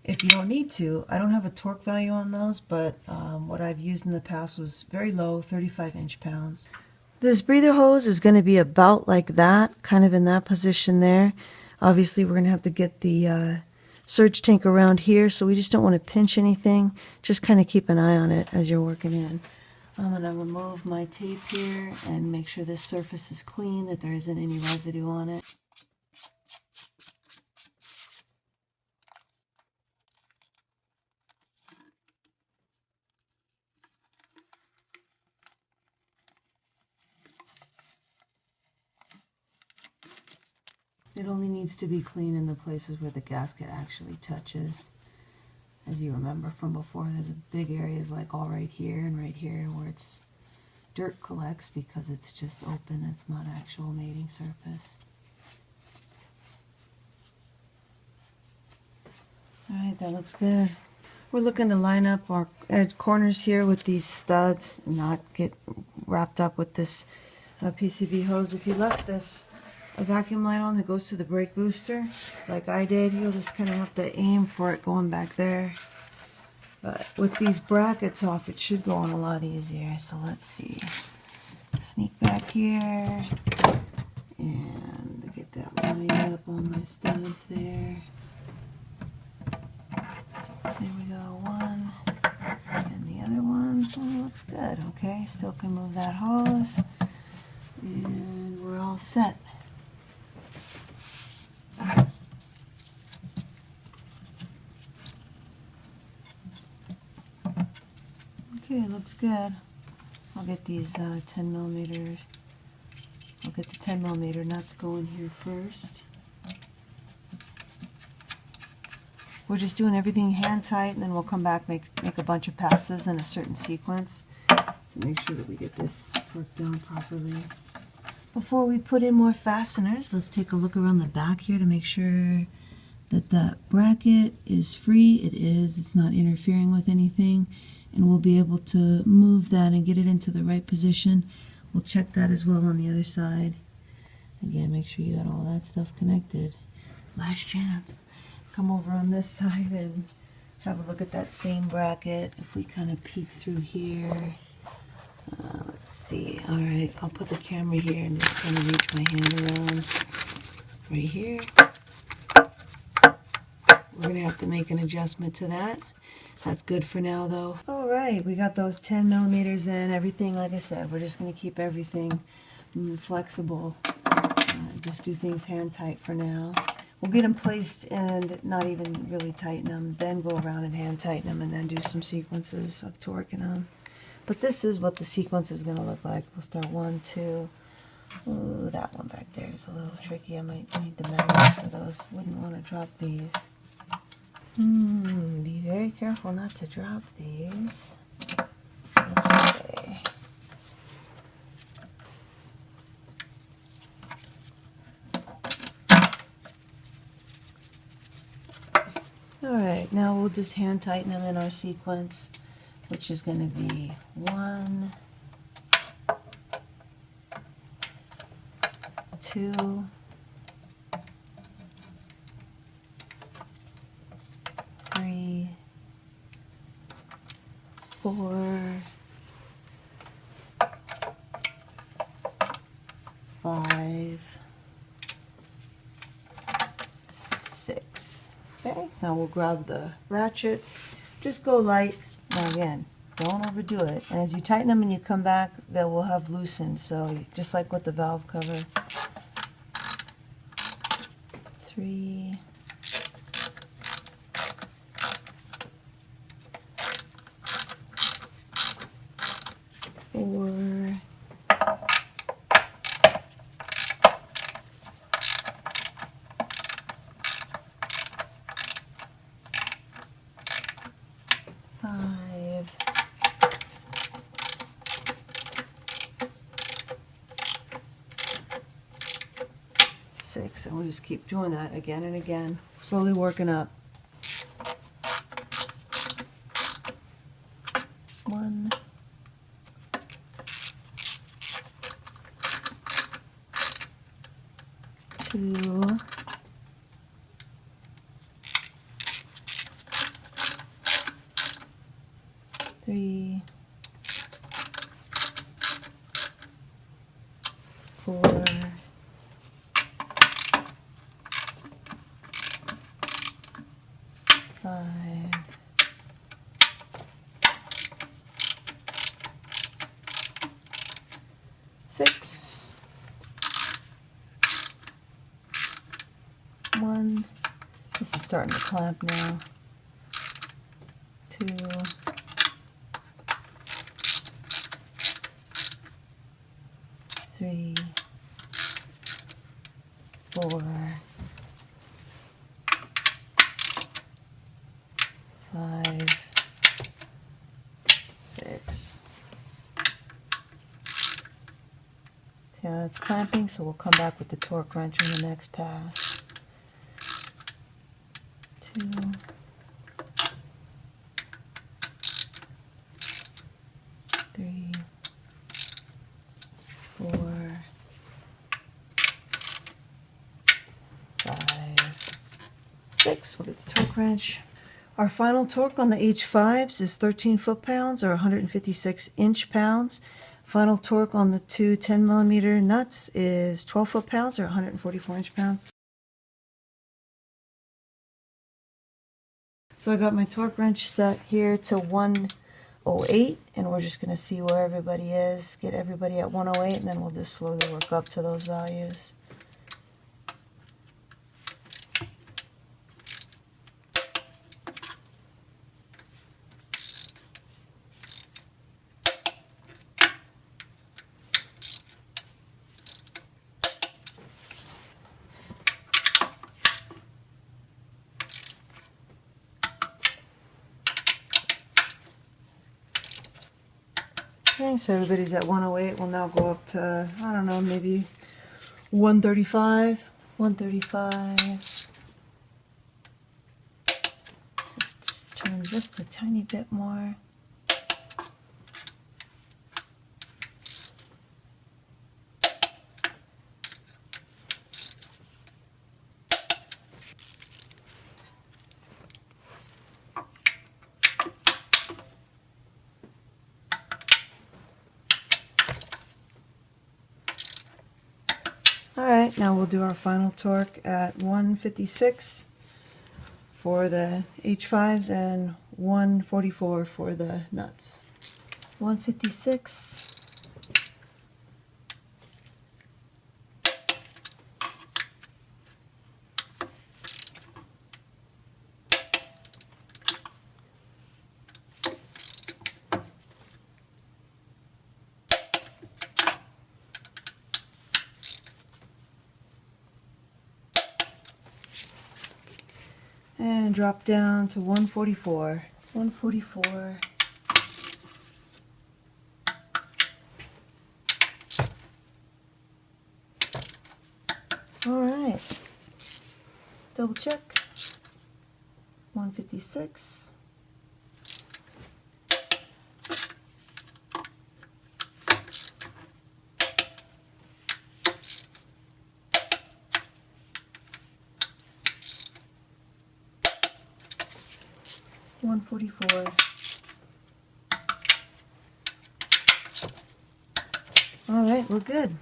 if you don't need to. I don't have a torque value on those, but what I've used in the past was very low, 35 inch-pounds. This breather hose is going to be about like that, kind of in that position there. Obviously, we're going to have to get the surge tank around here, so we just don't want to pinch anything. Just kind of keep an eye on it as you're working in. I'm going to remove my tape here and make sure this surface is clean, that there isn't any residue on it. It only needs to be clean in the places where the gasket actually touches. As you remember from before, there's big areas like all right here and right here where it's dirt collects because it's just open, it's not actual mating surface. Alright, that looks good. We're looking to line up our edge corners here with these studs and not get wrapped up with this PCV hose. If you left this a vacuum line on that goes to the brake booster, like I did, you'll just kind of have to aim for it going back there. But with these brackets off, it should go on a lot easier. So let's see. Sneak back here and get that lined up on my studs there. There we go, one. And the other one, oh, looks good. Okay, still can move that hose. And we're all set. Okay, looks good. I'll get these 10mm. I'll get the 10mm nuts going here first. We're just doing everything hand tight, and then we'll come back, make a bunch of passes in a certain sequence to make sure that we get this torqued down properly. Before we put in more fasteners, let's take a look around the back here to make sure that that bracket is free. It is. It's not interfering with anything, and we'll be able to move that and get it into the right position. We'll check that as well on the other side. Again, make sure you got all that stuff connected. Last chance. Come over on this side and have a look at that same bracket. If we kind of peek through here, let's see. All right, I'll put the camera here and just kind of reach my hand around right here. We're going to have to make an adjustment to that. That's good for now though. Alright, we got those 10 millimeters in, everything, like I said, we're just going to keep everything flexible. Just do things hand tight for now. We'll get them placed and not even really tighten them, then go around and hand tighten them and then do some sequences of torquing them. But this is what the sequence is going to look like. We'll start 1, 2. Ooh, that one back there is a little tricky. I might need the magnets for those. Wouldn't want to drop these. Be very careful not to drop these. Okay. Alright, now we'll just hand tighten them in our sequence, which is going to be 1, 2, 3, 4, 5, 6. Okay, now we'll grab the ratchets. Just go light. Now again, don't overdo it. And as you tighten them and you come back, they will have loosened. So just like with the valve cover. 3, 4, 5, 6, and we'll just keep doing that again and again, slowly working up. 1, 2, 3, 4, 5, 6, 1. This is starting to clamp now. 2, 3, 4, 5, 6. Yeah, that's clamping, so we'll come back with the torque wrench in the next pass. 2, 3, 4, 5, 6. We'll get the torque wrench. Our final torque on the H5s is 13 foot-pounds or 156 inch-pounds. Final torque on the two 10 millimeter nuts is 12 foot-pounds or 144 inch-pounds. So I got my torque wrench set here to 108, and we're just going to see where everybody is, get everybody at 108, and then we'll just slowly work up to those values. Okay, so everybody's at 108. We'll now go up to, I don't know, maybe 135. 135. Just turn just a tiny bit more. Alright, now we'll do our final torque at 156 for the H5s and 144 for the nuts. 156. And drop down to 144. 144. All right. Double check. 156. All right, we're good.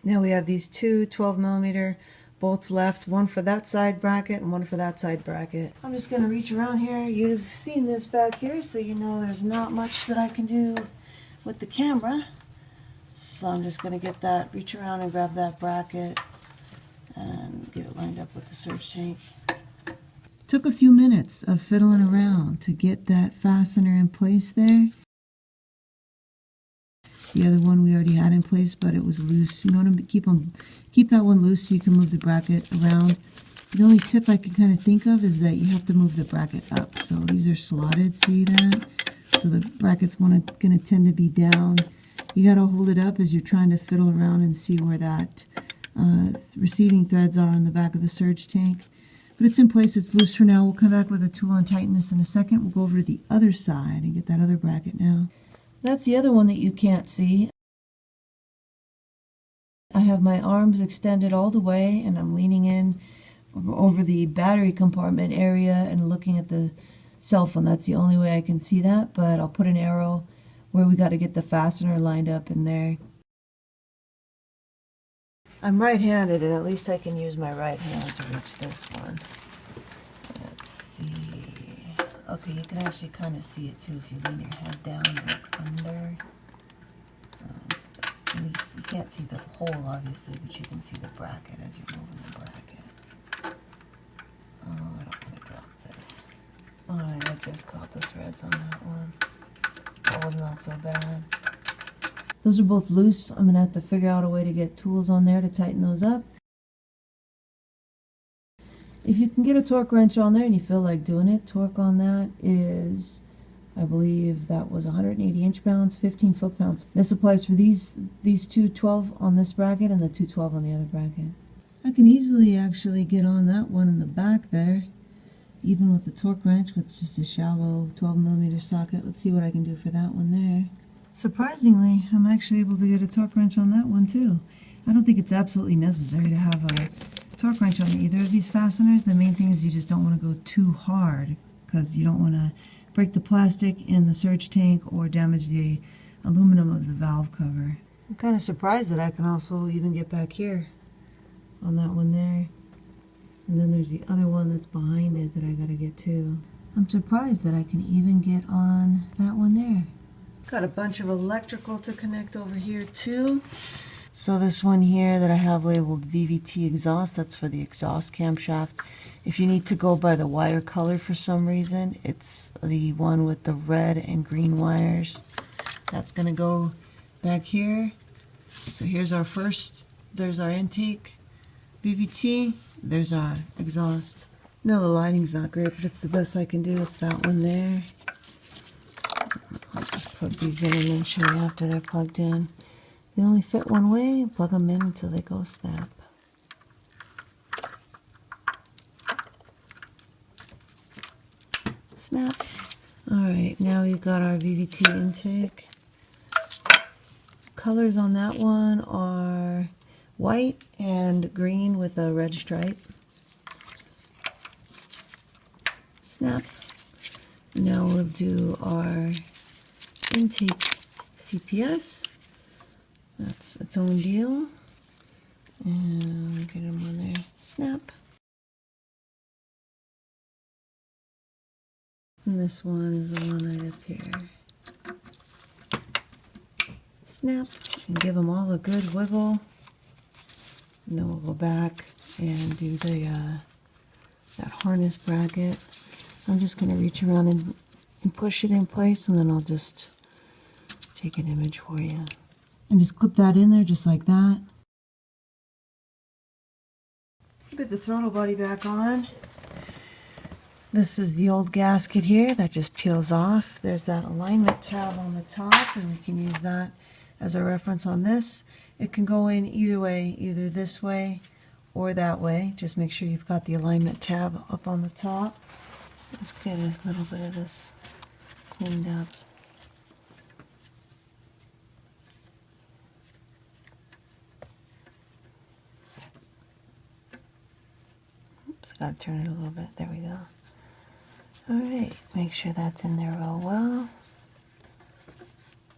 Now we have these two 12mm bolts left, one for that side bracket and one for that side bracket. I'm just going to reach around here. You've seen this back here, so you know there's not much that I can do with the camera. So I'm just going to get that, reach around and grab that bracket and get it lined up with the surge tank. Took a few minutes of fiddling around to get that fastener in place there. The other one we already had in place, but it was loose. You want to keep that one loose so you can move the bracket around. The only tip I can kind of think of is that you have to move the bracket up. So these are slotted, see that? So the bracket's going to tend to be down. You got to hold it up as you're trying to fiddle around and see where that receiving threads are on the back of the surge tank. But it's in place, it's loose for now. We'll come back with a tool and tighten this in a second. We'll go over to the other side and get that other bracket now. That's the other one that you can't see. I have my arms extended all the way and I'm leaning in over the battery compartment area and looking at the cell phone. That's the only way I can see that, but I'll put an arrow where we got to get the fastener lined up in there. I'm right-handed, and at least I can use my right hand to reach this one. Let's see. Okay, you can actually kind of see it too if you lean your head down and look under. At least you can't see the hole, obviously, but you can see the bracket as you're moving the bracket. Oh, I don't want to drop this. Alright, I just caught the threads on that one. Oh, not so bad. Those are both loose. I'm going to have to figure out a way to get tools on there to tighten those up. If you can get a torque wrench on there and you feel like doing it, torque on that is, I believe that was 180 inch-pounds, 15 foot-pounds. This applies for these two 12 on this bracket and the two 12 on the other bracket. I can easily actually get on that one in the back there, even with the torque wrench with just a shallow 12mm socket. Let's see what I can do for that one there. Surprisingly, I'm actually able to get a torque wrench on that one too. I don't think it's absolutely necessary to have a torque wrench on either of these fasteners. The main thing is you just don't want to go too hard because you don't want to break the plastic in the surge tank or damage the aluminum of the valve cover. I'm kind of surprised that I can also even get back here on that one there. And then there's the other one that's behind it that I got to get to. I'm surprised that I can even get on that one there. Got a bunch of electrical to connect over here too. So this one here that I have labeled VVT exhaust, that's for the exhaust camshaft. If you need to go by the wire color for some reason, it's the one with the red and green wires. That's going to go back here. So here's our first, there's our intake VVT, there's our exhaust. No, the lighting's not great, but it's the best I can do. It's that one there. I'll just plug these in and then show you after they're plugged in. They only fit one way, plug them in until they go snap. Snap. Alright, now we've got our VVT intake. Colors on that one are white and green with a red stripe. Snap. Now we'll do our Intake CPS. That's its own deal. And get them on there. Snap. And this one is the one right up here. Snap, and give them all a good wiggle. And then we'll go back and do the that harness bracket. I'm just going to reach around and push it in place, and then I'll just take an image for you. And just clip that in there just like that. Put the throttle body back on. This is the old gasket here that just peels off. There's that alignment tab on the top, and we can use that as a reference on this. It can go in either way, either this way or that way. Just make sure you've got the alignment tab up on the top. Let's get a little bit of this cleaned up. Oops, gotta turn it a little bit. There we go. Alright, make sure that's in there real well.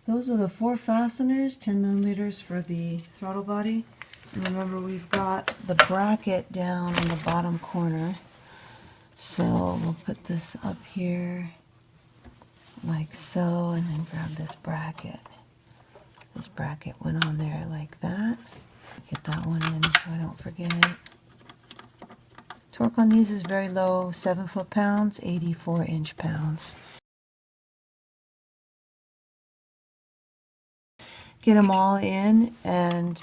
Those are the 4 fasteners, 10 millimeters for the throttle body. And remember, we've got the bracket down in the bottom corner. So we'll put this up here like so, and then grab this bracket. This bracket went on there like that. Get that one in so I don't forget it. Torque on these is very low, 7 foot-pounds, 84 inch-pounds. Get them all in and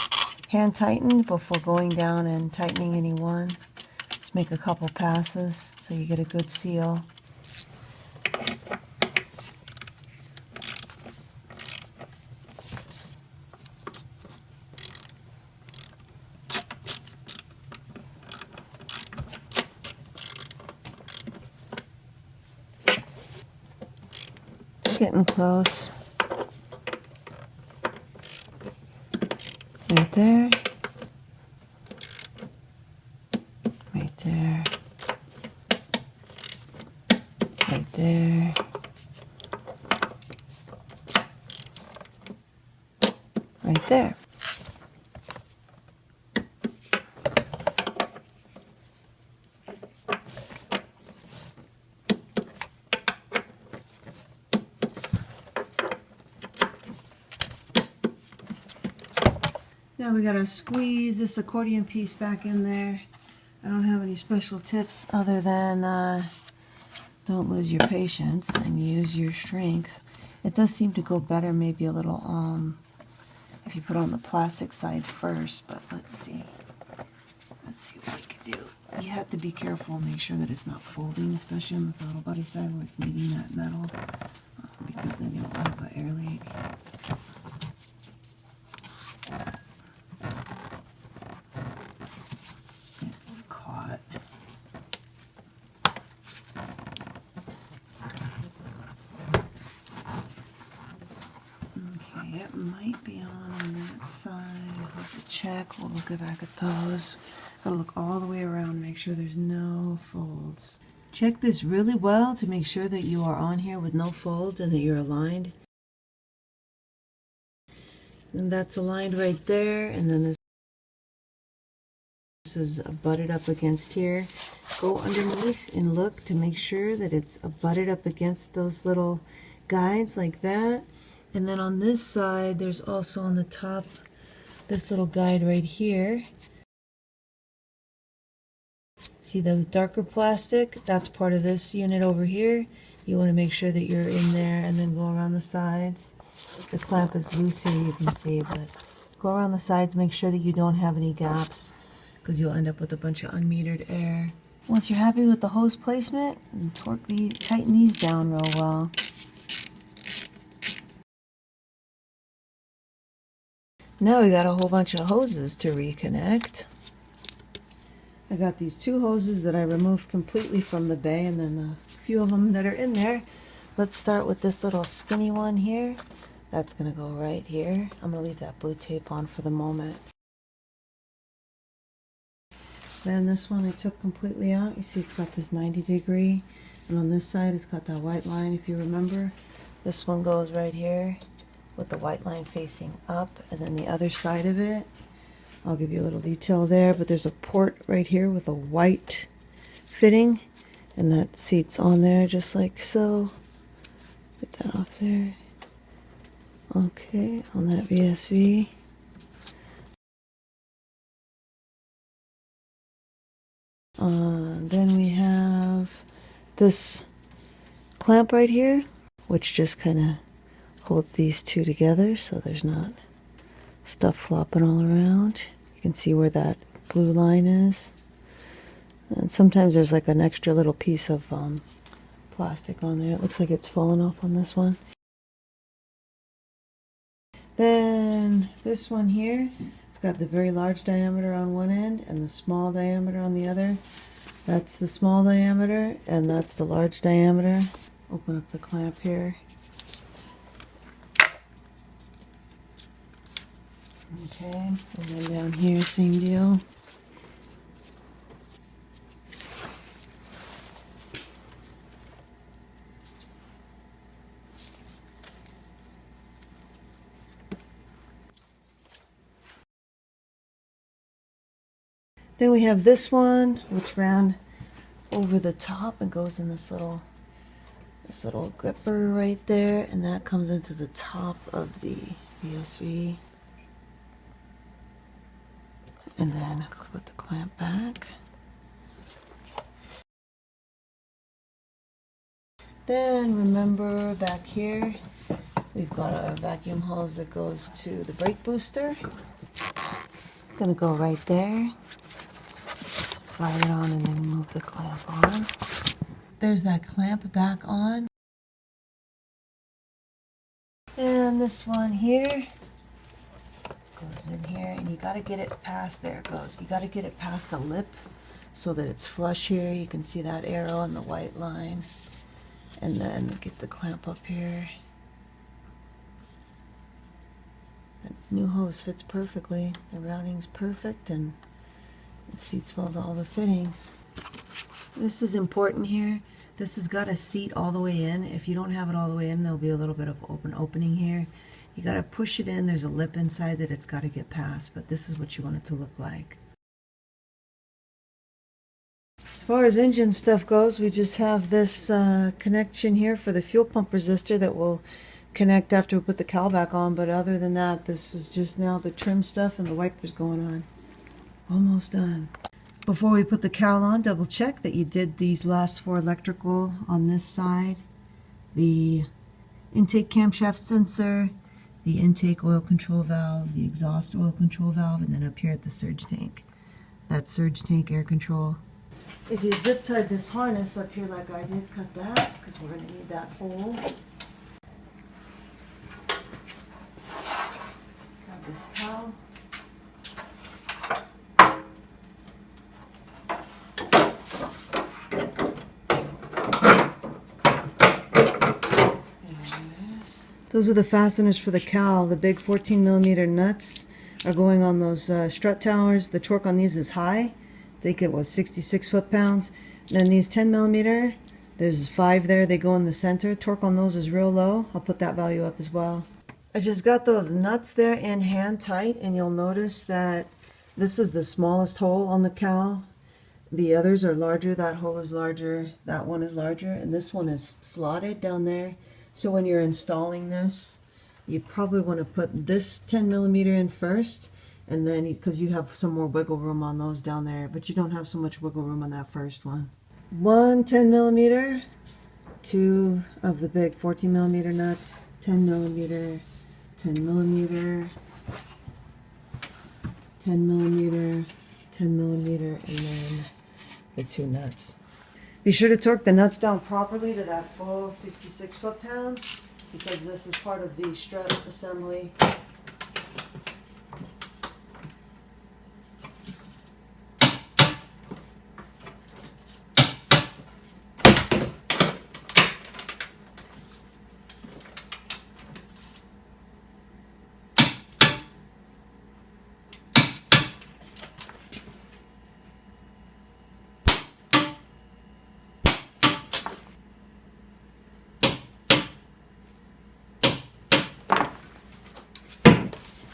hand tighten before going down and tightening any one. Just make a couple passes so you get a good seal. Getting close. Right there. Right there. Right there. Right there. Now we gotta squeeze this accordion piece back in there. I don't have any special tips other than don't lose your patience and use your strength. It does seem to go better maybe a little if you put on the plastic side first, but let's see. Let's see what we can do. You have to be careful and make sure that it's not folding, especially on the throttle body side where it's meeting that metal, because then you'll have an air leak. It's caught. Okay, it might be on that side. I'll have to check. We'll look back at those. Gotta look all the way around, make sure there's no folds. Check this really well to make sure that you are on here with no folds and that you're aligned. And that's aligned right there, and then this is butted up against here. Go underneath and look to make sure that it's butted up against those little guides like that. And then on this side, there's also on the top this little guide right here. See the darker plastic? That's part of this unit over here. You want to make sure that you're in there and then go around the sides. The clamp is loose here, you can see, but go around the sides, make sure that you don't have any gaps, because you'll end up with a bunch of unmetered air. Once you're happy with the hose placement, tighten these down real well. Now we got a whole bunch of hoses to reconnect. I got these 2 hoses that I removed completely from the bay, and then a few of them that are in there. Let's start with this little skinny one here. That's going to go right here. I'm going to leave that blue tape on for the moment. Then this one I took completely out. You see it's got this 90-degree, and on this side it's got that white line, if you remember. This one goes right here with the white line facing up, and then the other side of it, I'll give you a little detail there, but there's a port right here with a white fitting, And that seat's on there just like so. Get that off there. Okay, on that VSV. Then we have this clamp right here, which just kind of holds these two together so there's not stuff flopping all around. You can see where that blue line is. And sometimes there's like an extra little piece of plastic on there. It looks like it's fallen off on this one. Then this one here, it's got the very large diameter on one end and the small diameter on the other. That's the small diameter and that's the large diameter. Open up the clamp here. Okay, and then down here, same deal. Then we have this one, which ran over the top and goes in this little gripper right there, and that comes into the top of the VSV. And then put the clamp back. Then remember back here, we've got our vacuum hose that goes to the brake booster. It's gonna go right there. Just slide it on and then move the clamp on. There's that clamp back on. And this one here goes in here, and you got to get it past, there it goes, you got to get it past the lip so that it's flush here. You can see that arrow and the white line, and then get the clamp up here. The new hose fits perfectly, the routing's perfect, and it seats well to all the fittings. This is important here. This has got a seat all the way in. If you don't have it all the way in, there'll be a little bit of opening here. You got to push it in. There's a lip inside that it's got to get past, but this is what you want it to look like. As far as engine stuff goes, we just have this connection here for the fuel pump resistor that will connect after we put the cowl back on, but other than that, this is just now the trim stuff and the wipers going on. Almost done. Before we put the cowl on, double check that you did these last four electrical on this side. The intake camshaft sensor, the intake oil control valve, the exhaust oil control valve, and then up here at the surge tank. That's surge tank air control. If you zip tied this harness up here like I did, cut that, because we're going to need that hole. Grab this cowl. Those are the fasteners for the cowl. The big 14mm nuts are going on those strut towers. The torque on these is high. I think it was 66 foot-pounds. Then these 10mm, there's 5 there. They go in the center. Torque on those is real low. I'll put that value up as well. I just got those nuts there in hand tight, and you'll notice that this is the smallest hole on the cowl. The others are larger. That hole is larger. That one is larger. And this one is slotted down there. So when you're installing this, you probably want to put this 10mm in first, and then because you have some more wiggle room on those down there, but you don't have so much wiggle room on that first one. One 10mm, 2 of the big 14mm nuts, 10mm, 10mm, 10mm, 10mm, and then the 2 nuts. Be sure to torque the nuts down properly to that full 66 foot-pounds, because this is part of the strut assembly.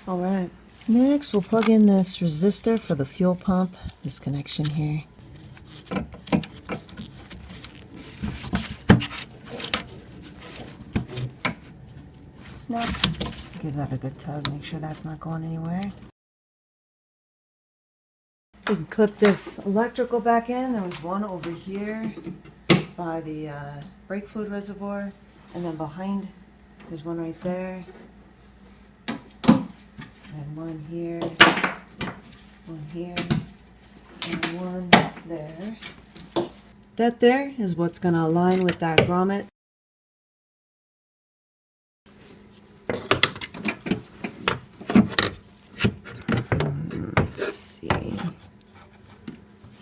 Alright, next we'll plug in this resistor for the fuel pump, this connection here. snap. Give that a good tug, make sure that's not going anywhere. We can clip this electrical back in. There was one over here by the brake fluid reservoir, and then behind there's one right there, and one here, and one there. That there is what's going to align with that grommet. Let's see.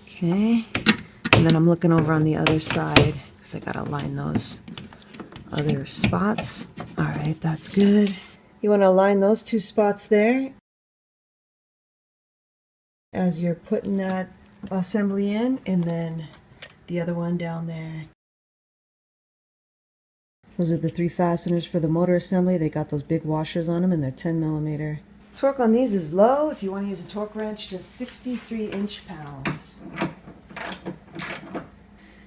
Okay, and then I'm looking over on the other side because I got to align those other spots. All right, that's good. You want to align those two spots there as you're putting that assembly in, and then the other one down there. Those are the 3 fasteners for the motor assembly. They got those big washers on them, and they're 10mm. Torque on these is low. If you want to use a torque wrench, just 63 inch-pounds.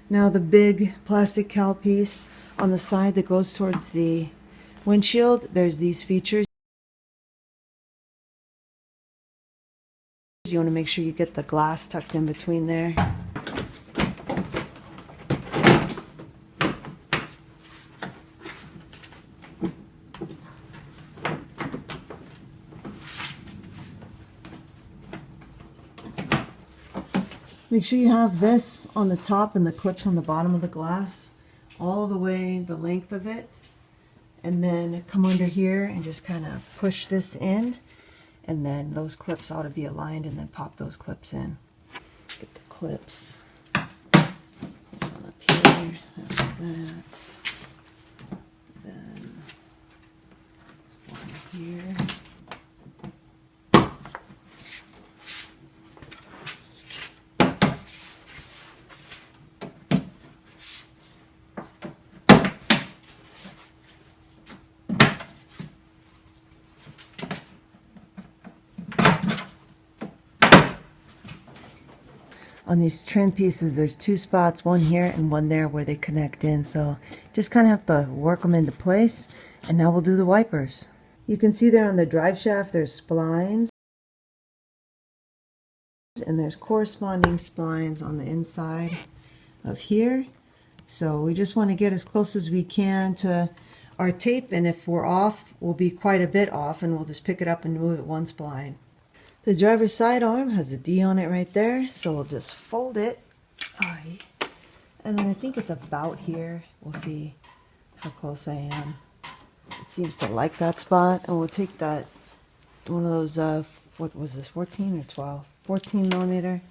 Now the big plastic cowl piece on the side that goes towards the windshield, there's these features. You want to make sure you get the glass tucked in between there. Make sure you have this on the top and the clips on the bottom of the glass, all the way the length of it, and then come under here and just kind of push this in, and then those clips ought to be aligned, and then pop those clips in. Get the clips. This one up here, that's that. Then this one here. On these trim pieces, there's 2 spots, one here and one there where they connect in. So just kind of have to work them into place. And now we'll do the wipers. You can see there on the drive shaft, there's splines. And there's corresponding splines on the inside of here. So we just want to get as close as we can to our tape. And if we're off, we'll be quite a bit off, and we'll just pick it up and move it 1 spline. The driver's side arm has a D on it right there, so we'll just fold it. And then I think it's about here. We'll see how close I am. It seems to like that spot, and we'll take that, one of those, what was this, 14 or 12? 14mm,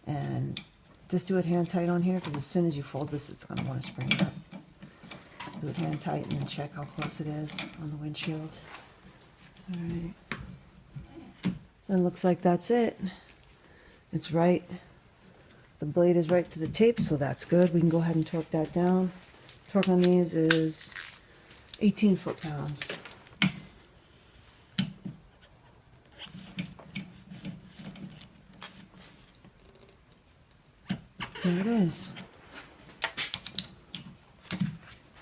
and just do it hand tight on here, because as soon as you fold this, it's going to want to spring up. Do it hand tight and then check how close it is on the windshield. All right. And looks like that's it. It's right. The blade is right to the tape, so that's good. We can go ahead and torque that down. Torque on these is 18 foot-pounds. There it is.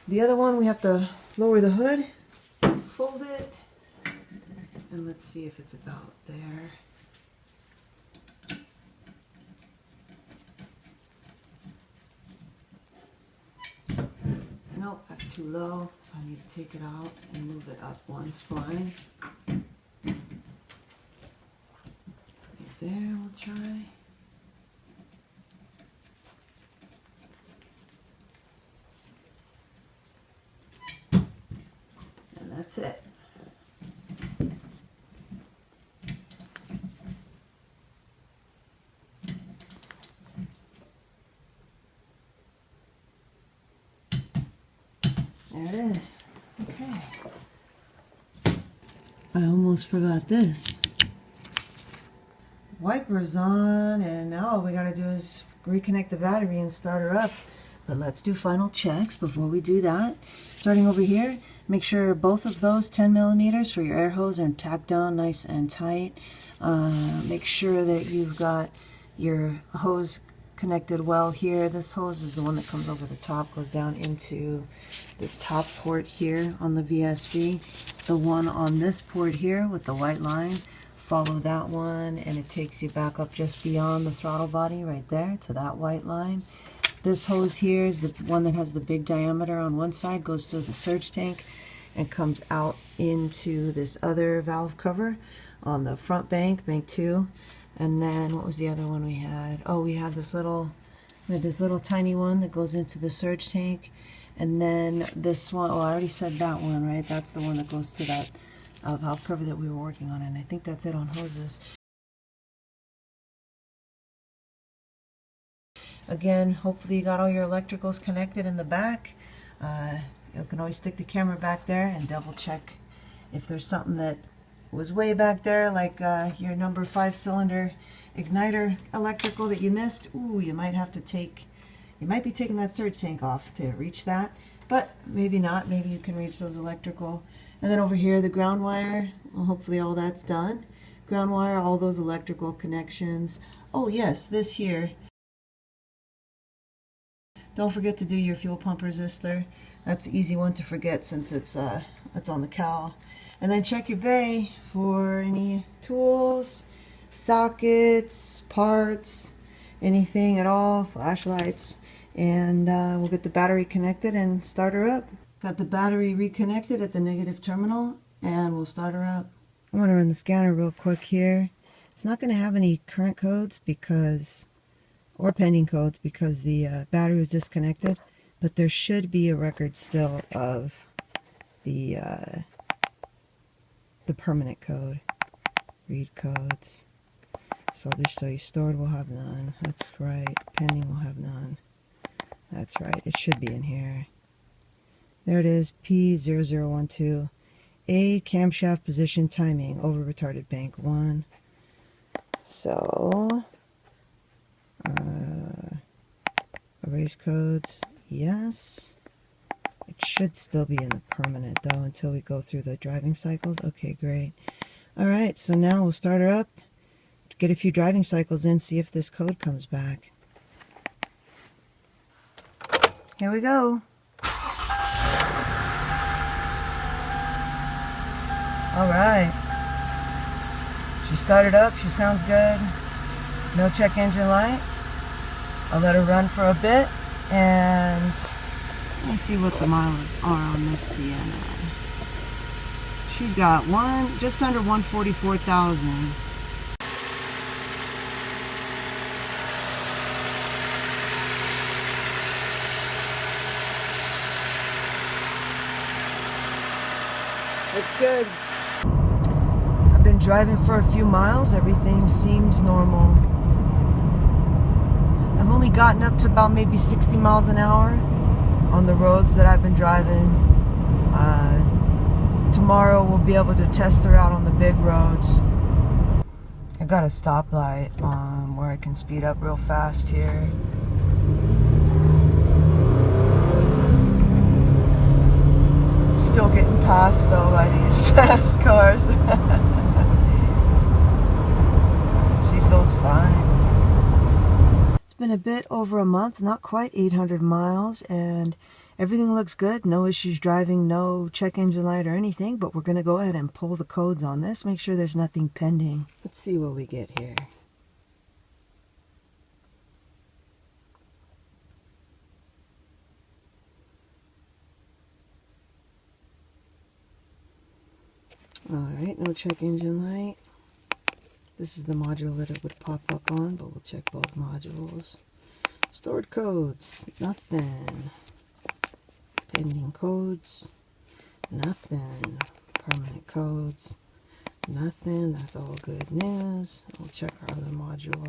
The other one, we have to lower the hood, fold it, and let's see if it's about there. Nope, that's too low, so I need to take it out and move it up 1 spline. Right there, we'll try. And that's it. There it is. Okay. I almost forgot this. Wiper's on, and now all we gotta do is reconnect the battery and start her up. But let's do final checks before we do that. Starting over here, make sure both of those 10mm for your air hose are tacked down nice and tight. Make sure that you've got your hose connected well here. This hose is the one that comes over the top, goes down into this top port here on the VSV. The one on this port here with the white line, follow that one and it takes you back up just beyond the throttle body right there to that white line. This hose here is the one that has the big diameter on one side, goes to the surge tank and comes out into this other valve cover on the front bank, bank 2. And then what was the other one we had? Oh, we had this little tiny one that goes into the surge tank. And then this one, oh, I already said that one, right? That's the one that goes to that valve cover that we were working on, and I think that's it on hoses. Again, hopefully you got all your electricals connected in the back. You can always stick the camera back there and double check if there's something that was way back there, like your number 5 cylinder igniter electrical that you missed. Ooh, you might be taking that surge tank off to reach that, but maybe not. Maybe you can reach those electrical. And then over here, the ground wire, well, hopefully all that's done. Ground wire, all those electrical connections. Oh yes, this here. Don't forget to do your fuel pump resistor. That's an easy one to forget since it's on the cowl. And then check your bay for any tools, sockets, parts, anything at all, flashlights. And we'll get the battery connected and start her up. Got the battery reconnected at the negative terminal and we'll start her up. I want to run the scanner real quick here. It's not going to have any current codes or pending codes because the battery was disconnected, but there should be a record still of the permanent code. Read codes. So you stored will have none. That's right. Pending will have none. That's right. It should be in here. There it is. P0012. A camshaft position timing over retarded bank 1. So erase codes. Yes. It should still be in the permanent though until we go through the driving cycles. Okay, great. Alright, so now we'll start her up, get a few driving cycles in, see if this code comes back. Here we go. Alright. She started up, she sounds good. No check engine light. I'll let her run for a bit and let me see what the miles are on this Sienna. She's got just under 144,000. Looks good. I've been driving for a few miles. Everything seems normal. I've only gotten up to about maybe 60 miles an hour on the roads that I've been driving. Tomorrow we'll be able to test her out on the big roads. I got a stoplight where I can speed up real fast here. Still getting passed though by these fast cars. She feels fine. It's been a bit over a month, not quite 800 miles, and everything looks good. No issues driving, no check engine light or anything, but we're going to go ahead and pull the codes on this, make sure there's nothing pending. Let's see what we get here. Alright, no check engine light. This is the module that it would pop up on, but we'll check both modules. Stored codes, nothing. Pending codes, nothing. Permanent codes, nothing. That's all good news. We'll check our other module.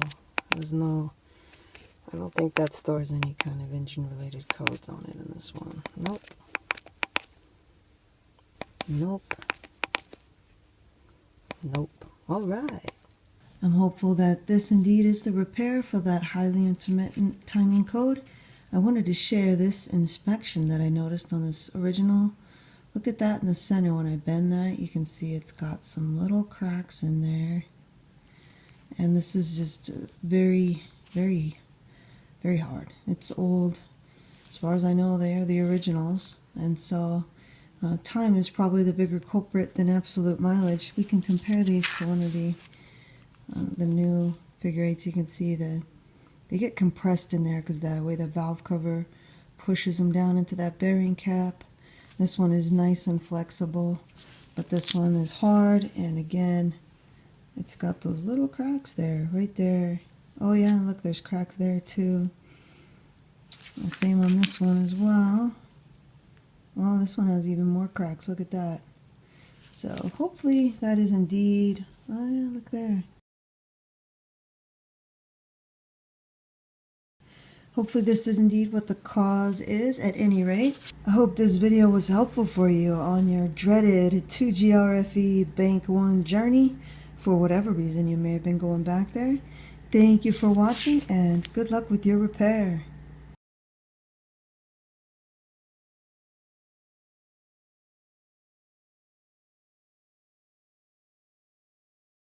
I don't think that stores any kind of engine related codes on it in this one. Nope. Nope. Nope. Alright. I'm hopeful that this indeed is the repair for that highly intermittent timing code. I wanted to share this inspection that I noticed on this original. Look at that in the center. When I bend that, you can see it's got some little cracks in there. And this is just very, very very hard. It's old. As far as I know, they are the originals, and so time is probably the bigger culprit than absolute mileage. We can compare these to one of the new figure eights. You can see that they get compressed in there because that way the valve cover pushes them down into that bearing cap. This one is nice and flexible, but this one is hard, and again, it's got those little cracks there, right there. Oh yeah, look, there's cracks there too. The same on this one as well. Well, this one has even more cracks. Look at that. So hopefully that is indeed, oh yeah, look there. Hopefully this is indeed what the cause is. At any rate, I hope this video was helpful for you on your dreaded 2GR-FE Bank 1 journey. For whatever reason you may have been going back there. Thank you for watching, and good luck with your repair.